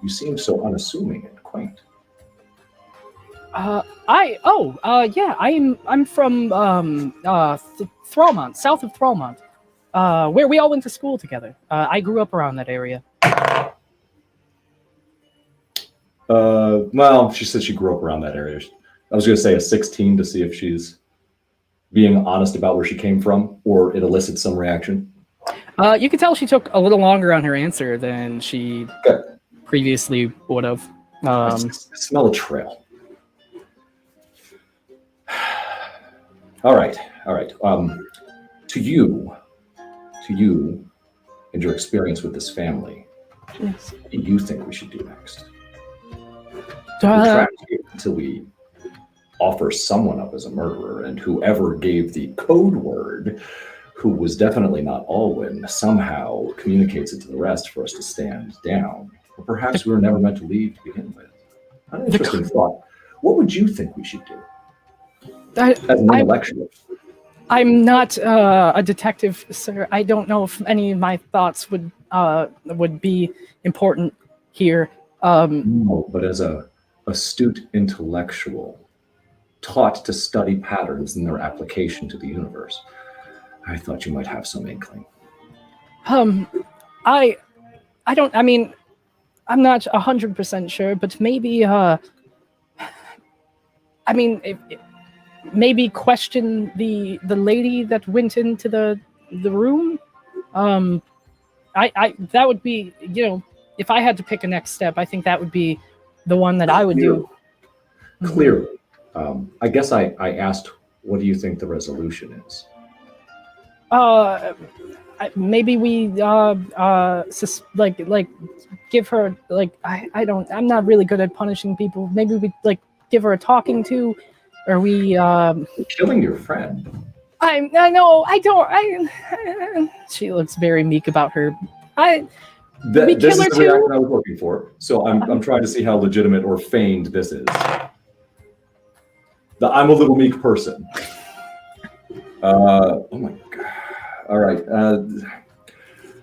you seem so unassuming and quaint. Yeah, I'm from Thrallmont, south of Thrallmont, where we all went to school together. I grew up around that area. Well, she said she grew up around that area. I was going to say a 16 to see if she's being honest about where she came from, or it elicits some reaction. You can tell she took a little longer on her answer than she previously would have. I smell a trail. All right. To you, and your experience with this family, Yes. what do you think we should do next? We'll track you until we offer someone up as a murderer, and whoever gave the code word, who was definitely not Alwin, somehow communicates it to the rest for us to stand down. Or perhaps we were never meant to leave to begin with. An interesting thought. What would you think we should do? As an intellectual. I'm not a detective, sir. I don't know if any of my thoughts would be important here. No, but as a astute intellectual, taught to study patterns and their application to the universe, I thought you might have some inkling. I don't. I mean, I'm not 100% sure, but maybe. Maybe question the lady that went into the room. That would be, if I had to pick a next step, I think that would be the one that I would do. clearly. I guess I asked, what do you think the resolution is? Maybe we give her I'm not really good at punishing people. Maybe we give her a talking to, or we Killing your friend. I know I don't. She looks very meek about her. We This kill is her the too? reaction I was looking for. So I'm trying to see how legitimate or feigned this is. I'm a little meek person. Oh my god! All right,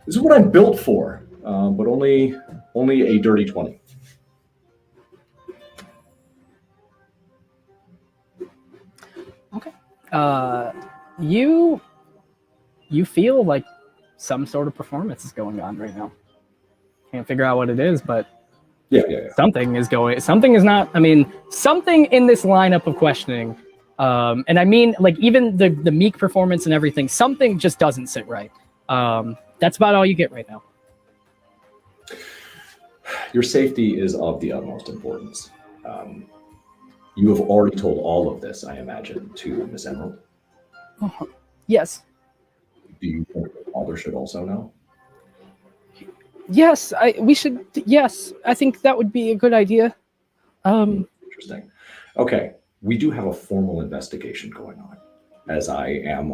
this is what I'm built for, but only a dirty 20. Okay. You feel like some sort of performance is going on right now. Can't figure out what it is, but Yeah. something is going. Something is not. I mean, something in this lineup of questioning, and I mean, like even the meek performance and everything. Something just doesn't sit right. That's about all you get right now. Your safety is of the utmost importance. You have already told all of this, I imagine, to Miss Emerald. Yes. Do you think the father should also know? Yes. We should. Yes. I think that would be a good idea. Interesting. Okay. We do have a formal investigation going on, as I am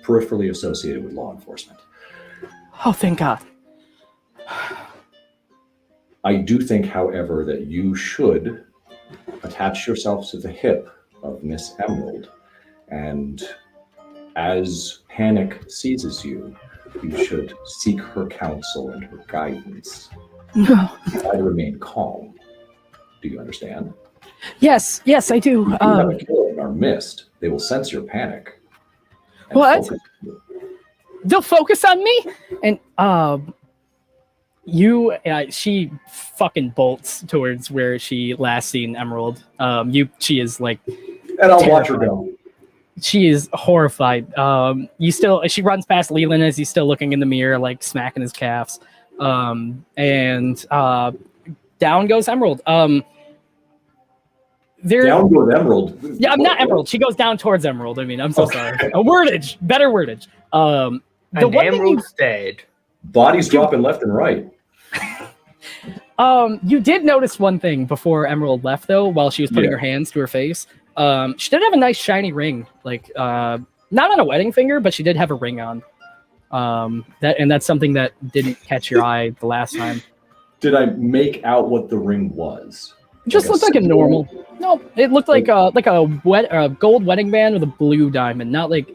peripherally associated with law enforcement. Oh, thank God. I do think, however, that you should attach yourself to the hip of Miss Emerald, and as panic seizes you, you should seek her counsel and her guidance. Try to remain calm. Do you understand? Yes, I do. If you have a killer and are missed, they will sense your panic. and What? focus on you. They'll focus on me, and she fucking bolts towards where she last seen Emerald. She is like, And I'll watch her go. she is horrified. She runs past Leland as he's still looking in the mirror, like smacking his calves. And down goes Emerald. Down goes Emerald. Yeah, I'm not Emerald. She goes down towards Emerald. I mean, I'm so sorry. Better wordage. And Emerald's dead. Bodies dropping left and right. You did notice one thing before Emerald left, though, while she was putting her hands to her face. She did have a nice shiny ring, like not on a wedding finger, but she did have a ring on. That's something that didn't catch your eye the last time. Did I make out what the ring was? It just looked like a normal. No, it looked like a gold wedding band with a blue diamond. Not like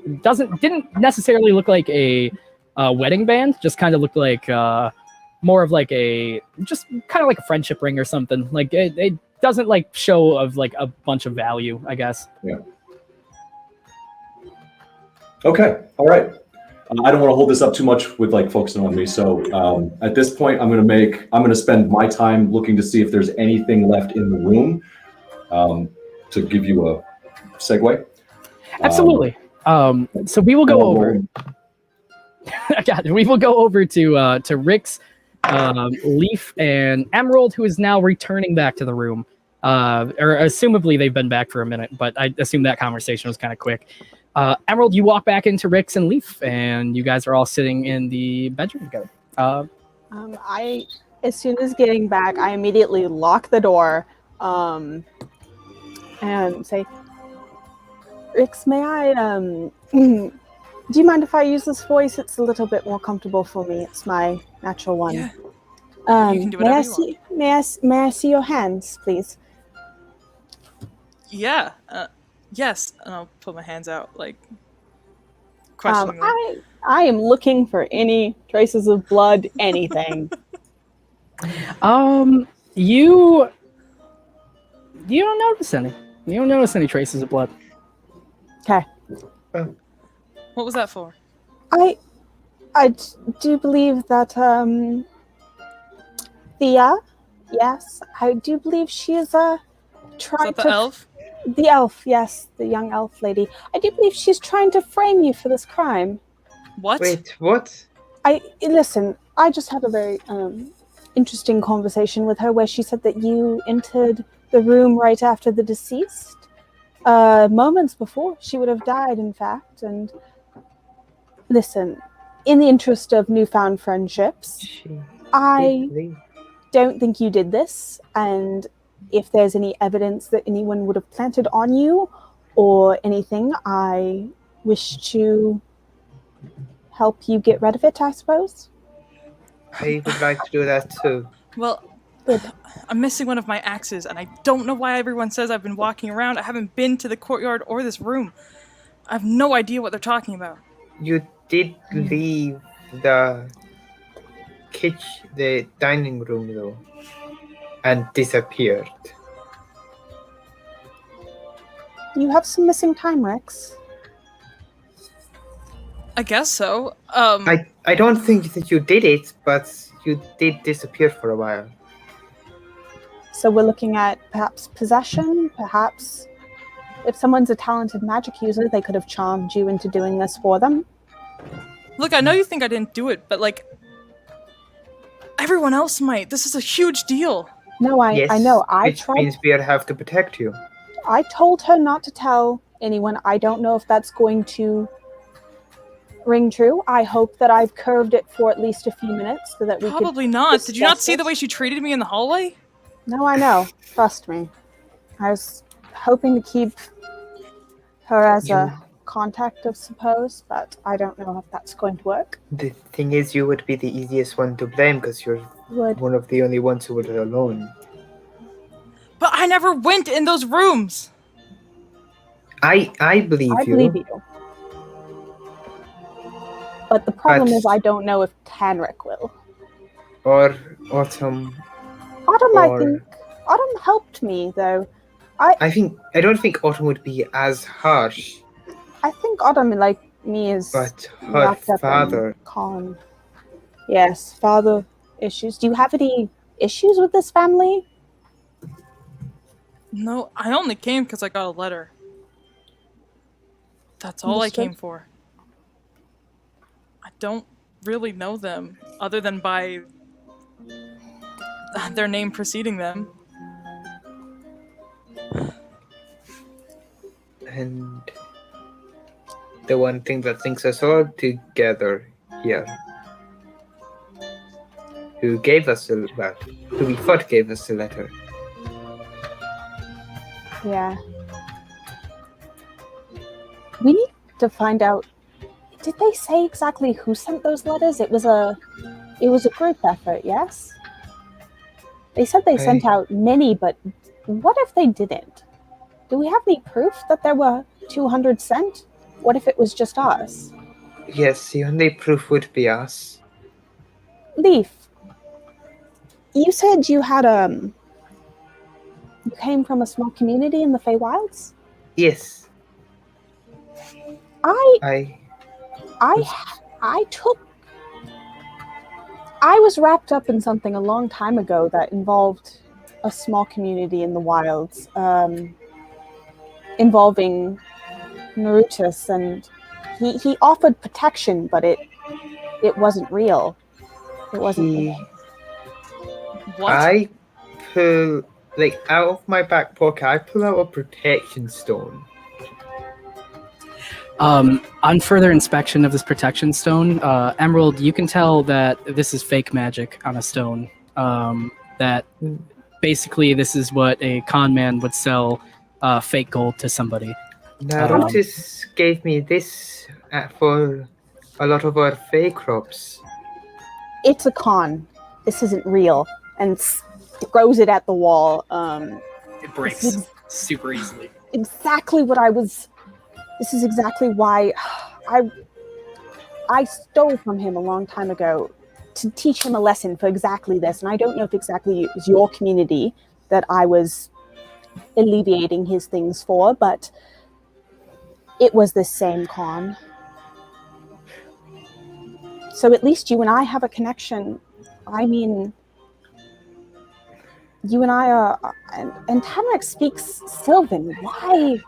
didn't necessarily look like a wedding band. Just kind of looked like more of like a friendship ring or something. Like it doesn't like show of like a bunch of value, I guess. Yeah. Okay. All right. I don't want to hold this up too much with like focusing on me. So at this point, I'm going to spend my time looking to see if there's anything left in the room to give you a segue. Absolutely. So we will go over. We will go over to Rick's, Leaf, and Emerald, who is now returning back to the room. Or assumably they've been back for a minute, but I assume that conversation was kind of quick. Emerald, you walk back into Rick's and Leaf, and you guys are all sitting in the bedroom together. As soon as getting back, I immediately lock the door and say, Rix, may I, do you mind if I use this voice? It's a little bit more comfortable for me. It's my natural one. Yeah. You can do whatever you want. May I see your hands, please? Yeah. Yes. And I'll put my hands out, like, questioningly. I am looking for any traces of blood, anything. You don't notice any. You don't notice any traces of blood. Okay. What was that for? I do believe that Thea, yes, I do believe she is trying Is that the elf? The elf, yes, the young elf lady. I do believe she's trying to frame you for this crime. What? Wait, what? Listen, I just had a very interesting conversation with her where she said that you entered the room right after the deceased. Moments before she would have died, in fact. And listen, in the interest of newfound friendships, I don't think you did this. And if there's any evidence that anyone would have planted on you or anything, I wish to help you get rid of it, I suppose. I would like to do that too. Well, Good. I'm missing one of my axes, and I don't know why everyone says I've been walking around. I haven't been to the courtyard or this room. I have no idea what they're talking about. You did leave the the dining room though, and disappeared. You have some missing time, Rex. I guess so. I don't think that you did it, but you did disappear for a while. So we're looking at perhaps possession, perhaps if someone's a talented magic user, they could have charmed you into doing this for them. Look, I know you think I didn't do it, but like, everyone else might. This is a huge deal. No, I know. Which means we have to protect you. I told her not to tell anyone. I don't know if that's going to ring true. I hope that I've curved it for at least a few minutes so that we could Probably not. Did you not discuss see it. the way she treated me in the hallway? No, I know. Trust me. I was hoping to keep her as a contact, I suppose, but I don't know if that's going to work. The thing is, you would be the easiest one to blame because you're one of the only ones who were alone. But I never went in those rooms. I believe I you. believe you. But the problem is I don't know if Tanric will. Or Autumn. Autumn, I think. Autumn helped me, though. I don't think Autumn would be as harsh. I think Autumn, like me, is But her wrapped up father. in calm. Yes, father issues. Do you have any issues with this family? No, I only came because I got a letter. That's all I Understood. came for. I don't really know them, other than by their name preceding them. And the one thing that links us all together here. Who gave us who we thought gave us the letter. Yeah. We need to find out. Did they say exactly who sent those letters? It was a group effort, yes? They said they sent out many, but what if they didn't? Do we have any proof that there were 200 sent? What if it was just us? Yes, the only proof would be us. Leaf, you said you had you came from a small community in the Feywilds? Yes. I was wrapped up in something a long time ago that involved a small community in the wilds, involving Norrutus, and he offered protection, but it wasn't real. It wasn't real. What? I pull, out of my back pocket, I pull out a protection stone. On further inspection of this protection stone, Emerald, you can tell that this is fake magic on a stone. That basically this is what a con man would sell fake gold to somebody. Norrutus gave me this for a lot of our fake crops. It's a con. This isn't real. And throws it at the wall. It breaks super easily. Exactly what I was... This is exactly why I stole from him a long time ago to teach him a lesson for exactly this. And I don't know if exactly it was your community that I was alleviating his things for, but it was the same con. So at least you and I have a connection. I mean, you and I are... And Tanric speaks Sylvan. Why?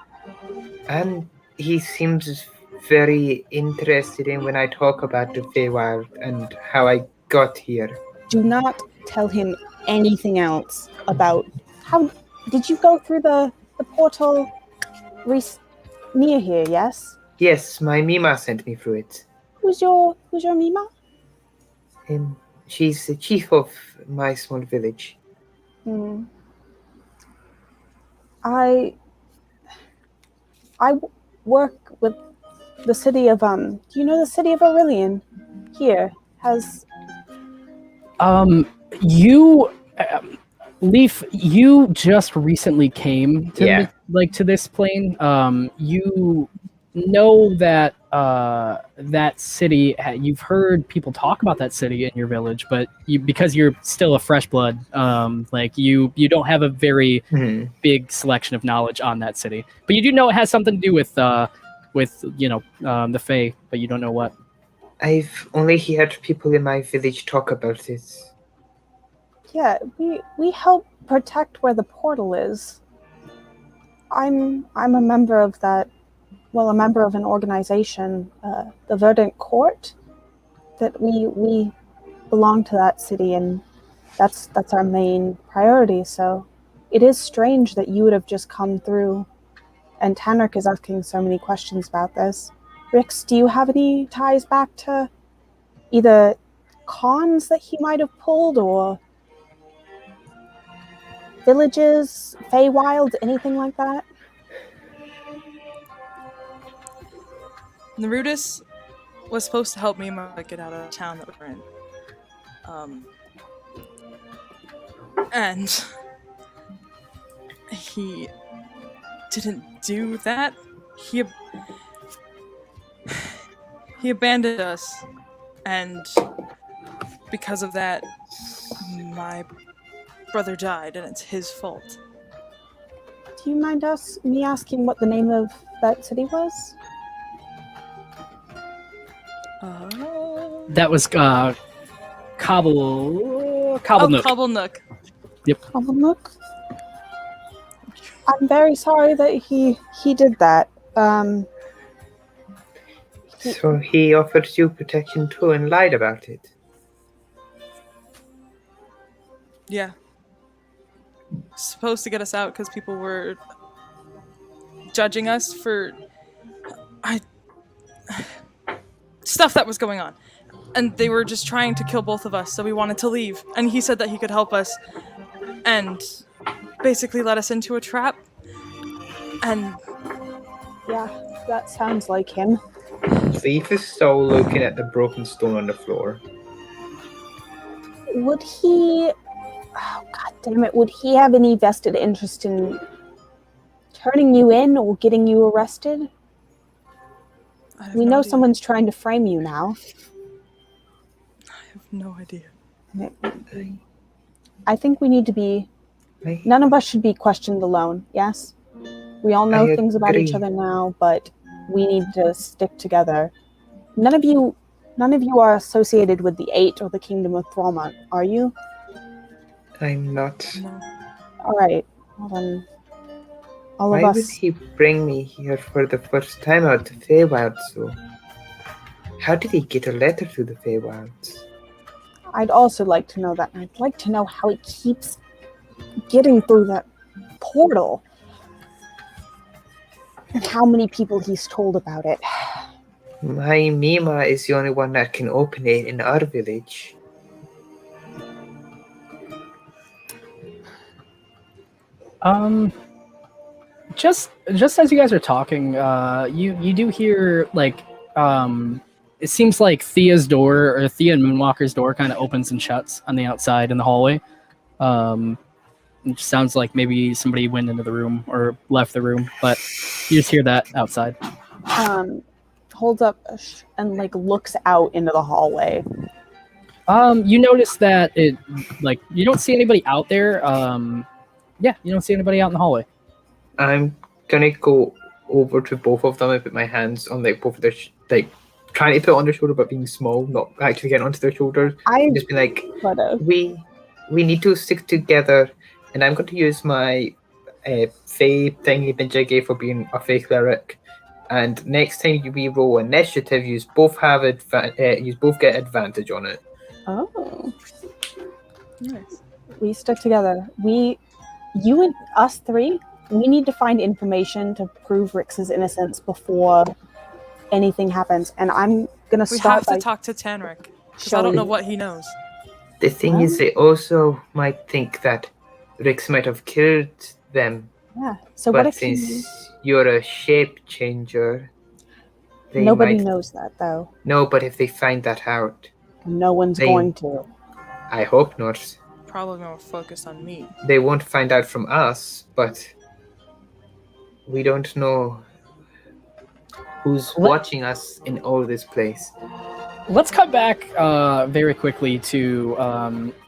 And he seems very interested in when I talk about the Feywild and how I got here. Do not tell him anything else about how Did you go through the portal near here? Yes. Yes, my Mima sent me through it. Who's your Mima? She's the chief of my small village. Hmm. I work with the city of Do you know the city of Aurelian? Here has. You, Leaf, you just recently came to to this plane. You know that that city. You've heard people talk about that city in your village, but because you're still a fresh blood, you don't have a very big selection of knowledge on that city. But you do know it has something to do with the Fae, but you don't know what. I've only heard people in my village talk about it. Yeah, we help protect where the portal is. I'm a member of that. Well, a member of an organization, the Verdant Court. That we belong to that city, and that's our main priority. So, it is strange that you would have just come through, and Tanric is asking so many questions about this. Rix, do you have any ties back to either cons that he might have pulled or villages, Feywilds, anything like that? Norrutus was supposed to help me get out of town that we're in. And he didn't do that. He abandoned us, and because of that, my brother died, and it's his fault. Do you mind me asking what the name of that city was? That was Cobble Nook. Cobble Nook. Yep. Cobble Nook. I'm very sorry that he did that. So he offered you protection too and lied about it. Yeah. Supposed to get us out because people were judging us for stuff that was going on. And they were just trying to kill both of us, so we wanted to leave. And he said that he could help us and basically let us into a trap. And yeah, that sounds like him. Leaf is still looking at the broken stone on the floor. Would he... Oh, God damn it. Would he have any vested interest in turning you in or getting you arrested? We know someone's trying to frame you now. I have no idea. I think we need to be... None of us should be questioned alone, yes? We all know things about each other now, but we need to stick together. None of you are associated with the Eight or the Kingdom of Thralmont, are you? I'm not. No. All right. Well then, all Why of us. would he bring me here for the first time out to Feywild? So, how did he get a letter to the Feywilds? I'd also like to know that. I'd like to know how he keeps getting through that portal, and how many people he's told about it. My Mima is the only one that can open it in our village. Just as you guys are talking, you do hear it seems like Thea and Moonwalker's door kind of opens and shuts on the outside in the hallway. It sounds like maybe somebody went into the room or left the room, but you just hear that outside. Holds up and looks out into the hallway. You notice that you don't see anybody out there. Yeah, you don't see anybody out in the hallway. I'm gonna go over to both of them and put my hands on both of their trying to put it on their shoulder but being small, not actually getting onto their shoulders. And just be like, we need to stick together, and I'm going to use my Fae thingy binjiggy for being a Fae cleric. And next time we roll initiative, you both get advantage on it. Oh, nice. We stick together. We you and us three, we need to find information to prove Rix's innocence before anything happens. And I'm gonna We start have by to talk to Tanric because I don't know what he knows. The thing is, they also might think that Rix might have killed them. Yeah. So But what if since you're a shape changer, they nobody might... knows that though? No, but if they find that out, No one's They- going to. I hope not. Probably more focused on me. They won't find out from us, but we don't know who's watching us in all this place. Let's cut back very quickly to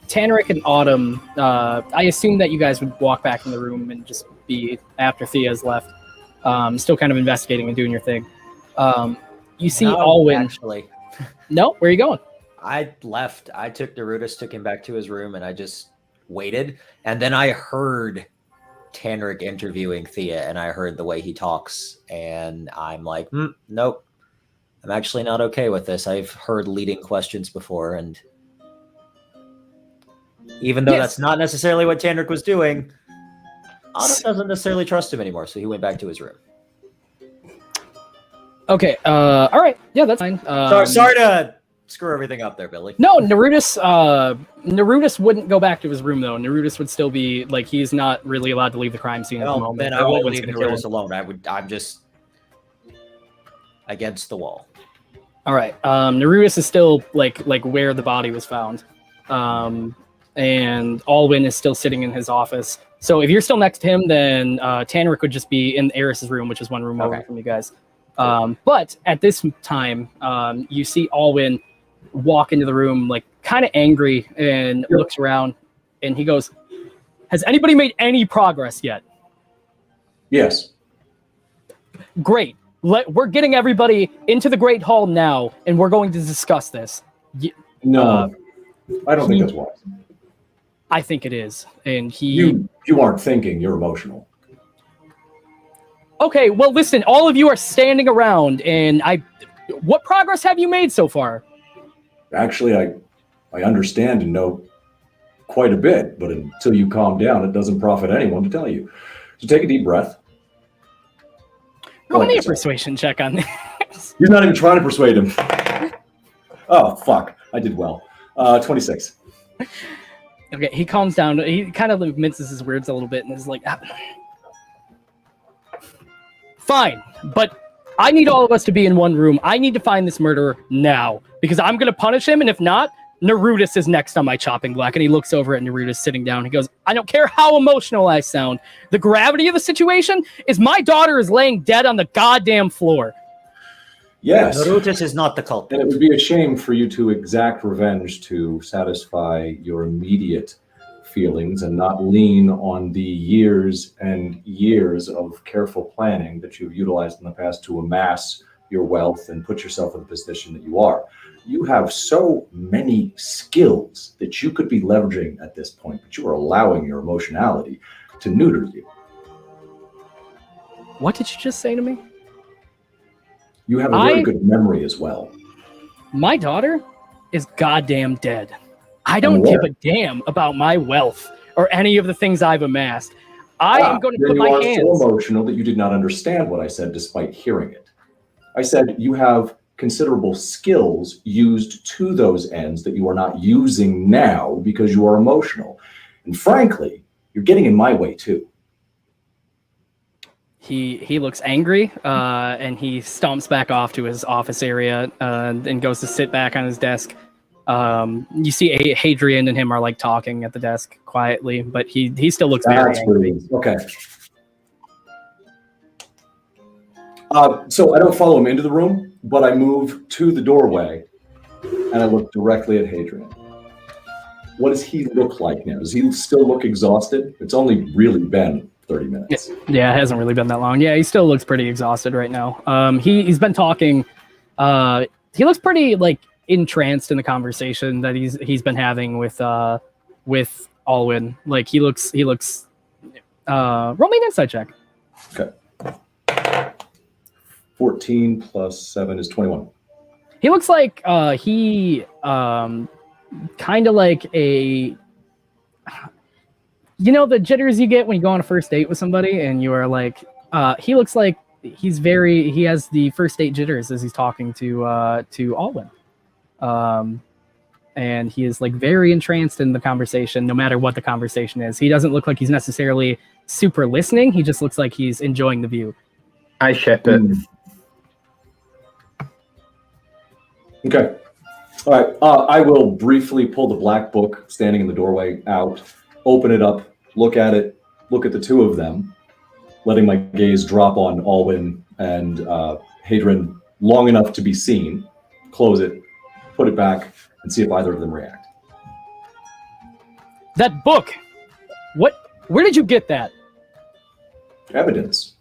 Tanric and Autumn. I assume that you guys would walk back in the room and just be after Thea's left, still kind of investigating and doing your thing. You see No, Alwin. Actually, No, where are you going? I left. I took Norrutus, took him back to his room, and I just waited. And then I heard Tanric interviewing Thea, and I heard the way he talks, and I'm like, nope. I'm actually not okay with this. I've heard leading questions before, and even though that's not necessarily what Tanric was doing, Autumn doesn't necessarily trust him anymore, so he went back to his room. Okay. All right. Yeah, that's fine. Sorry to screw everything up there, Billy. No, Norrutus wouldn't go back to his room though. Norrutus would still be like he's not really allowed to leave the crime scene at the Well, moment. then I They're won't always leave gonna kill Norrutus him. alone. I'm just against the wall. All right. Norrutus is still like where the body was found, and Alwin is still sitting in his office. So if you're still next to him, then Tanric would just be in Eris's room, which is one room over from you guys. But at this time, you see Alwin walk into the room, like kind of angry, and looks around, and he goes, "Has anybody made any progress yet?" Yes. Great. We're getting everybody into the Great Hall now, and we're going to discuss this. No, I don't think that's wise. I think it is, and You aren't thinking. You're emotional. Okay, well, listen, all of you are standing around, and what progress have you made so far? Actually, I understand and know quite a bit, but until you calm down, it doesn't profit anyone to tell you. So take a deep breath. Roll me a persuasion check on this. You're not even trying to persuade him. Oh, fuck. I did well. 26. Okay, he calms down. He kind of minces his words a little bit and is like, fine, but I need all of us to be in one room. I need to find this murderer now because I'm going to punish him, and if not, Norrutus is next on my chopping block. And he looks over at Norrutus sitting down. He goes, I don't care how emotional I sound. The gravity of the situation is my daughter is laying dead on the goddamn floor. Yes. Norrutus is not the culprit. And it would be a shame for you to exact revenge to satisfy your immediate feelings and not lean on the years and years of careful planning that you've utilized in the past to amass your wealth and put yourself in the position that you are. You have so many skills that you could be leveraging at this point, but you are allowing your emotionality to neuter you. What did you just say to me? You have a very good memory as well. My daughter is goddamn dead. I don't give a damn about my wealth or any of the things I've amassed. I am going to put my hands. You are so emotional that you did not understand what I said despite hearing it. I said you have considerable skills used to those ends that you are not using now because you are emotional. And frankly, you're getting in my way too. He looks angry, and he stomps back off to his office area and goes to sit back on his desk. You see Hadrian and him are like talking at the desk quietly, but he still looks very angry. Okay. So I don't follow him into the room, but I move to the doorway and I look directly at Hadrian. What does he look like now? Does he still look exhausted? It's only really been 30 minutes. Yeah, it hasn't really been that long. Yeah, he still looks pretty exhausted right now. He's been talking. He looks pretty like entranced in the conversation that he's been having with Alwin. Like he looks. Roll me an insight check. Okay. 14 plus 7 is 21. He looks like he kind of like a. you know the jitters you get when you go on a first date with somebody and you are like, he looks like he has the first date jitters as he's talking to Alwin. And he is like very entranced in the conversation, no matter what the conversation is. He doesn't look like he's necessarily super listening. He just looks like he's enjoying the view. I ship it. Okay. All right. I will briefly pull the black book standing in the doorway out, open it up, look at it, look at the two of them, letting my gaze drop on Alwin and Hadrian long enough to be seen, close it, put it back, and see if either of them react. That book! Where did you get that? Evidence.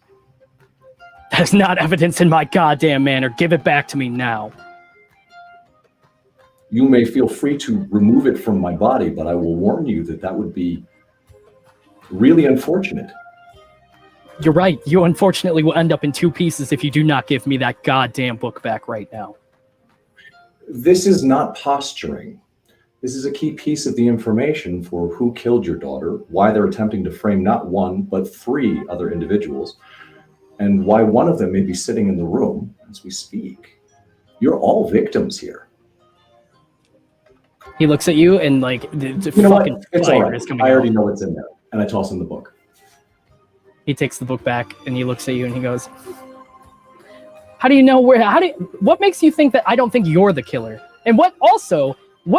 That's not evidence in my goddamn manor. Give it back to me now. You may feel free to remove it from my body, but I will warn you that would be really unfortunate. You're right. You unfortunately will end up in 2 pieces if you do not give me that goddamn book back right now. This is not posturing. This is a key piece of the information for who killed your daughter, why they're attempting to frame not 1, but 3 other individuals, and why one of them may be sitting in the room as we speak. You're all victims here. He looks at you and like the fucking fire is coming out. I already know what's in there, and I toss him the book. He takes the book back and he looks at you and he goes, How do you know what makes you think that I don't think you're the killer? And what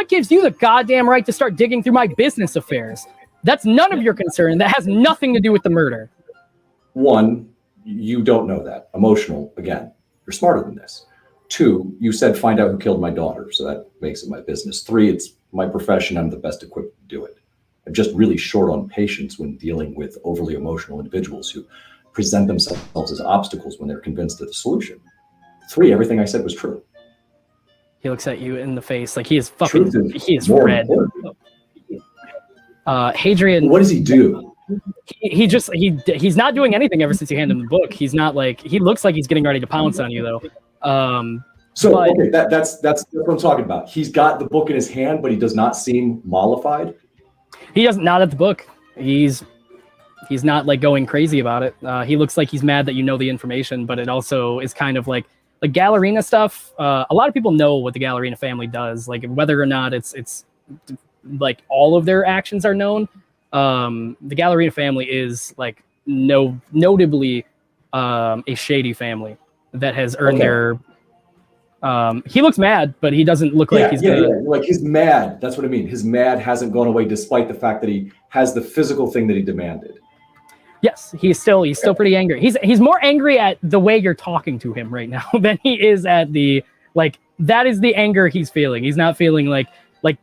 gives you the goddamn right to start digging through my business affairs? That's none of your concern. That has nothing to do with the murder. 1, you don't know that. Emotional, again. You're smarter than this. 2, you said find out who killed my daughter, so that makes it my business. 3, it's my profession. I'm the best equipped to do it. I'm just really short on patience when dealing with overly emotional individuals who present themselves as obstacles when they're convinced of the solution. 3, everything I said was true. He looks at you in the face like he is red. Hadrian. What does he do? He's not doing anything ever since you handed him the book. He's not like, he looks like he's getting ready to pounce on you though. Okay, that's what I'm talking about. He's got the book in his hand, but he does not seem mollified. He doesn't nod at the book. He's not like going crazy about it. He looks like he's mad that you know the information, but it also is kind of like Galarina stuff. A lot of people know what the Galarina family does, like whether or not it's like all of their actions are known. The Galarina family is like notably a shady family that has earned their. He looks mad, but he doesn't look like he's gonna. Like he's mad. That's what I mean. His mad hasn't gone away, despite the fact that he has the physical thing that he demanded. Yes, he's still pretty angry. He's more angry at the way you're talking to him right now than he is at the like. That is the anger he's feeling. He's not feeling like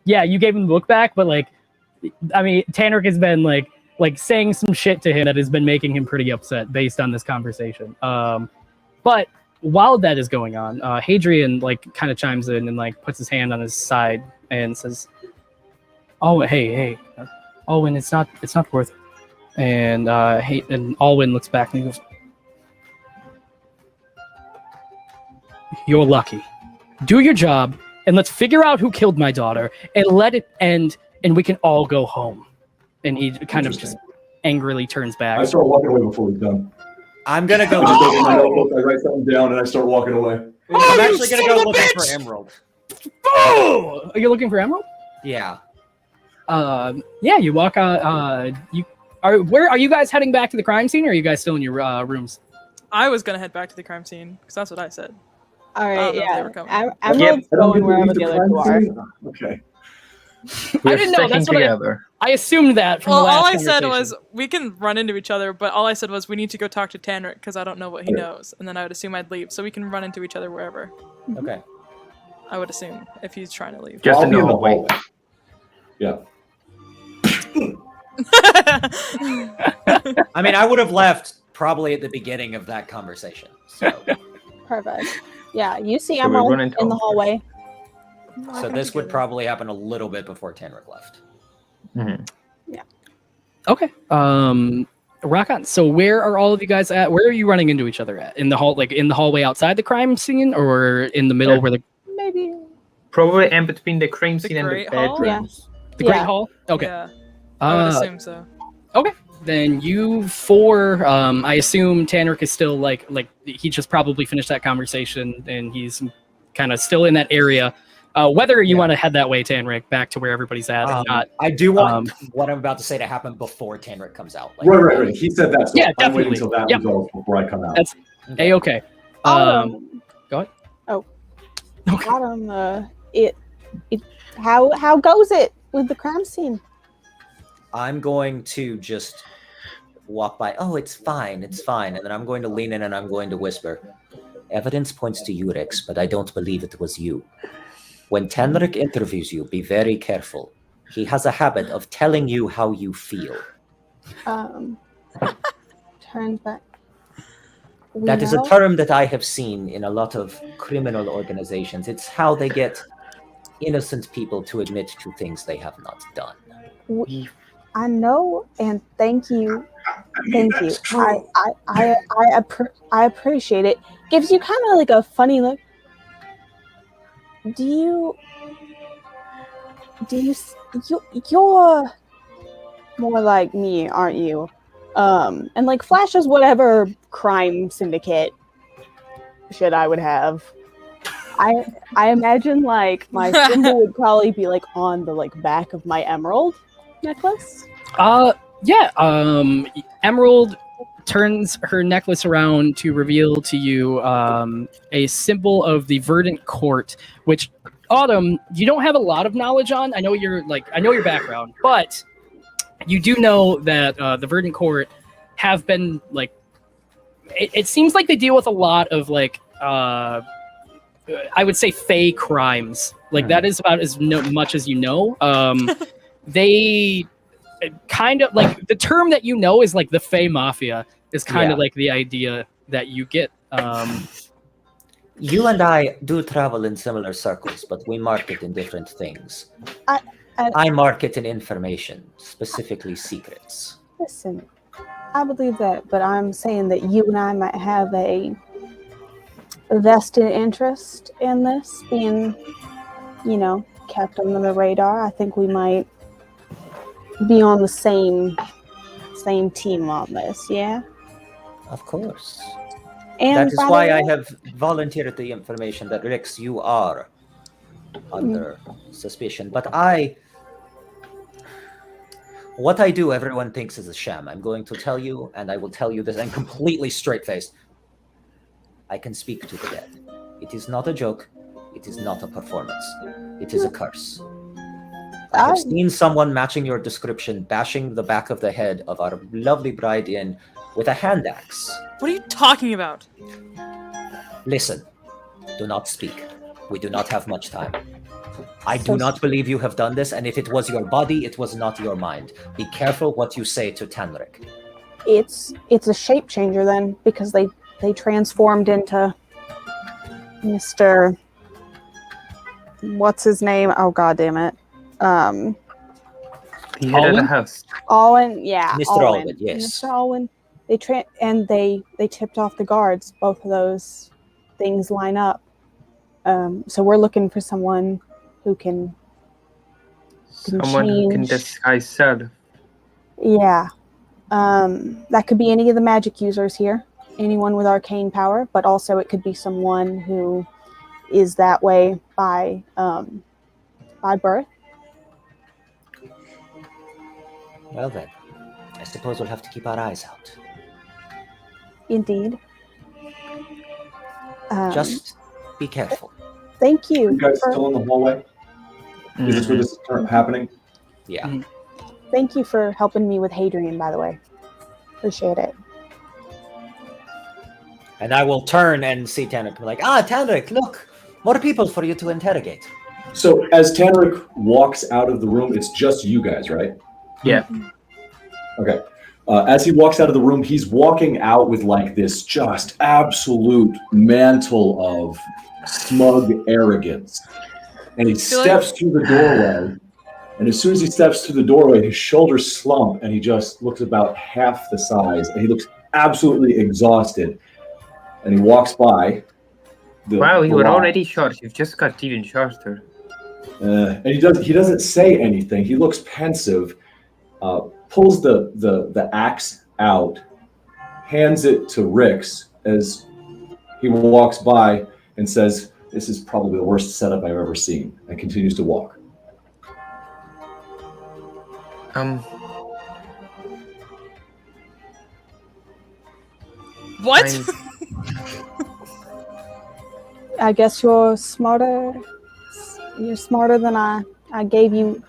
yeah, you gave him the book back, but like, I mean, Tanric has been like saying some shit to him that has been making him pretty upset based on this conversation. But while that is going on, Hadrian like kind of chimes in and like puts his hand on his side and says, "Oh, hey, Alwin, it's not worth it." And and Alwin looks back and he goes, "You're lucky. Do your job, and let's figure out who killed my daughter, and let it end, and we can all go home." And he kind of just angrily turns back. I start walking away before he's done. I'm gonna go. I write something down and I start walking away. I'm actually gonna go looking for Emerald. Oh! Are you looking for Emerald? Yeah. Yeah. You walk out. Where are you guys heading back to the crime scene, or are you guys still in your rooms? I was gonna head back to the crime scene because that's what I said. All right, yeah. Emerald's going wherever the other two are. Okay. I didn't know. That's what I assumed that from the last all I conversation. said was we can run into each other, but all I said was we need to go talk to Tanric because I don't know what he knows, and then I would assume I'd leave, so we can run into each other wherever. Okay. I would assume if he's trying to leave. Just in the hallway. Yeah. I mean, I would have left probably at the beginning of that conversation. So. Perfect. Yeah, you see So we Emerald run into in the hallway. So this would probably happen a little bit before Tanric left. Mm-hmm. Yeah. Okay. Rock on. So where are all of you guys at? Where are you running into each other at? In the hall, like in the hallway outside the crime scene, or in the middle where the maybe probably in between the crime scene and the Great Hall? bedrooms. the Great Hall? Okay. Yeah. I would assume so. Okay. Then you four, I assume Tanric is still like he just probably finished that conversation and he's kind of still in that area. Whether you want to head that way, Tanric, back to where everybody's at or not. I do want what I'm about to say to happen before Tanric comes out. Like, Right. He said that, so Yeah, I'm waiting definitely. until that Yep. resolves before I come out. That's A-okay. Go ahead. Oh. Autumn, how goes it with the crime scene? I'm going to just walk by. Oh, it's fine. And then I'm going to lean in and I'm going to whisper. Evidence points to you, Rex, but I don't believe it was you. When Tanric interviews you, be very careful. He has a habit of telling you how you feel. Turns back. That is a term that I have seen in a lot of criminal organizations. It's how they get innocent people to admit to things they have not done. I know, and thank you. Thank you. I appreciate it. Gives you kind of like a funny look. You're more like me, aren't you? And like flashes whatever crime syndicate shit I would have. I imagine like my symbol would probably be like on the like back of my emerald necklace. Emerald turns her necklace around to reveal to you a symbol of the Verdant Court, which Autumn, you don't have a lot of knowledge on. I know your background, but you do know that the Verdant Court have been like. It seems like they deal with a lot of like. I would say fey crimes. Like that is about as much as you know. They kind of like the term that you know is like the fey mafia is kind of like the idea that you get. You and I do travel in similar circles, but we market in different things. I market in information, specifically secrets. Listen, I believe that, but I'm saying that you and I might have a vested interest in this being, kept under the radar. I think we might be on the same team on this, yeah? Of course. And that is why I have volunteered the information that, Rex, you are under suspicion. But what I do, everyone thinks is a sham. I'm going to tell you, and I will tell you this, and completely straight-faced. I can speak to the dead. It is not a joke. It is not a performance. It is a curse. I have seen someone matching your description bashing the back of the head of our lovely bride in with a hand axe. What are you talking about? Listen, do not speak. We do not have much time. I do not believe you have done this, and if it was your body, it was not your mind. Be careful what you say to Tanric. It's a shape changer then, because they transformed into Mr. What's his name? Oh, God damn it. The head of the house. Alwin, yeah. Mr. Alwin, yes. Mr. Alwin. They tipped off the guards. Both of those things line up. So we're looking for someone who can Someone who can disguise self. Yeah. That could be any of the magic users here. Anyone with arcane power, but also it could be someone who is that way by birth. Well then, I suppose we'll have to keep our eyes out. Indeed. Just be careful. Thank you. You guys still in the hallway? Is this where this is happening? Yeah. Thank you for helping me with Hadrian, by the way. Appreciate it. And I will turn and see Tanric and be like, Tanric, look, more people for you to interrogate. So as Tanric walks out of the room, it's just you guys, right? Yeah. Okay. As he walks out of the room, he's walking out with like this just absolute mantle of smug arrogance. And he steps through the doorway. And as soon as he steps through the doorway, his shoulders slump and he just looks about half the size. And he looks absolutely exhausted. And he walks by. Wow, you were already short. You've just got even shorter. And he doesn't say anything. He looks pensive. pulls the axe out, hands it to Rix as he walks by and says, "This is probably the worst setup I've ever seen," and continues to walk. What? I guess you're smarter. You're smarter than I gave you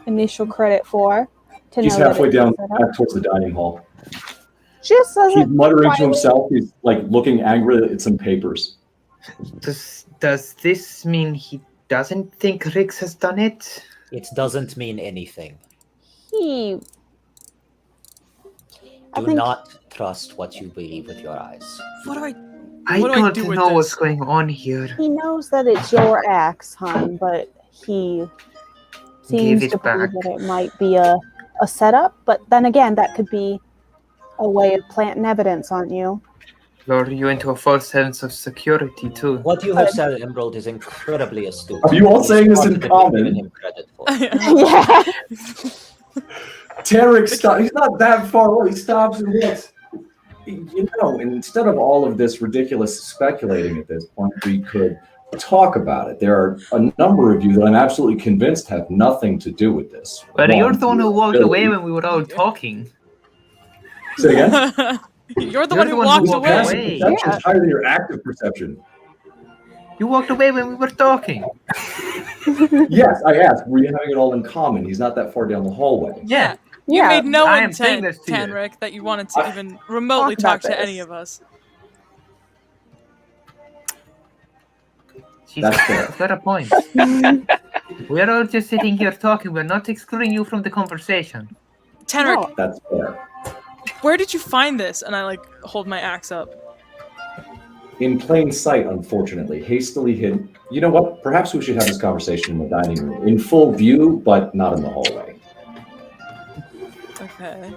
initial credit for. He's halfway down back towards the dining hall. Just as He's muttering to himself. He's like looking angrily at some papers. Does this mean he doesn't think Rix has done it? It doesn't mean anything. Do not trust what you believe with your eyes. What do I? I What do I don't do with know this? what's going on here. He knows that it's your axe, hon, but he seems Give it to believe back. that it might be a setup. But then again, that could be a way of planting evidence on you. Lure you into a false sense of security too. What you have said, Emerald, is incredibly astute. Are you all saying this in Given common? him credit for. Yeah. Tarek stops. He's not that far away. He stops and looks. You know, instead of all of this ridiculous speculating at this point, we could talk about it. There are a number of you that I'm absolutely convinced have nothing to do with this. But you're the one who walked Billy. away when we were all talking. Say again? You're the one who walked away. Passive perception is higher than your active perception. You walked away when we were talking. Yes, I asked. Were you having it all in common? He's not that far down the hallway. Yeah. You made no I am saying intent, this to you. Tanric, that you wanted to even remotely Talk talk about to any this. of us. That's fair. She's got a point. We're all just sitting here talking. We're not excluding you from the conversation. Tanric, That's fair. where did you find this? And I like hold my axe up. In plain sight, unfortunately, hastily hidden. You know what? Perhaps we should have this conversation in the dining room. In full view, but not in the hallway. Okay.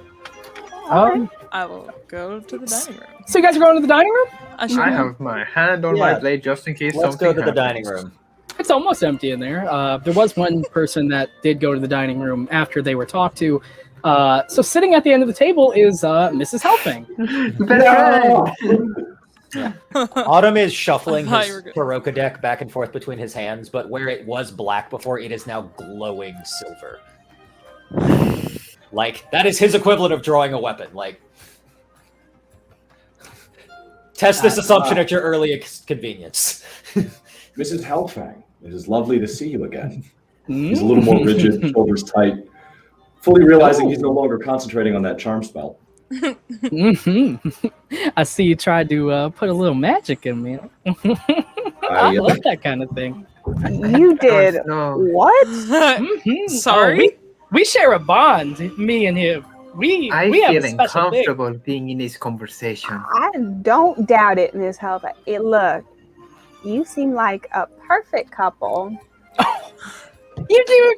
Um, I will go to the dining room. so you guys are going to the dining room? I should I have my hand on my blade just in case Let's something go to the happens. dining room. It's almost empty in there. There was one person that did go to the dining room after they were talked to. So sitting at the end of the table is Mrs. Helping. Autumn is shuffling I thought his you were good. Baroka deck back and forth between his hands, but where it was black before, it is now glowing silver. Like, that is his equivalent of drawing a weapon. Like, test this assumption at your earliest convenience. Mrs. Helfang, it is lovely to see you again. He's a little more rigid, shoulders tight, fully realizing he's no longer concentrating on that charm spell. I see you tried to put a little magic in me. I love that kind of thing. You did No. what? Sorry? We share a bond, me and him. We I have feel a special thing. uncomfortable being in this conversation. I don't doubt it, Miss Helva. Look, you seem like a perfect couple. You do,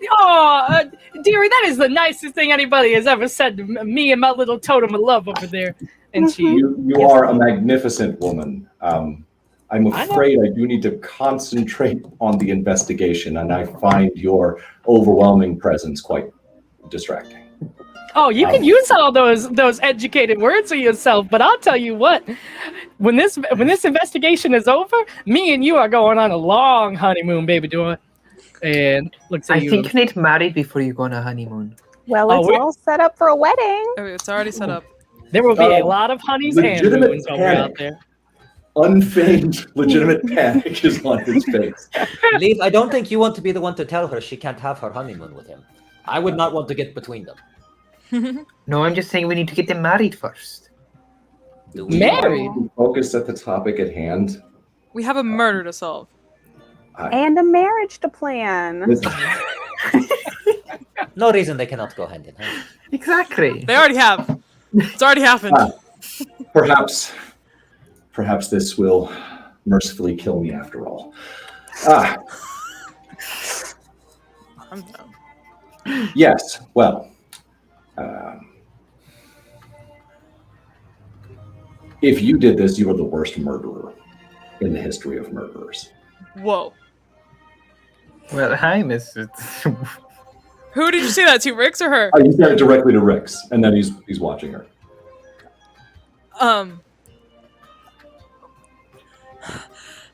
dearie, that is the nicest thing anybody has ever said to me and my little totem of love over there. And she, You are a magnificent woman. I'm afraid I do need to concentrate on the investigation, and I find your overwhelming presence quite distracting. oh, you can use all those educated words of yourself, but I'll tell you what, when this investigation is over, me and you are going on a long honeymoon, baby doll. And looks at I you. think you need married before you go on a honeymoon. Well, Oh, it's we- all set up for a wedding. Oh, it's already set up. There will be a lot of honeys and legitimate moons over panic. out there. Unfeigned, legitimate panic is on his face. Leave, I don't think you want to be the one to tell her she can't have her honeymoon with him. I would not want to get between them. No, I'm just saying we need to get them married first. Do we? Married? Focus at the topic at hand. We have a murder to solve. And a marriage to plan. No reason they cannot go hand in hand. Exactly. They already have. It's already happened. Perhaps this will mercifully kill me after all. I'm done. Yes, well, if you did this, you are the worst murderer in the history of murderers. Whoa. Well, hi, Miss. Who did you say that to, Rix or her? He said it directly to Rix, and then he's watching her.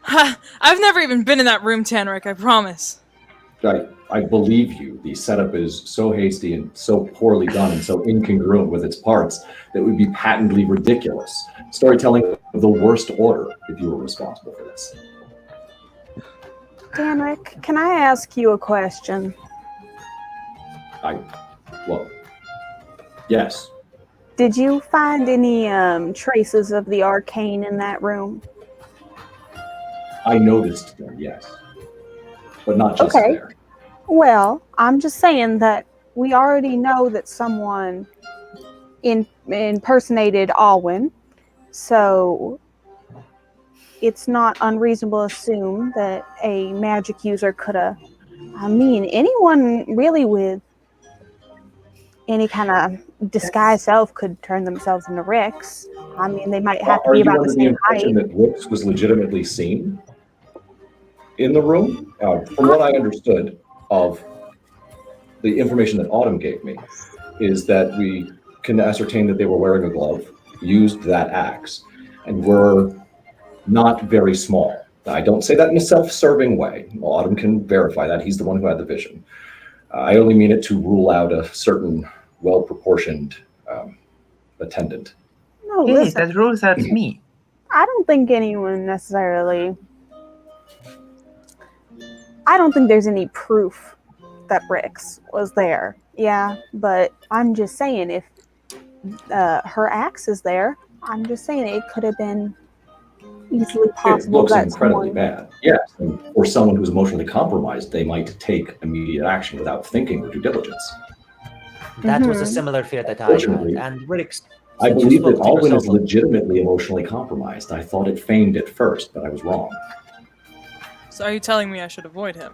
I've never even been in that room, Tanric, I promise. I believe you. The setup is so hasty and so poorly done and so incongruent with its parts that it would be patently ridiculous. Storytelling of the worst order if you were responsible for this. Tanric, can I ask you a question? Well, yes. Did you find any traces of the arcane in that room? I noticed them, yes. But not just there. Well, I'm just saying that we already know that someone impersonated Alwin, so it's not unreasonable to assume that a magic user could have. I mean, anyone really with any kind of disguised self could turn themselves into Rix. I mean, they might have to be about the same height. Are you under the impression that Rix was legitimately seen in the room? From what I understood of the information that Autumn gave me, is that we can ascertain that they were wearing a glove, used that axe, and were not very small. I don't say that in a self-serving way. Autumn can verify that. He's the one who had the vision. I only mean it to rule out a certain well-proportioned attendant. No, listen, that rules out me. I don't think anyone necessarily... I don't think there's any proof that Rix was there. Yeah, but I'm just saying if her axe is there, I'm just saying it could have been easily possible. It looks that incredibly someone... bad. Yes, and for someone who's emotionally compromised, they might take immediate action without thinking or due diligence. That was a similar fear that I had. And Rix, I believe that Alwin is legitimately emotionally compromised. I thought it feigned at first, but I was wrong. So are you telling me I should avoid him?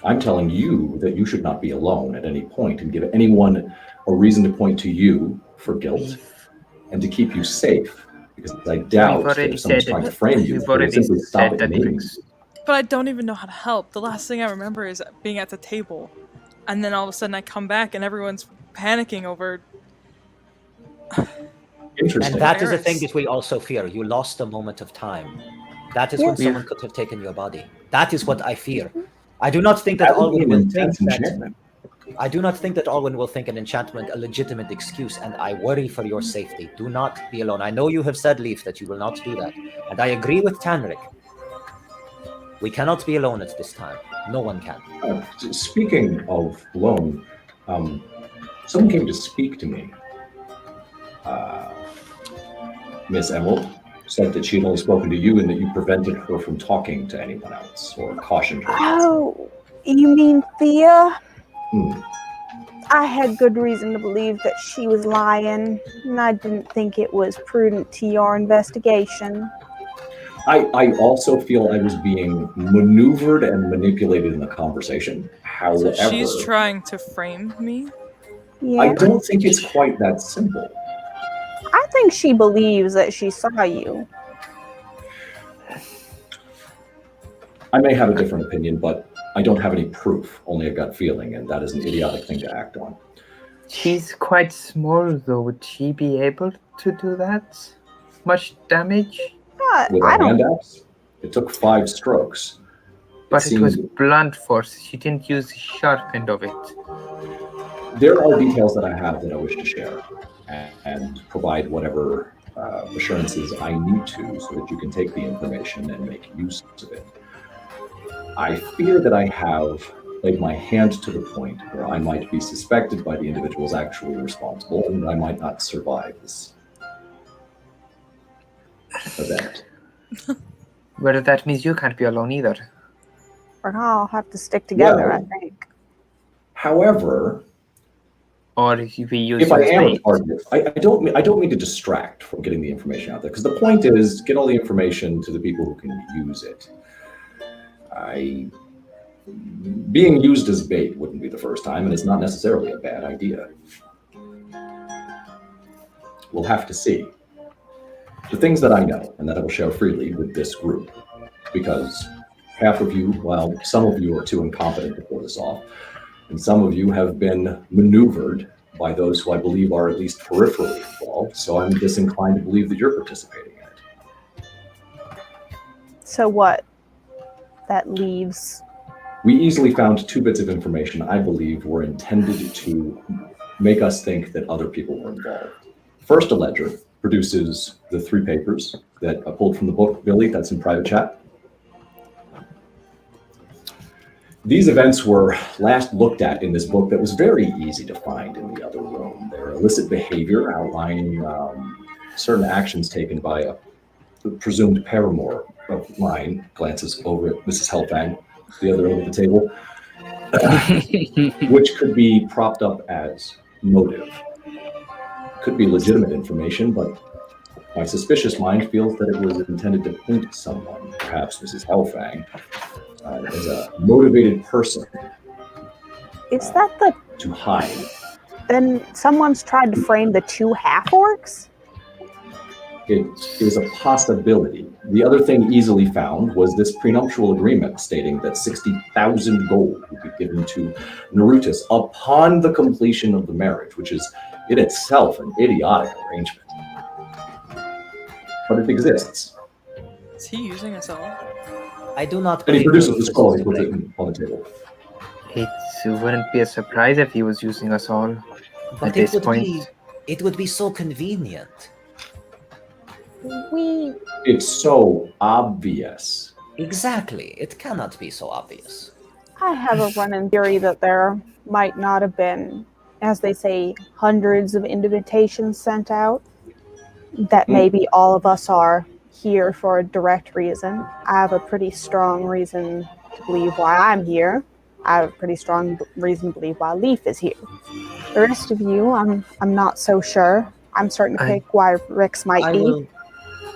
I'm telling you that you should not be alone at any point and give anyone a reason to point to you for guilt and to keep you safe. Because I doubt that if someone's trying to frame you, they would simply stop at naming. But I don't even know how to help. The last thing I remember is being at the table. And then all of a sudden I come back and everyone's panicking over... Interesting. And that is a thing that we also fear. You lost a moment of time. That is when someone could have taken your body. That is what I fear. I do not think that Alwin will think that... I do not think that Alwin will think an enchantment a legitimate excuse, and I worry for your safety. Do not be alone. I know you have said, Leaf, that you will not do that. And I agree with Tanric. We cannot be alone at this time. No one can. Speaking of alone, someone came to speak to me. Miss Emerald said that she had only spoken to you and that you prevented her from talking to anyone else or cautioned her. Oh, you mean Thea? I had good reason to believe that she was lying, and I didn't think it was prudent to your investigation. I also feel I was being maneuvered and manipulated in the conversation. However, so she's trying to frame me? Yeah. I don't think it's quite that simple. I think she believes that she saw you. I may have a different opinion, but I don't have any proof, only a gut feeling, and that is an idiotic thing to act on. She's quite small, though. Would she be able to do that much damage? With a hand axe, it took 5 strokes. But it was blunt force. She didn't use the sharp end of it. There are details that I have that I wish to share and provide whatever assurances I need to so that you can take the information and make use of it. I fear that I have laid my hand to the point where I might be suspected by the individuals actually responsible, and I might not survive this event. Well, that means you can't be alone either. We're all have to stick together, I think. However, or if we use if I am a target, I don't mean to distract from getting the information out there, because the point is get all the information to the people who can use it. Being used as bait wouldn't be the first time, and it's not necessarily a bad idea. We'll have to see. The things that I know, and that I will share freely with this group, because half of you, well, some of you are too incompetent to pull this off. and some of you have been maneuvered by those who I believe are at least peripherally involved, so I'm disinclined to believe that you're participating in it. So what? That leaves. We easily found 2 bits of information I believe were intended to make us think that other people were involved. First, a ledger produces the 3 papers that I pulled from the book, Billy, that's in private chat. These events were last looked at in this book that was very easy to find in the other room. Their illicit behavior outlining certain actions taken by a presumed paramour of mine, glances over at Mrs. Helfang, the other end of the table, which could be propped up as motive. Could be legitimate information, but my suspicious mind feels that it was intended to paint someone, perhaps Mrs. Helfang, as a motivated person. Is that the? To hide. Then someone's tried to frame the 2 half-orcs? It is a possibility. The other thing easily found was this prenuptial agreement stating that 60,000 gold would be given to Norrutus upon the completion of the marriage, which is in itself an idiotic arrangement. But it exists. Is he using us all? I do not. And he believe produces the Norrutus scroll, is he puts to it blame. on the table. It wouldn't be a surprise if he was using us all But at this point. It would be so convenient. It's so obvious. Exactly. It cannot be so obvious. I have a running theory that there might not have been, as they say, hundreds of invitations sent out. That maybe all of us are here for a direct reason. I have a pretty strong reason to believe why I'm here. I have a pretty strong reason to believe why Leaf is here. The rest of you, I'm not so sure. I'm starting to pick why Rix might be.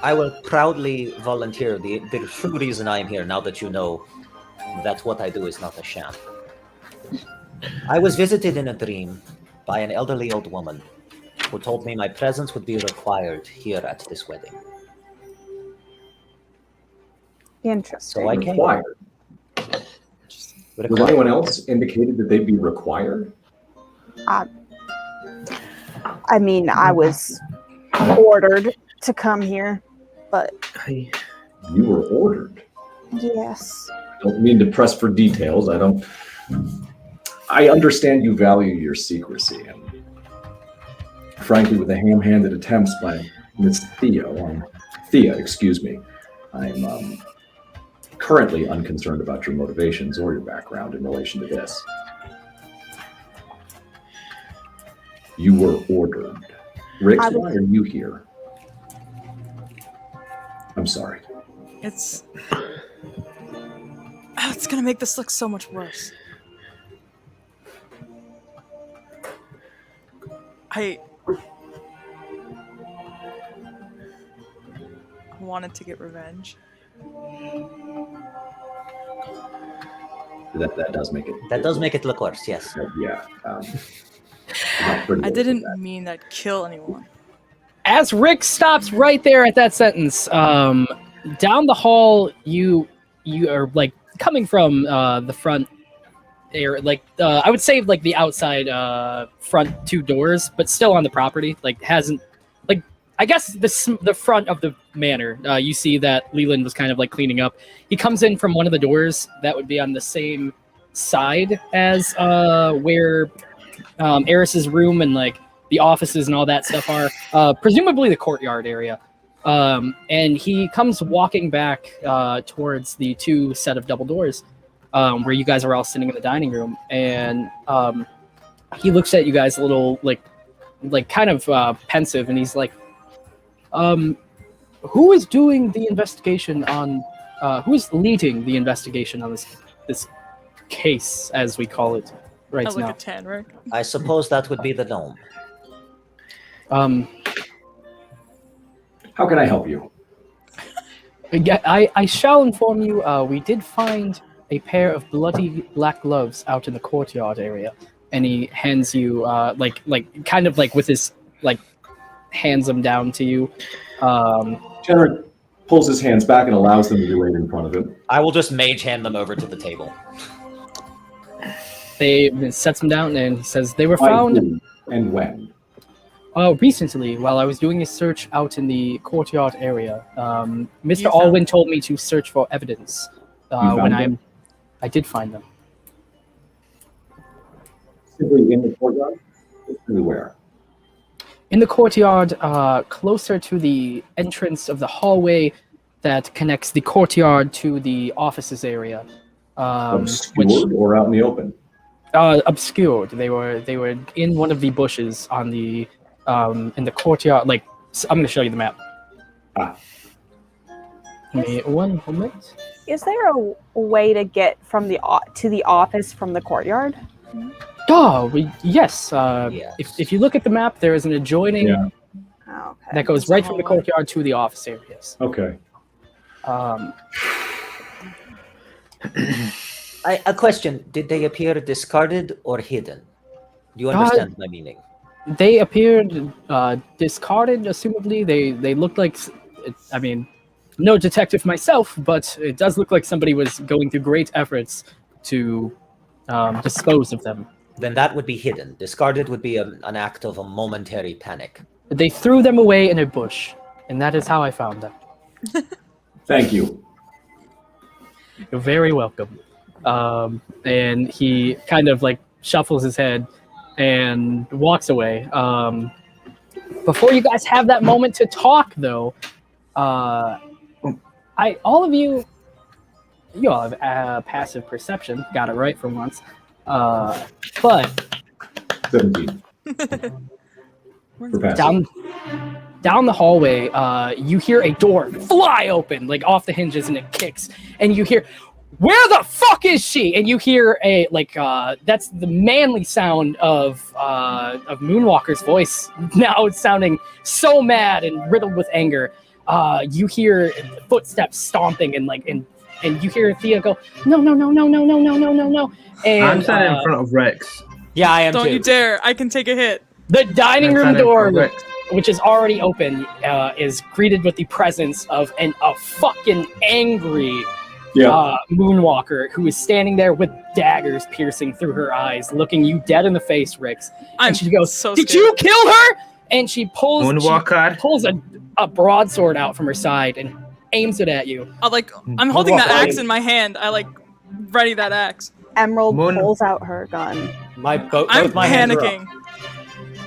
I will proudly volunteer the true reason I am here, now that you know that what I do is not a sham. I was visited in a dream by an elderly old woman who told me my presence would be required here at this wedding. Interesting. So I came. Required. Was anyone else indicated that they'd be required? I mean, I was ordered to come here, but You were ordered. yes. Don't mean to press for details. I understand you value your secrecy, and frankly, with the ham-handed attempts by Miss Thea, excuse me, I'm currently unconcerned about your motivations or your background in relation to this. You were ordered. Rix, why are you here? I'm sorry. It's gonna make this look so much worse. I wanted to get revenge. That does make it. That does make it look worse, yes. Yeah. I didn't mean I'd kill anyone. As Rick stops right there at that sentence, down the hall, you are like coming from the front area, like I would say like the outside front 2 doors, but still on the property. Like hasn't, like I guess the front of the manor. You see that Leland was kind of like cleaning up. He comes in from one of the doors that would be on the same side as where Eris's room and like the offices and all that stuff are, presumably the courtyard area. And he comes walking back towards the 2 set of double doors where you guys are all sitting in the dining room. And he looks at you guys a little like kind of pensive, and he's like, who is doing the investigation on, who is leading the investigation on this case, as we call it right I look now? at Tanric. I suppose that would be the gnome. How can I help you? I shall inform you, we did find a pair of bloody black gloves out in the courtyard area, and he hands you, like kind of like with his, like, hands them down to you. Jared pulls his hands back and allows them to be laid in front of him. I will just mage hand them over to the table. They sets them down and he says they were By found who and when? recently while I was doing a search out in the courtyard area. Mr. You found Alwin told me to search for evidence when them? I did find them. Simply in the courtyard? Simply where? In the courtyard, closer to the entrance of the hallway that connects the courtyard to the offices area. Obscured or out in the open? Obscured. They were in one of the bushes on the in the courtyard. Like, I'm going to show you the map. Give me one moment. Is there a way to get from to the office from the courtyard? Oh, yes. Yes. If you look at the map, there is an adjoining Oh, okay. that goes right from the courtyard to the office areas. Okay. A question: did they appear discarded or hidden? Do you understand my meaning? They appeared discarded, assumably. They looked like, I mean, no detective myself, but it does look like somebody was going through great efforts to dispose of them. Then that would be hidden. Discarded would be an act of a momentary panic. They threw them away in a bush, and that is how I found them. Thank you. You're very welcome. And he kind of like shuffles his head and walks away. Before you guys have that moment to talk, though, all of you all have passive perception. Got it right for once. But 17. For passive. Down the hallway, you hear a door fly open, like off the hinges, and it kicks. And you hear, "Where the fuck is she?" And you hear a that's the manly sound of Moonwalker's voice. Now it's sounding so mad and riddled with anger. You hear footsteps stomping and you hear Thea go, "No, no, no, no, no, no, no, no, no, no." And I'm standing in front of Rex. Yeah, I am Don't too. you dare! I can take a hit. the dining I'm room standing in door, front of Rex. which is already open, is greeted with the presence of a fucking angry Moonwalker who is standing there with daggers piercing through her eyes, looking you dead in the face, Rix. And she goes, so "Did scared. you kill her?" And she pulls Moonwalker. a broadsword out from her side and aims it at you. I'm holding that axe in my hand. I ready that axe. Emerald pulls out her gun. I'm both my hands are up. panicking.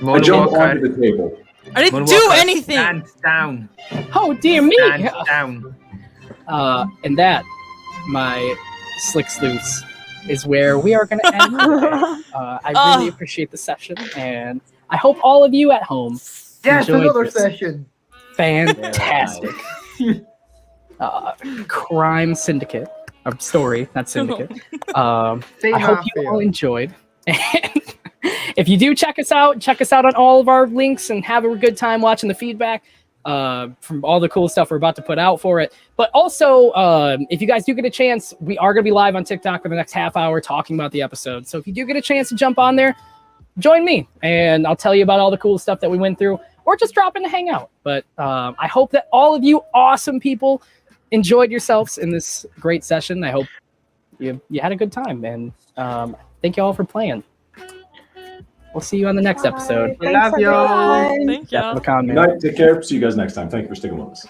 I jump onto the table. I didn't do anything. Stand down. Oh dear me! Stand down. And that, my slick sleuths, is where we are going to end today. I really appreciate the session, and I hope all of you at home Yes, enjoyed another this. session. Fantastic. Crime Syndicate. Or story, not Syndicate. I hope you all enjoyed. And if you do check us out on all of our links and have a good time watching the feedback from all the cool stuff we're about to put out for it. But also, if you guys do get a chance, we are going to be live on TikTok for the next half hour talking about the episode. So if you do get a chance to jump on there, join me and I'll tell you about all the cool stuff that we went through, or just drop in to hang out. But I hope that all of you awesome people enjoyed yourselves in this great session. I hope you had a good time, and thank you all for playing. We'll see you on the next episode. Love you. Thank you. Good night. Take care. See you guys next time. Thank you for sticking with us.